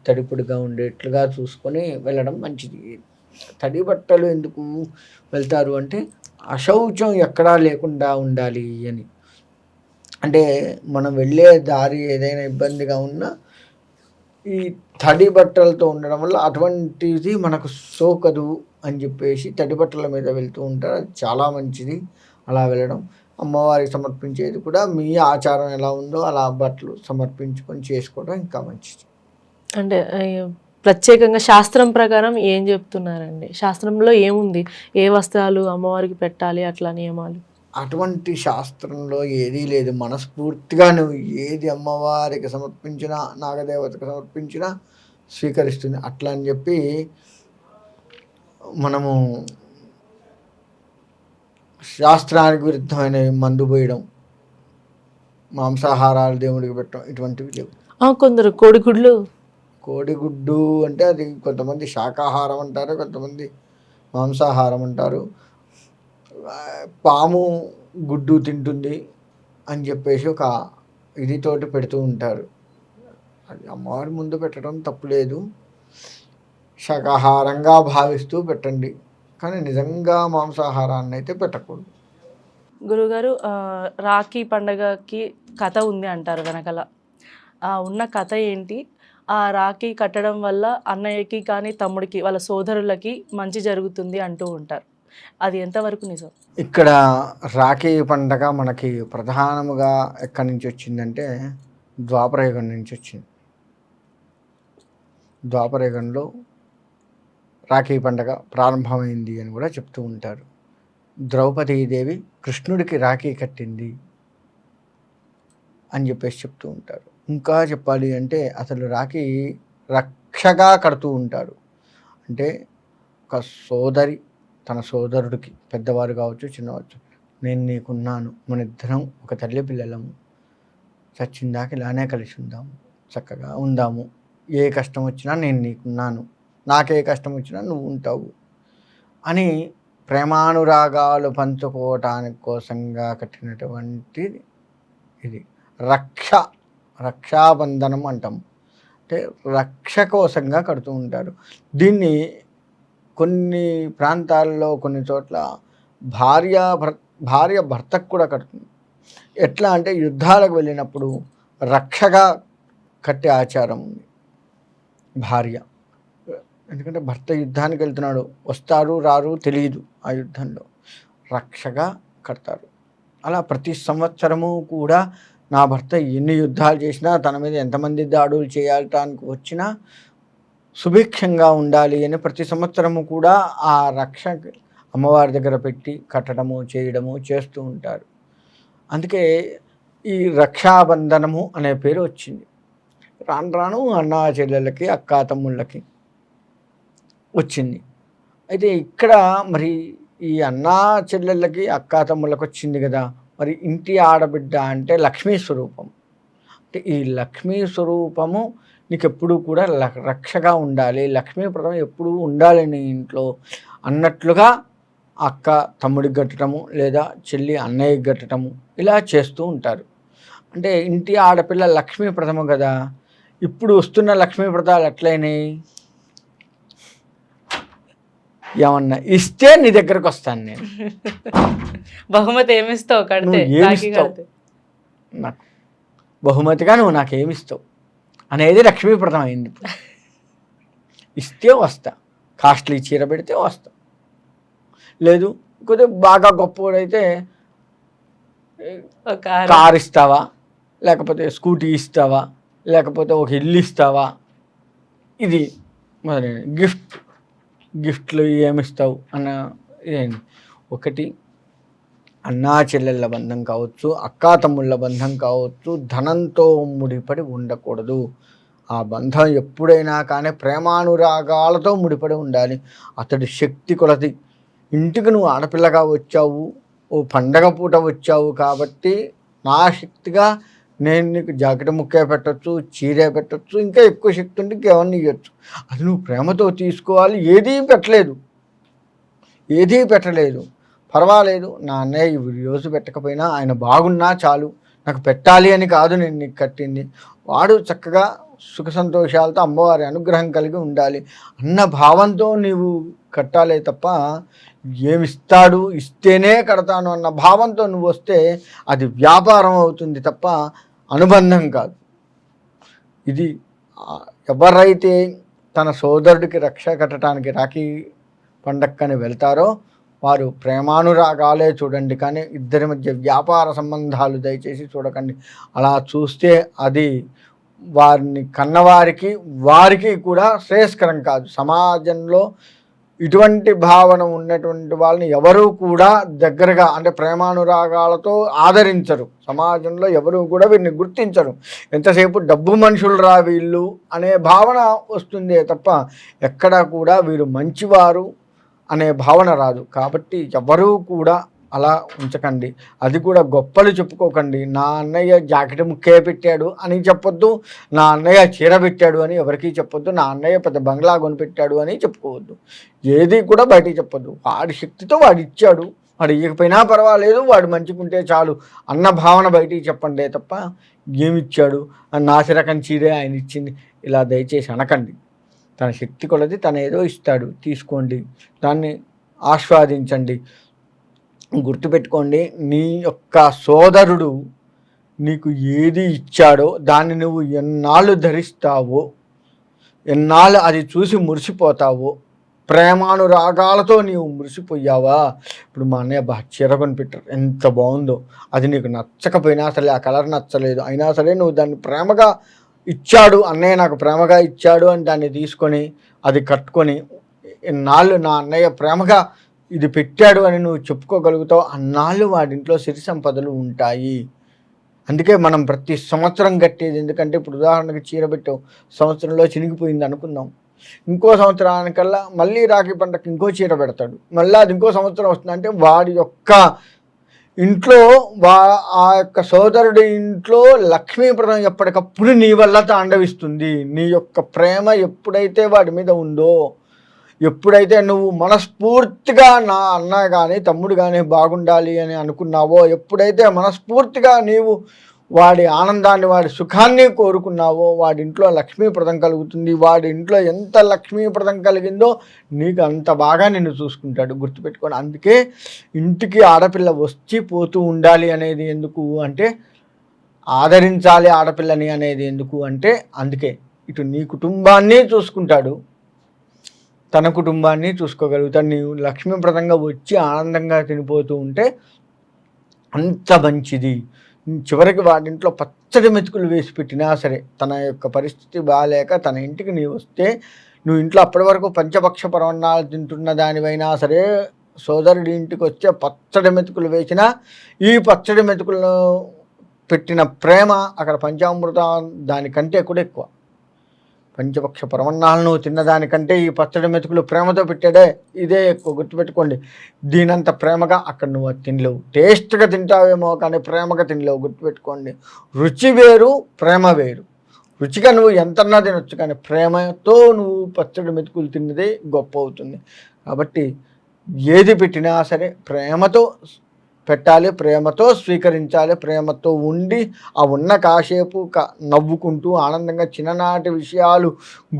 తడిపుడిగా ఉండేట్లుగా చూసుకొని వెళ్ళడం మంచిది. తడి బట్టలు ఎందుకు వెళ్తారు అంటే, అశౌచం ఎక్కడా లేకుండా ఉండాలి అని. అంటే మనం వెళ్ళే దారి ఏదైనా ఇబ్బందిగా ఉన్నా ఈ తడి బట్టలతో ఉండడం వల్ల అటువంటిది మనకు సోకదు అని చెప్పేసి తడి బట్టల మీద వెళ్తూ ఉంటారు. అది చాలా మంచిది అలా వెళ్ళడం. అమ్మవారికి సమర్పించేది కూడా మీ ఆచారం ఎలా ఉందో అలా బట్టలు సమర్పించుకొని చేసుకోవడం ఇంకా మంచిది. అంటే ప్రత్యేకంగా శాస్త్రం ప్రకారం ఏం చెప్తున్నారండి? శాస్త్రంలో ఏముంది? ఏ వస్త్రాలు అమ్మవారికి పెట్టాలి, అట్లా నియమాలు? అటువంటి శాస్త్రంలో ఏదీ లేదు. మనస్ఫూర్తిగా నువ్వు ఏది అమ్మవారికి సమర్పించినా, నాగదేవతకు సమర్పించినా స్వీకరిస్తుంది. అట్లా అని చెప్పి మనము శాస్త్రానికి విరుద్ధమైన మందు పోయడం, మాంసాహారాలు దేవుడికి పెట్టడం, ఇటువంటివి లేవు. కొందరు కోడిగుడ్డు అంటే అది కొంతమంది శాకాహారం అంటారు, కొంతమంది మాంసాహారం అంటారు. పాము గుడ్డు తింటుంది అని చెప్పేసి ఒక ఇదితోటి పెడుతూ ఉంటారు. అది అమ్మవారి ముందు పెట్టడం తప్పులేదు, శాకాహారంగా భావిస్తూ పెట్టండి, కానీ నిజంగా మాంసాహారాన్ని అయితే పెట్టకూడదు. గురుగారు, రాఖీ పండగకి కథ ఉంది అంటారు వెనకాల. ఉన్న కథ ఏంటి? ఆ రాఖీ కట్టడం వల్ల అన్నయ్యకి కానీ తమ్ముడికి, వాళ్ళ సోదరులకి మంచి జరుగుతుంది అంటూ ఉంటారు. అది ఎంతవరకు నిజం? ఇక్కడ రాఖీ పండగ మనకి ప్రధానముగా ఎక్కడి నుంచి వచ్చిందంటే ద్వాపరయుగం నుంచి వచ్చింది. ద్వాపరయుగంలో రాఖీ పండగ ప్రారంభమైంది అని కూడా చెప్తూ ఉంటారు. ద్రౌపదీదేవి కృష్ణుడికి రాఖీ కట్టింది అని చెప్పేసి చెప్తూ ఉంటారు. ఇంకా చెప్పాలి అంటే అసలు రాఖీ రక్షగా కడుతూ ఉంటారు. అంటే ఒక సోదరి తన సోదరుడికి, పెద్దవారు కావచ్చు చిన్నవచ్చు, నేను నీకున్నాను, మన ఇద్దరం ఒక తల్లి పిల్లలము, చచ్చిందాక ఇలానే కలిసి ఉందాము, చక్కగా ఉందాము, ఏ కష్టం వచ్చినా నేను నీకున్నాను, నాకే కష్టం వచ్చినా నువ్వు ఉంటావు అని ప్రేమానురాగాలు పంచుకోవటానికి కోసంగా కట్టినటువంటి ఇది రక్షాబంధనం అంటాం. అంటే రక్ష కోసంగా కడుతూ ఉంటారు. దీన్ని కొన్ని ప్రాంతాల్లో కొన్ని చోట్ల భార్య భర్తకు కూడా కడుతుంది. ఎట్లా అంటే యుద్ధాలకు వెళ్ళినప్పుడు రక్షగా కట్టే ఆచారం ఉంది భార్య. ఎందుకంటే భర్త యుద్ధానికి వెళ్తున్నాడు, వస్తారు రారు తెలియదు, ఆ యుద్ధంలో రక్షగా కడతారు. అలా ప్రతి సంవత్సరము కూడా నా భర్త ఎన్ని యుద్ధాలు చేసినా, తన మీద ఎంతమంది దాడులు చేయటానికి వచ్చినా సుభిక్షంగా ఉండాలి అని ప్రతి సంవత్సరము కూడా ఆ రక్ష అమ్మవారి దగ్గర పెట్టి కట్టడము చేయడము చేస్తూ ఉంటారు. అందుకే ఈ రక్షాబంధనము అనే పేరు వచ్చింది. రాను రాను అన్నా చెల్లెళ్ళకి, అక్కా తమ్ముళ్ళకి వచ్చింది. అయితే ఇక్కడ మరి ఈ అన్నా చెల్లెళ్ళకి, అక్కా తమ్ముళ్ళకి వచ్చింది కదా, మరి ఇంటి ఆడబిడ్డ అంటే లక్ష్మీ స్వరూపం. అంటే ఈ లక్ష్మీ స్వరూపము నీకు ఎప్పుడూ కూడా రక్షగా ఉండాలి, లక్ష్మీప్రదం ఎప్పుడూ ఉండాలి నీ ఇంట్లో అన్నట్లుగా అక్క తమ్ముడికి కట్టడము, లేదా చెల్లి అన్నయ్యకి కట్టడము, ఇలా చేస్తూ ఉంటారు. అంటే ఇంటి ఆడపిల్ల లక్ష్మీప్రదము కదా. ఇప్పుడు వస్తున్న లక్ష్మీప్రదాలు ఎట్లయినాయి? ఏమన్నా ఇస్తే నీ దగ్గరకు వస్తాను నేను. బహుమతి ఏమిస్తావు కడితే? నాకు బహుమతిగా నువ్వు నాకేమిస్తావు అనేది లక్ష్మీప్రదం అయింది. ఇస్తే వస్తా, కాస్ట్లీ చీర పెడితే వస్తా, లేదు కొద్దిగా బాగా గొప్పవాడైతే కార్ ఇస్తావా, లేకపోతే స్కూటీ ఇస్తావా, లేకపోతే ఒక ఇల్లు ఇస్తావా, ఇది మొదలైన గిఫ్ట్లు ఏమిస్తావు అన్న ఇదేంటి. ఒకటి అన్నా చెల్లెళ్ళ బంధం కావచ్చు, అక్కా తమ్ముళ్ళ బంధం కావచ్చు, ధనంతో ముడిపడి ఉండకూడదు. ఆ బంధం ఎప్పుడైనా కానీ ప్రేమానురాగాలతో ముడిపడి ఉండాలి. అతడి శక్తి కొలది. ఇంటికి నువ్వు ఆడపిల్లగా వచ్చావు, ఓ పండగ పూట వచ్చావు కాబట్టి నా శక్తిగా నేను నీకు జాకెట్ ముక్కే పెట్టచ్చు, చీరే పెట్టచ్చు, ఇంకా ఎక్కువ శక్తి ఉంటే ఇంకేమన్నా ఇవ్వచ్చు. అది నువ్వు ప్రేమతో తీసుకోవాలి. ఏదీ పెట్టలేదు పర్వాలేదు, నా అన్నయ్య ఈ రోజు పెట్టకపోయినా ఆయన బాగున్నా చాలు, నాకు పెట్టాలి అని కాదు నేను నీకు కట్టింది, వాడు చక్కగా సుఖ సంతోషాలతో అమ్మవారి అనుగ్రహం కలిగి ఉండాలి అన్న భావంతో నీవు కట్టాలే తప్ప ఏమిస్తాడు ఇస్తేనే కడతాను అన్న భావంతో నువ్వు వస్తే అది వ్యాపారం అవుతుంది తప్ప అనుబంధం కాదు. ఇది ఎవరైతే తన సోదరుడికి రక్ష కట్టడానికి రాఖీ పండక్కని వెళ్తారో వారు ప్రేమానురాగాలే చూడండి, కానీ ఇద్దరి మధ్య వ్యాపార సంబంధాలు దయచేసి చూడకండి. అలా చూస్తే అది వారిని కన్నవారికి వారికి కూడా శ్రేయస్కరం కాదు. సమాజంలో ఇటువంటి భావన ఉన్నటువంటి వాళ్ళని ఎవరూ కూడా దగ్గరగా అంటే ప్రేమానురాగాలతో ఆదరించరు. సమాజంలో ఎవరు కూడా వీరిని గుర్తించరు. ఎంతసేపు డబ్బు మనుషులు రా వీళ్ళు అనే భావన వస్తుందే తప్ప ఎక్కడా కూడా వీరు మంచివారు అనే భావన రాదు. కాబట్టి ఎవరూ కూడా అలా ఉంచకండి. అది కూడా గొప్పలు చెప్పుకోకండి. నా అన్నయ్య జాకెట్ ముక్కే పెట్టాడు అని చెప్పొద్దు, నా అన్నయ్య చీర పెట్టాడు అని ఎవరికీ చెప్పొద్దు, నా అన్నయ్య పెద్ద బంగ్లా కొనిపెట్టాడు అని చెప్పుకోవద్దు. ఏది కూడా బయటికి చెప్పొద్దు. వాడి శక్తితో వాడు ఇచ్చాడు, వాడు ఇవ్వకపోయినా పర్వాలేదు, వాడు మంచిగుంటే చాలు అన్న భావన బయటికి చెప్పండి తప్ప ఏమిచ్చాడు నాసిరకం చీరే ఆయన ఇచ్చింది ఇలా దయచేసి అనకండి. తన శక్తి కొలది తను ఏదో ఇస్తాడు, తీసుకోండి, దాన్ని ఆస్వాదించండి. గుర్తుపెట్టుకోండి, నీ యొక్క సోదరుడు నీకు ఏది ఇచ్చాడో దాన్ని నువ్వు ఎన్నాళ్ళు ధరిస్తావో, ఎన్నాళ్ళు అది చూసి మురిసిపోతావో, ప్రేమానురాగాలతో నీవు మురిసిపోయావా. ఇప్పుడు మా అన్నయ్య చీర కొనిపెట్టారు, ఎంత బాగుందో, అది నీకు నచ్చకపోయినా సరే, ఆ కలర్ నచ్చలేదు అయినా సరే నువ్వు దాన్ని ప్రేమగా ఇచ్చాడు, అన్నయ్య నాకు ప్రేమగా ఇచ్చాడు అని దాన్ని తీసుకొని అది కట్టుకొని ఎన్నాళ్ళు నా అన్నయ్య ప్రేమగా ఇది పెట్టాడు అని నువ్వు చెప్పుకోగలుగుతావు, అన్నాళ్ళు వాడింట్లో సిరి సంపదలు ఉంటాయి అందుకే మనం ప్రతి సంవత్సరం కట్టేది. ఎందుకంటే ఇప్పుడు ఉదాహరణకి చీర పెట్టావు, సంవత్సరంలో చినిగిపోయింది అనుకుందాం, ఇంకో సంవత్సరానికల్లా మళ్ళీ రాఖీ పండగకి ఇంకో చీర పెడతాడు, మళ్ళీ అది ఇంకో సంవత్సరం వస్తుంది. అంటే వాడి యొక్క ఇంట్లో ఆ యొక్క సోదరుడి ఇంట్లో లక్ష్మీప్రదం ఎప్పటికప్పుడు నీ వల్ల తాండవిస్తుంది. నీ యొక్క ప్రేమ ఎప్పుడైతే వాడి మీద ఉందో, ఎప్పుడైతే నువ్వు మనస్ఫూర్తిగా నా అన్న కానీ తమ్ముడు కానీ బాగుండాలి అని అనుకున్నావో, ఎప్పుడైతే మనస్ఫూర్తిగా నీవు వాడి ఆనందాన్ని వాడి సుఖాన్ని కోరుకున్నావో, వాడి ఇంట్లో లక్ష్మీప్రదం కలుగుతుంది. వాడి ఇంట్లో ఎంత లక్ష్మీప్రదం కలిగిందో నీకు అంత బాగా నిన్ను చూసుకుంటాడు. గుర్తుపెట్టుకోండి. అందుకే ఇంటికి ఆడపిల్ల వచ్చి పోతూ ఉండాలి అనేది ఎందుకు అంటే, ఆదరించాలి ఆడపిల్లని అనేది ఎందుకు అంటే, అందుకే ఇటు నీ కుటుంబాన్ని చూసుకుంటాడు, తన కుటుంబాన్ని చూసుకోగలుగుతాడు. నీవు లక్ష్మీప్రదంగా వచ్చి ఆనందంగా తినిపోతూ ఉంటే అంత మంచిది. చివరికి వాడింట్లో పచ్చడి మెతుకులు వేసి పెట్టినా సరే, తన యొక్క పరిస్థితి బాగాలేక తన ఇంటికి నీవు వస్తే, నువ్వు ఇంట్లో అప్పటి వరకు పంచపక్ష పరవన్నాలు తింటున్న దానివైనా సరే, సోదరుడి ఇంటికి వచ్చే పచ్చడి మెతుకులు వేసినా, ఈ పచ్చడి మెతుకులను పెట్టిన ప్రేమ అక్కడ పంచామృతం దానికంటే కూడా ఎక్కువ. పంచపక్ష పరమన్నాలను తిన్నదానికంటే ఈ పచ్చడి మెతుకులు ప్రేమతో పెట్టాడే ఇదే ఎక్కువ. గుర్తుపెట్టుకోండి. దీనంత ప్రేమగా అక్కడ నువ్వు తినలేవు. టేస్ట్గా తింటావేమో కానీ ప్రేమగా తినలేవు. గుర్తుపెట్టుకోండి. రుచి వేరు, ప్రేమ వేరు. రుచిగా నువ్వు ఎంతన్నా తినొచ్చు కానీ ప్రేమతో నువ్వు పచ్చడి మెతుకులు తిన్నదే గొప్ప అవుతుంది. కాబట్టి ఏది పెట్టినా సరే ప్రేమతో పెట్టాలి, ప్రేమతో స్వీకరించాలి, ప్రేమతో ఉండి ఆ ఉన్న కాసేపు నవ్వుకుంటూ ఆనందంగా చిన్ననాటి విషయాలు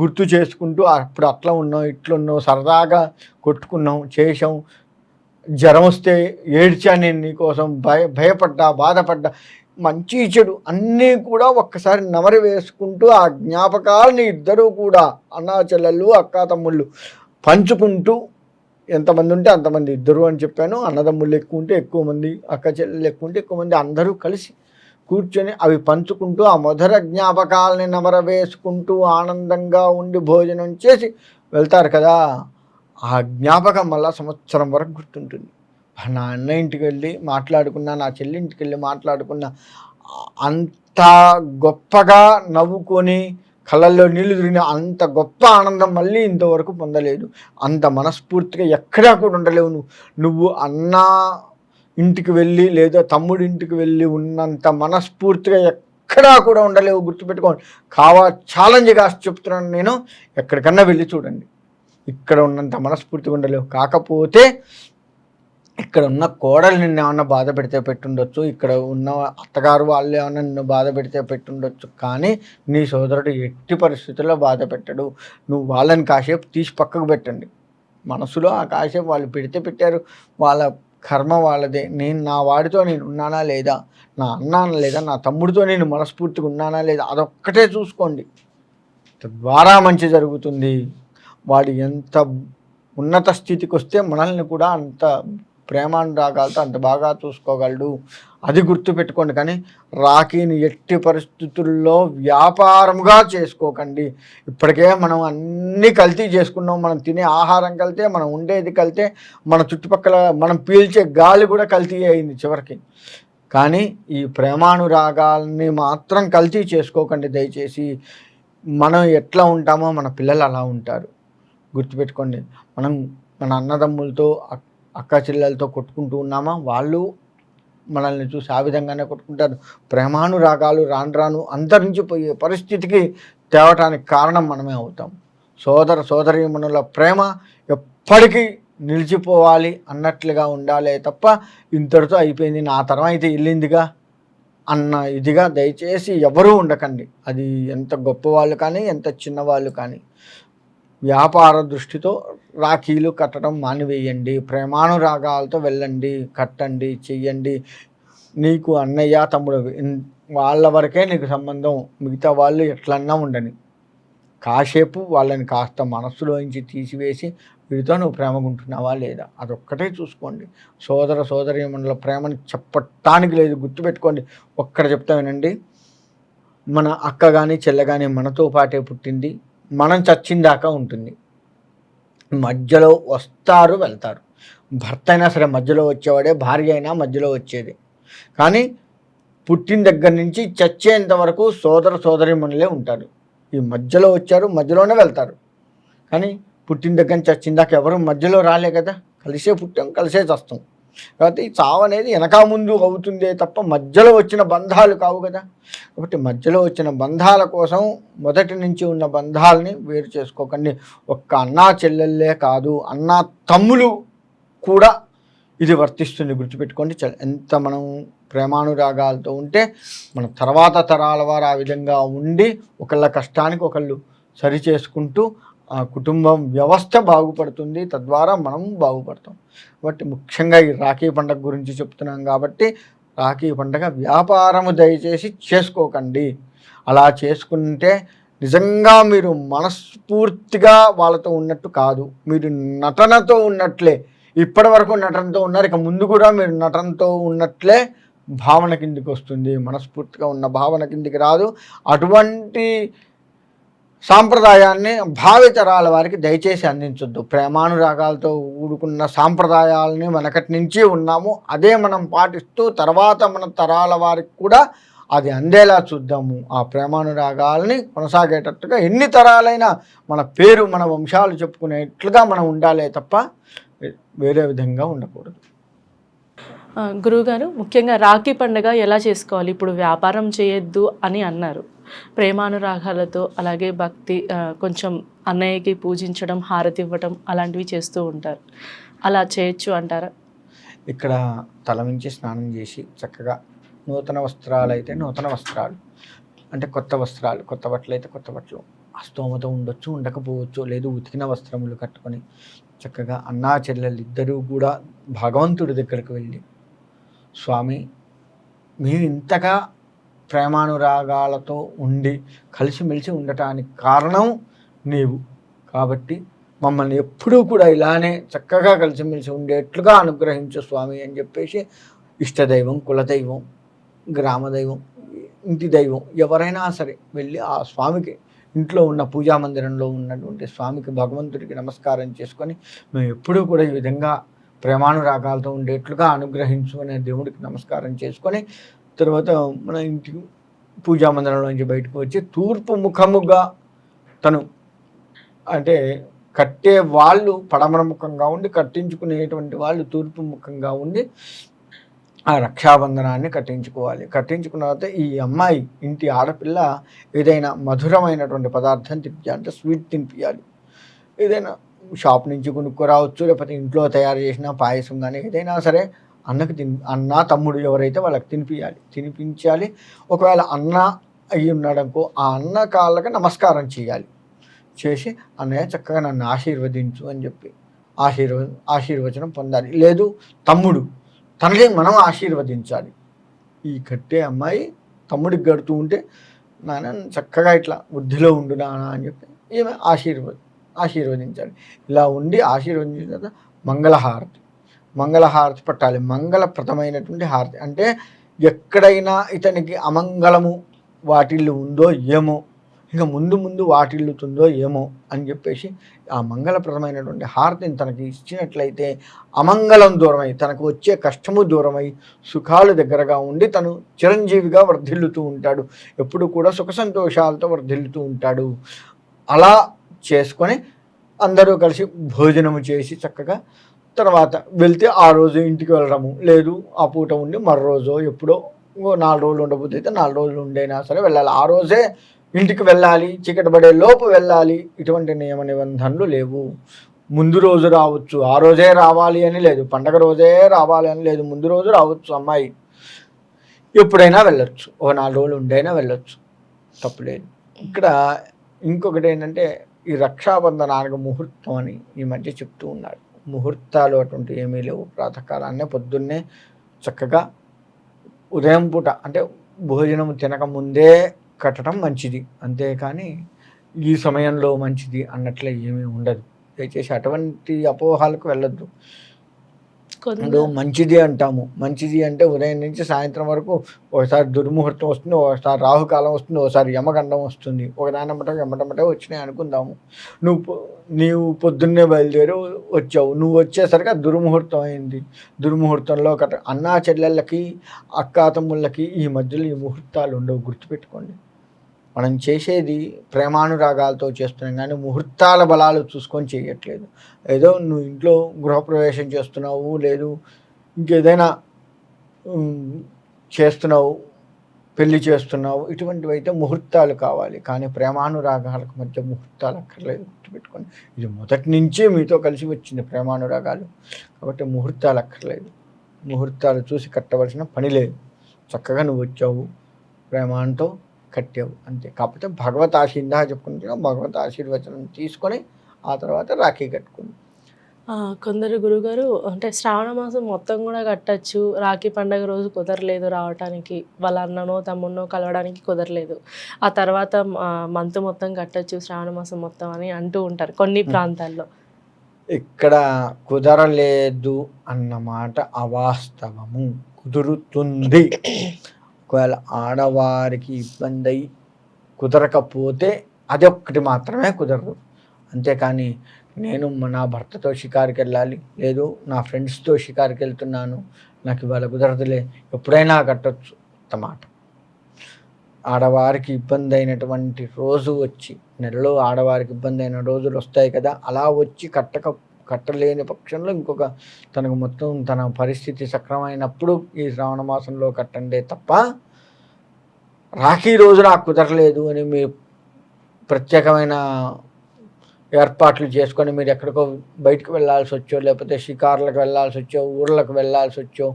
గుర్తు చేసుకుంటూ అప్పుడు అట్లా ఉన్నాం ఇట్లున్నాం సరదాగా కొట్టుకున్నాం చేసాం, జ్వరం వస్తే ఏడ్చా నేను నీకోసం, భయపడ్డా బాధపడ్డా, మంచి చెడు అన్నీ కూడా ఒక్కసారి నెమరు వేసుకుంటూ ఆ జ్ఞాపకాలని ఇద్దరూ కూడా అన్నా చెల్లెళ్ళు అక్కా తమ్ముళ్ళు పంచుకుంటూ, ఎంతమంది ఉంటే అంతమంది, ఇద్దరు అని చెప్పాను, అన్నదమ్ముళ్ళు ఎక్కువ ఉంటే ఎక్కువ మంది, అక్క చెల్లెళ్ళు ఎక్కువ ఉంటే ఎక్కువ మంది, అందరూ కలిసి కూర్చొని అవి పంచుకుంటూ ఆ మధుర జ్ఞాపకాలని నెమరవేసుకుంటూ ఆనందంగా ఉండి భోజనం చేసి వెళ్తారు కదా. ఆ జ్ఞాపకం మళ్ళా సంవత్సరం వరకు గుర్తుంటుంది. నా అన్న ఇంటికి వెళ్ళి మాట్లాడుకున్నా, నా చెల్లి ఇంటికి వెళ్ళి మాట్లాడుకున్నా, అంత గొప్పగా నవ్వుకొని కళ్ళల్లో నీళ్లు తిరిగిన అంత గొప్ప ఆనందం మళ్ళీ ఇంతవరకు పొందలేదు. అంత మనస్ఫూర్తిగా ఎక్కడా కూడా ఉండలేవు. నువ్వు అన్న ఇంటికి వెళ్ళి లేదా తమ్ముడి ఇంటికి వెళ్ళి ఉన్నంత మనస్ఫూర్తిగా ఎక్కడా కూడా ఉండలేవు. గుర్తుపెట్టుకోండి. ఛాలెంజ్గా చెప్తున్నాను నేను, ఎక్కడికన్నా వెళ్ళి చూడండి, ఇక్కడ ఉన్నంత మనస్ఫూర్తిగా ఉండలేవు. కాకపోతే ఇక్కడ ఉన్న కోడలు నిన్ను ఏమన్నా బాధ పెడితే పెట్టుండొచ్చు, ఇక్కడ ఉన్న అత్తగారు వాళ్ళు ఏమన్నా నిన్ను బాధ పెడితే పెట్టుండొచ్చు, కానీ నీ సోదరుడు ఎట్టి పరిస్థితుల్లో బాధ పెట్టడు. నువ్వు వాళ్ళని కాసేపు తీసి పక్కకు పెట్టండి. మనసులో ఆ కాసేపు వాళ్ళు పెడితే పెట్టారు, వాళ్ళ కర్మ వాళ్ళదే. నా వాడితో నేను ఉన్నానా లేదా, నా అన్నానా లేదా, నా తమ్ముడితో నేను మనస్ఫూర్తిగా ఉన్నానా లేదా, అదొక్కటే చూసుకోండి. తద్వారా మంచి జరుగుతుంది. వాడు ఎంత ఉన్నత స్థితికి వస్తే మనల్ని కూడా అంత ప్రేమానురాగాలతో అంత బాగా చూసుకోగలడు. అది గుర్తుపెట్టుకోండి. కానీ రాఖీని ఎట్టి పరిస్థితుల్లో వ్యాపారంగా చేసుకోకండి. ఇప్పటికే మనం అన్నీ కల్తీ చేసుకున్నాం. మనం తినే ఆహారం కలితే, మనం ఉండేది కలితే, మన చుట్టుపక్కల మనం పీల్చే గాలి కూడా కల్తీ అయింది చివరికి. కానీ ఈ ప్రేమానురాగాల్ని మాత్రం కల్తీ చేసుకోకండి దయచేసి. మనం ఎట్లా ఉంటామో మన పిల్లలు అలా ఉంటారు. గుర్తుపెట్టుకోండి. మనం మన అన్నదమ్ములతో అక్క చెల్లెలతో కొట్టుకుంటూ ఉన్నామా, వాళ్ళు మనల్ని చూసి ఆ విధంగానే కొట్టుకుంటారు. ప్రేమానురాగాలు రాను రాను అంతరించిపోయే పరిస్థితికి తేవటానికి కారణం మనమే అవుతాం. సోదర సోదరీమణుల ప్రేమ ఎప్పటికీ నిలిచిపోవాలి అన్నట్లుగా ఉండాలే తప్ప ఇంతటితో అయిపోయింది, నా తరం అయితే వెళ్ళిందిగా అన్న ఇదిగా దయచేసి ఎవరూ ఉండకండి. అది ఎంత గొప్పవాళ్ళు కానీ ఎంత చిన్నవాళ్ళు కానీ. వ్యాపార దృష్టితో రాఖీలు కట్టడం మానివేయండి. ప్రేమానురాగాలతో వెళ్ళండి, కట్టండి, చెయ్యండి. నీకు అన్నయ్య తమ్ముడు వాళ్ళ వరకే నీకు సంబంధం, మిగతా వాళ్ళు ఎట్లన్నా ఉండని. కాసేపు వాళ్ళని కాస్త మనస్సులోంచి తీసివేసి వీడితో నువ్వు ప్రేమగుంటున్నావా లేదా, అదొక్కటే చూసుకోండి. సోదర సోదరీమణుల ప్రేమని చెప్పటానికి లేదు. గుర్తుపెట్టుకోండి. ఒక్కడ చెప్తా వినండి. మన అక్క కానీ చెల్లె కానీ మనతో పాటే పుట్టింది, మనం చచ్చిందాకా ఉంటుంది. మధ్యలో వస్తారు వెళ్తారు. భర్త అయినా సరే మధ్యలో వచ్చేవాడే, భార్య అయినా మధ్యలో వచ్చేది. కానీ పుట్టిన దగ్గర నుంచి చచ్చేంత వరకు సోదర సోదరీమణులే ఉంటారు. ఈ మధ్యలో వచ్చారు, మధ్యలోనే వెళ్తారు. కానీ పుట్టిన దగ్గర నుంచి చచ్చిందాక ఎవరు మధ్యలో రాలే కదా, కలిసే పుట్టాం, కలిసే చస్తాం. కాబట్టి ఈ చావు అనేది వెనక ముందు అవుతుందే తప్ప మధ్యలో వచ్చిన బంధాలు కావు కదా. కాబట్టి మధ్యలో వచ్చిన బంధాల కోసం మొదటి నుంచి ఉన్న బంధాలని వేరు చేసుకోకండి. ఒక్క అన్నా చెల్లెళ్ళే కాదు, అన్నా తమ్ములు కూడా ఇది వర్తిస్తుంది, గుర్తుపెట్టుకోండి. ఎంత మనం ప్రేమానురాగాలతో ఉంటే మన తర్వాత తరాల వారు ఆ విధంగా ఉండి ఒకళ్ళ కష్టానికి ఒకళ్ళు సరి చేసుకుంటూ ఆ కుటుంబం వ్యవస్థ బాగుపడుతుంది, తద్వారా మనం బాగుపడతాం. కాబట్టి ముఖ్యంగా ఈ రాఖీ పండుగ గురించి చెప్తున్నాం కాబట్టి రాఖీ పండుగ వ్యాపారము దయచేసి చేసుకోకండి. అలా చేసుకుంటే నిజంగా మీరు మనస్ఫూర్తిగా వాళ్ళతో ఉన్నట్టు కాదు, మీరు నటనతో ఉన్నట్లే. ఇప్పటి వరకు నటనతో ఉన్నారు, ఇక ముందు కూడా మీరు నటనతో ఉన్నట్లే భావన కిందికి వస్తుంది, మనస్ఫూర్తిగా ఉన్న భావన కిందికి రాదు. అటువంటి సాంప్రదాయాన్ని భావితరాల వారికి దయచేసి అందించొద్దు. ప్రేమానురాగాలతో కూడుకున్న సాంప్రదాయాలని మనకటి నుంచి ఉన్నాము, అదే మనం పాటిస్తూ తర్వాత మన తరాల వారికి కూడా అది అందేలా చూద్దాము. ఆ ప్రేమానురాగాలని కొనసాగేటట్టుగా ఎన్ని తరాలైనా మన పేరు మన వంశాలు చెప్పుకునేట్లుగా మనం ఉండాలే తప్ప వేరే విధంగా ఉండకూడదు. గురువుగారు, ముఖ్యంగా రాఖీ పండుగ ఎలా చేసుకోవాలి? ఇప్పుడు వ్యాపారం చేయొద్దు అని అన్నారు, ప్రేమానురాగాలతో అలాగే భక్తి, కొంచెం అన్నయ్యకి పూజించడం, హారతి ఇవ్వటం అలాంటివి చేస్తూ ఉంటారు, అలా చేయొచ్చు అంటారా? ఇక్కడ తలమించి స్నానం చేసి చక్కగా నూతన వస్త్రాలు అయితే నూతన వస్త్రాలు, అంటే కొత్త వస్త్రాలు, కొత్త బట్టలు అయితే కొత్త బట్టలు, స్తోమత ఉండొచ్చు, ఉండకపోవచ్చు, లేదు ఉతికిన వస్త్రములు కట్టుకొని చక్కగా అన్నా చెల్లెలు ఇద్దరూ కూడా భగవంతుడి దగ్గరకు వెళ్ళి, స్వామి మేము ఇంతగా ప్రేమానురాగాలతో ఉండి కలిసిమెలిసి ఉండటానికి కారణం నీవు, కాబట్టి మమ్మల్ని ఎప్పుడూ కూడా ఇలానే చక్కగా కలిసిమెలిసి ఉండేట్లుగా అనుగ్రహించు స్వామి అని చెప్పేసి ఇష్టదైవం, కులదైవం, గ్రామదైవం, ఇంటి దైవం ఎవరైనా సరే వెళ్ళి ఆ స్వామికి, ఇంట్లో ఉన్న పూజా మందిరంలో ఉన్నటువంటి స్వామికి, భగవంతుడికి నమస్కారం చేసుకొని మేము ఎప్పుడూ కూడా ఈ విధంగా ప్రేమానురాగాలతో ఉండేట్లుగా అనుగ్రహించు అనే దేవుడికి నమస్కారం చేసుకొని తర్వాత మన ఇంటికి పూజా మందిరంలోంచి బయటకు వచ్చి తూర్పు ముఖముగా తను, అంటే కట్టే వాళ్ళు పడమర ముఖంగా ఉండి కట్టించుకునేటువంటి వాళ్ళు తూర్పు ముఖంగా ఉండి ఆ రక్షాబంధనాన్ని కట్టించుకోవాలి. కట్టించుకున్న తర్వాత ఈ అమ్మాయి, ఇంటి ఆడపిల్ల ఏదైనా మధురమైనటువంటి పదార్థం తినిపించాలి, అంటే స్వీట్ తినిపించాలి. ఏదైనా షాప్ నుంచి కొనుక్కోరావచ్చు, లేకపోతే ఇంట్లో తయారు చేసిన పాయసం కానీ ఏదైనా సరే అన్నకి అన్న తమ్ముడు ఎవరైతే వాళ్ళకి తినిపించాలి. ఒకవేళ అన్న అయ్యి ఉన్నాడనుకో, ఆ అన్న కాళ్ళకి నమస్కారం చేయాలి. చేసి అన్నయ్య చక్కగా నన్ను ఆశీర్వదించు అని చెప్పి ఆశీర్వచనం పొందాలి. లేదు తమ్ముడు, తనని మనం ఆశీర్వదించాలి. ఈ కట్టే అమ్మాయి తమ్ముడికి కడుతూ ఉంటే నాన్న చక్కగా ఇట్లా వృద్ధిలో ఉండు నాన్న అని చెప్పి ఈమె ఆశీర్వదించాలి. ఇలా ఉండి ఆశీర్వదించిన తర్వాత మంగళహారతి పట్టాలి. మంగళప్రదమైనటువంటి హారతి, అంటే ఎక్కడైనా ఇతనికి అమంగళము వాటిల్లు ఉందో ఏమో, ఇంకా ముందు వాటిల్లుతుందో ఏమో అని చెప్పేసి ఆ మంగళప్రదమైనటువంటి హారతిని తనకి ఇచ్చినట్లయితే అమంగళం దూరమై, తనకు వచ్చే కష్టము దూరమై, సుఖాలు దగ్గరగా ఉండి తను చిరంజీవిగా వర్ధిల్లుతూ ఉంటాడు, ఎప్పుడు కూడా సుఖ సంతోషాలతో వర్ధిల్లుతూ ఉంటాడు. అలా చేసుకొని అందరూ కలిసి భోజనము చేసి చక్కగా తర్వాత వెళ్తే ఆ రోజు ఇంటికి వెళ్ళడము, లేదు ఆ పూట ఉండి మరో రోజు ఎప్పుడో 4 రోజులు ఉండబోతే అయితే 4 రోజులు ఉండైనా సరే వెళ్ళాలి. ఆ రోజే ఇంటికి వెళ్ళాలి, చీకటి పడే లోపు వెళ్ళాలి, ఇటువంటి నియమ నిబంధనలు లేవు. ముందు రోజు రావచ్చు, ఆ రోజే రావాలి అని లేదు, పండగ రోజే రావాలి అని లేదు, ముందు రోజు రావచ్చు అమ్మాయి, ఎప్పుడైనా వెళ్ళొచ్చు, 4 రోజులు ఉండైనా వెళ్ళొచ్చు, తప్పులేదు. ఇక్కడ ఇంకొకటి ఏంటంటే ఈ రక్షాబంధనానికి ముహూర్తం అని ఈ మధ్య చెప్తూ ఉన్నారు. ముహూర్తాలు అటువంటి ఏమీ లేవు. ప్రాతకాలాన్నే పొద్దున్నే చక్కగా ఉదయం పూట, అంటే భోజనం తినక ముందే కట్టడం మంచిది, అంతేకాని ఈ సమయంలో మంచిది అన్నట్లే ఏమీ ఉండదు. దయచేసి అటువంటి అపోహాలకు వెళ్ళొద్దు. ఇప్పుడు మంచిది అంటాము. మంచిది అంటే ఉదయం నుంచి సాయంత్రం వరకు ఒకసారి దుర్ముహూర్తం వస్తుంది, ఒకసారి రాహుకాలం వస్తుంది, ఒకసారి యమగండం వస్తుంది. ఒకదానెమ్మట ఎమ్మటెమ్మటే వచ్చినాయి అనుకుందాము. నీవు పొద్దున్నే బయలుదేరి వచ్చావు. నువ్వు వచ్చేసరికి అది దుర్ముహూర్తం అయింది. దుర్ముహూర్తంలో అన్నా చెల్లెళ్ళకి, అక్కా తమ్ముళ్ళకి ఈ మధ్యలో ఈ ముహూర్తాలు ఉండవు, గుర్తుపెట్టుకోండి. మనం చేసేది ప్రేమానురాగాలతో చేస్తున్నాం కానీ ముహూర్తాల బలాలు చూసుకొని చేయట్లేదు. ఏదో నువ్వు ఇంట్లో గృహప్రవేశం చేస్తున్నావు, లేదు ఇంకేదైనా చేస్తున్నావు, పెళ్లి చేస్తున్నావు, ఇటువంటివి అయితే ముహూర్తాలు కావాలి. కానీ ప్రేమానురాగాలకు మధ్య ముహూర్తాలు అక్కర్లేదు, గుర్తుపెట్టుకోండి. ఇది మొదటి నుంచే మీతో కలిసి వచ్చింది ప్రేమానురాగాలు, కాబట్టి ముహూర్తాలు అక్కర్లేదు. ముహూర్తాలు చూసి కట్టవలసిన పని లేదు. చక్కగా నువ్వు వచ్చావు, ప్రేమాంతో కట్టావు అంతే. కాకపోతే భగవత్ ఇందాక చెప్పుకుంటున్నా, భగవత్ ఆశీర్వచనం తీసుకొని ఆ తర్వాత రాఖీ కట్టుకుంది. కొందరు గురుగారు అంటే శ్రావణ మాసం మొత్తం కూడా కట్టచ్చు, రాఖీ పండగ రోజు కుదరలేదు రావడానికి, వాళ్ళ అన్ననో తమ్మునో కలవడానికి కుదరలేదు, ఆ తర్వాత మంత్ మొత్తం కట్టచ్చు శ్రావణ మాసం మొత్తం అని అంటూ ఉంటారు కొన్ని ప్రాంతాల్లో. ఇక్కడ కుదరలేదు అన్నమాట అవాస్తవము. కుదురుతుంది. ఒకవేళ ఆడవారికి ఇబ్బంది అయి కుదరకపోతే అదొక్కటి మాత్రమే కుదరదు. అంతేకాని నేను నా భర్తతో షికారుకి వెళ్ళాలి, లేదు నా ఫ్రెండ్స్తో షికారుకి వెళ్తున్నాను, నాకు ఇవాళ కుదరదులే, ఎప్పుడైనా కట్టచ్చు అన్నమాట. ఆడవారికి ఇబ్బంది అయినటువంటి రోజు వచ్చి, నెలలో ఆడవారికి ఇబ్బంది అయిన రోజులు వస్తాయి కదా, అలా వచ్చి కట్టలేని పక్షంలో ఇంకొక తనకు మొత్తం తన పరిస్థితి సక్రమైనప్పుడు ఈ శ్రావణ మాసంలో కట్టండే తప్ప రాఖీ రోజు నాకు కుదరలేదు అని మీ ప్రత్యేకమైన ఏర్పాట్లు చేసుకొని మీరు ఎక్కడికో బయటకు వెళ్ళాల్సి వచ్చో, లేకపోతే షికార్లకు వెళ్ళాల్సి వచ్చో, ఊర్లకు వెళ్ళాల్సి వచ్చో,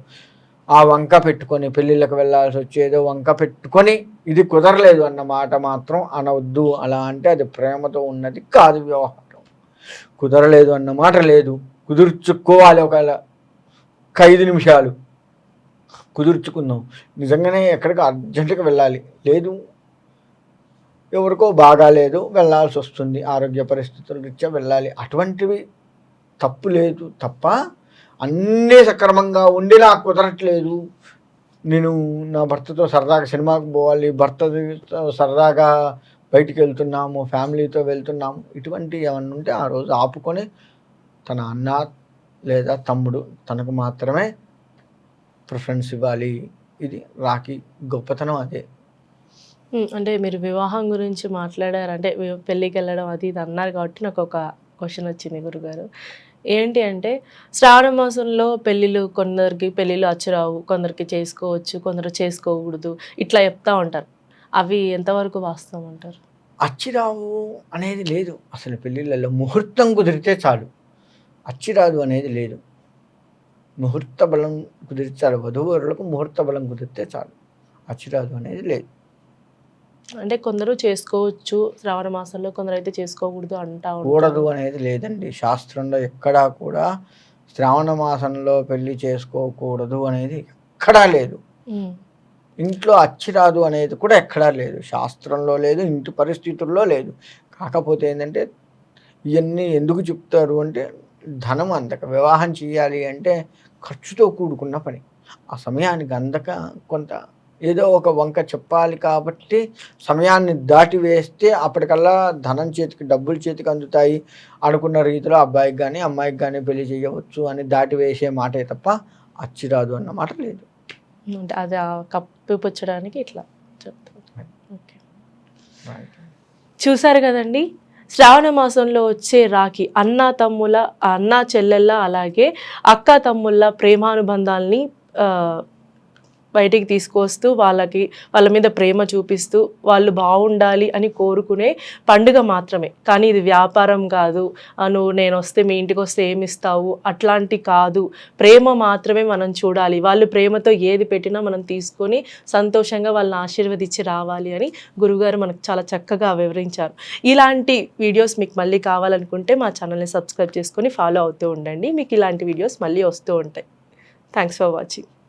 ఆ వంక పెట్టుకొని పెళ్ళిళ్ళకి వెళ్ళాల్సి వచ్చి ఏదో వంక పెట్టుకొని ఇది కుదరలేదు అన్న మాట మాత్రం అనవద్దు. అలా అంటే అది ప్రేమతో ఉన్నది కాదు వ్యవహారం. కుదరలేదు అన్న మాట లేదు, కుదుర్చుకోవాలి. ఒకవేళ 5 నిమిషాలు కుదుర్చుకుందాం, నిజంగానే ఎక్కడికి అర్జెంటుగా వెళ్ళాలి, లేదు ఎవరికో బాగాలేదు వెళ్ళాల్సి వస్తుంది, ఆరోగ్య పరిస్థితుల రీత్యా వెళ్ళాలి, అటువంటివి తప్పు లేదు తప్ప అన్నీ సక్రమంగా ఉండి నాకు కుదరట్లేదు, నేను నా భర్తతో సరదాగా సినిమాకి పోవాలి, భర్తతో సరదాగా బయటికి వెళ్తున్నాము, ఫ్యామిలీతో వెళ్తున్నాము, ఇటువంటి ఏమన్నా ఉంటే ఆ రోజు ఆపుకొని తన అన్న లేదా తమ్ముడు తనకు మాత్రమే ప్రిఫరెన్స్ ఇవ్వాలి. ఇది రాఖీ గొప్పతనం అదే. అంటే మీరు వివాహం గురించి మాట్లాడారు, అంటే పెళ్ళికి వెళ్ళడం అది ఇది అన్నారు కాబట్టి నాకు ఒక క్వశ్చన్ వచ్చింది గురుగారు. ఏంటి అంటే శ్రావణ మాసంలో కొందరికి పెళ్ళిళ్ళు అచ్చురావు, కొందరికి చేసుకోవచ్చు, కొందరు చేసుకోకూడదు, ఇట్లా చెప్తా ఉంటారు. అవి ఎంతవరకు వాస్తవం అంటారు? అచ్చిరావు అనేది లేదు అసలు. పెళ్ళిళ్ళలో ముహూర్తం కుదిరితే చాలు, అచ్చిరాదు అనేది లేదు. ముహూర్త బలం కుదిరితే చాలు, వధూవరులకు ముహూర్త బలం కుదిరితే చాలు, అచ్చిరాదు అనేది లేదు. అంటే కొందరు చేసుకోవచ్చు శ్రావణ మాసంలో, కొందరు అయితే చేసుకోకూడదు కూడదు అనేది లేదండి. శాస్త్రంలో ఎక్కడా కూడా శ్రావణ మాసంలో పెళ్లి చేసుకోకూడదు అనేది ఎక్కడా లేదు. ఇంట్లో అచ్చిరాదు అనేది కూడా ఎక్కడా లేదు, శాస్త్రంలో లేదు, ఇంటి పరిస్థితుల్లో లేదు. కాకపోతే ఏంటంటే ఇవన్నీ ఎందుకు చెప్తారు అంటే ధనం అందక, వివాహం చేయాలి అంటే ఖర్చుతో కూడుకున్న పని, ఆ సమయానికి అందక కొంత ఏదో ఒక వంక చెప్పాలి కాబట్టి సమయాన్ని దాటి వేస్తే అప్పటికల్లా ధనం చేతికి, డబ్బులు చేతికి అందుతాయి అనుకున్న రీతిలో అబ్బాయికి కానీ అమ్మాయికి కానీ పెళ్లి చేయవచ్చు అని దాటి వేసే మాటే తప్ప అచ్చిరాదు అన్న మాట లేదు. అంటే అది కప్పిపుచ్చడానికి ఇట్లా చెప్తాను. ఓకే, చూసారు కదండి. శ్రావణ మాసంలో వచ్చే రాఖీ అన్నా చెల్లెళ్ళ అలాగే అక్క తమ్ముళ్ళ ప్రేమానుబంధాలని బయటికి తీసుకొస్తూ వాళ్ళ మీద ప్రేమ చూపిస్తూ వాళ్ళు బాగుండాలి అని కోరుకునే పండుగ మాత్రమే. కానీ ఇది వ్యాపారం కాదు, నేను వస్తే మీ ఇంటికి వస్తే ఏమి ఇస్తావు అట్లాంటి కాదు. ప్రేమ మాత్రమే మనం చూడాలి, వాళ్ళు ప్రేమతో ఏది పెట్టినా మనం తీసుకొని సంతోషంగా వాళ్ళని ఆశీర్వదించి రావాలి అని గురుగారు మనకు చాలా చక్కగా వివరించారు. ఇలాంటి వీడియోస్ మీకు మళ్ళీ కావాలనుకుంటే మా ఛానల్ని సబ్స్క్రైబ్ చేసుకొని ఫాలో అవుతూ ఉండండి. మీకు ఇలాంటి వీడియోస్ మళ్ళీ వస్తూ ఉంటాయి. Thanks for watching.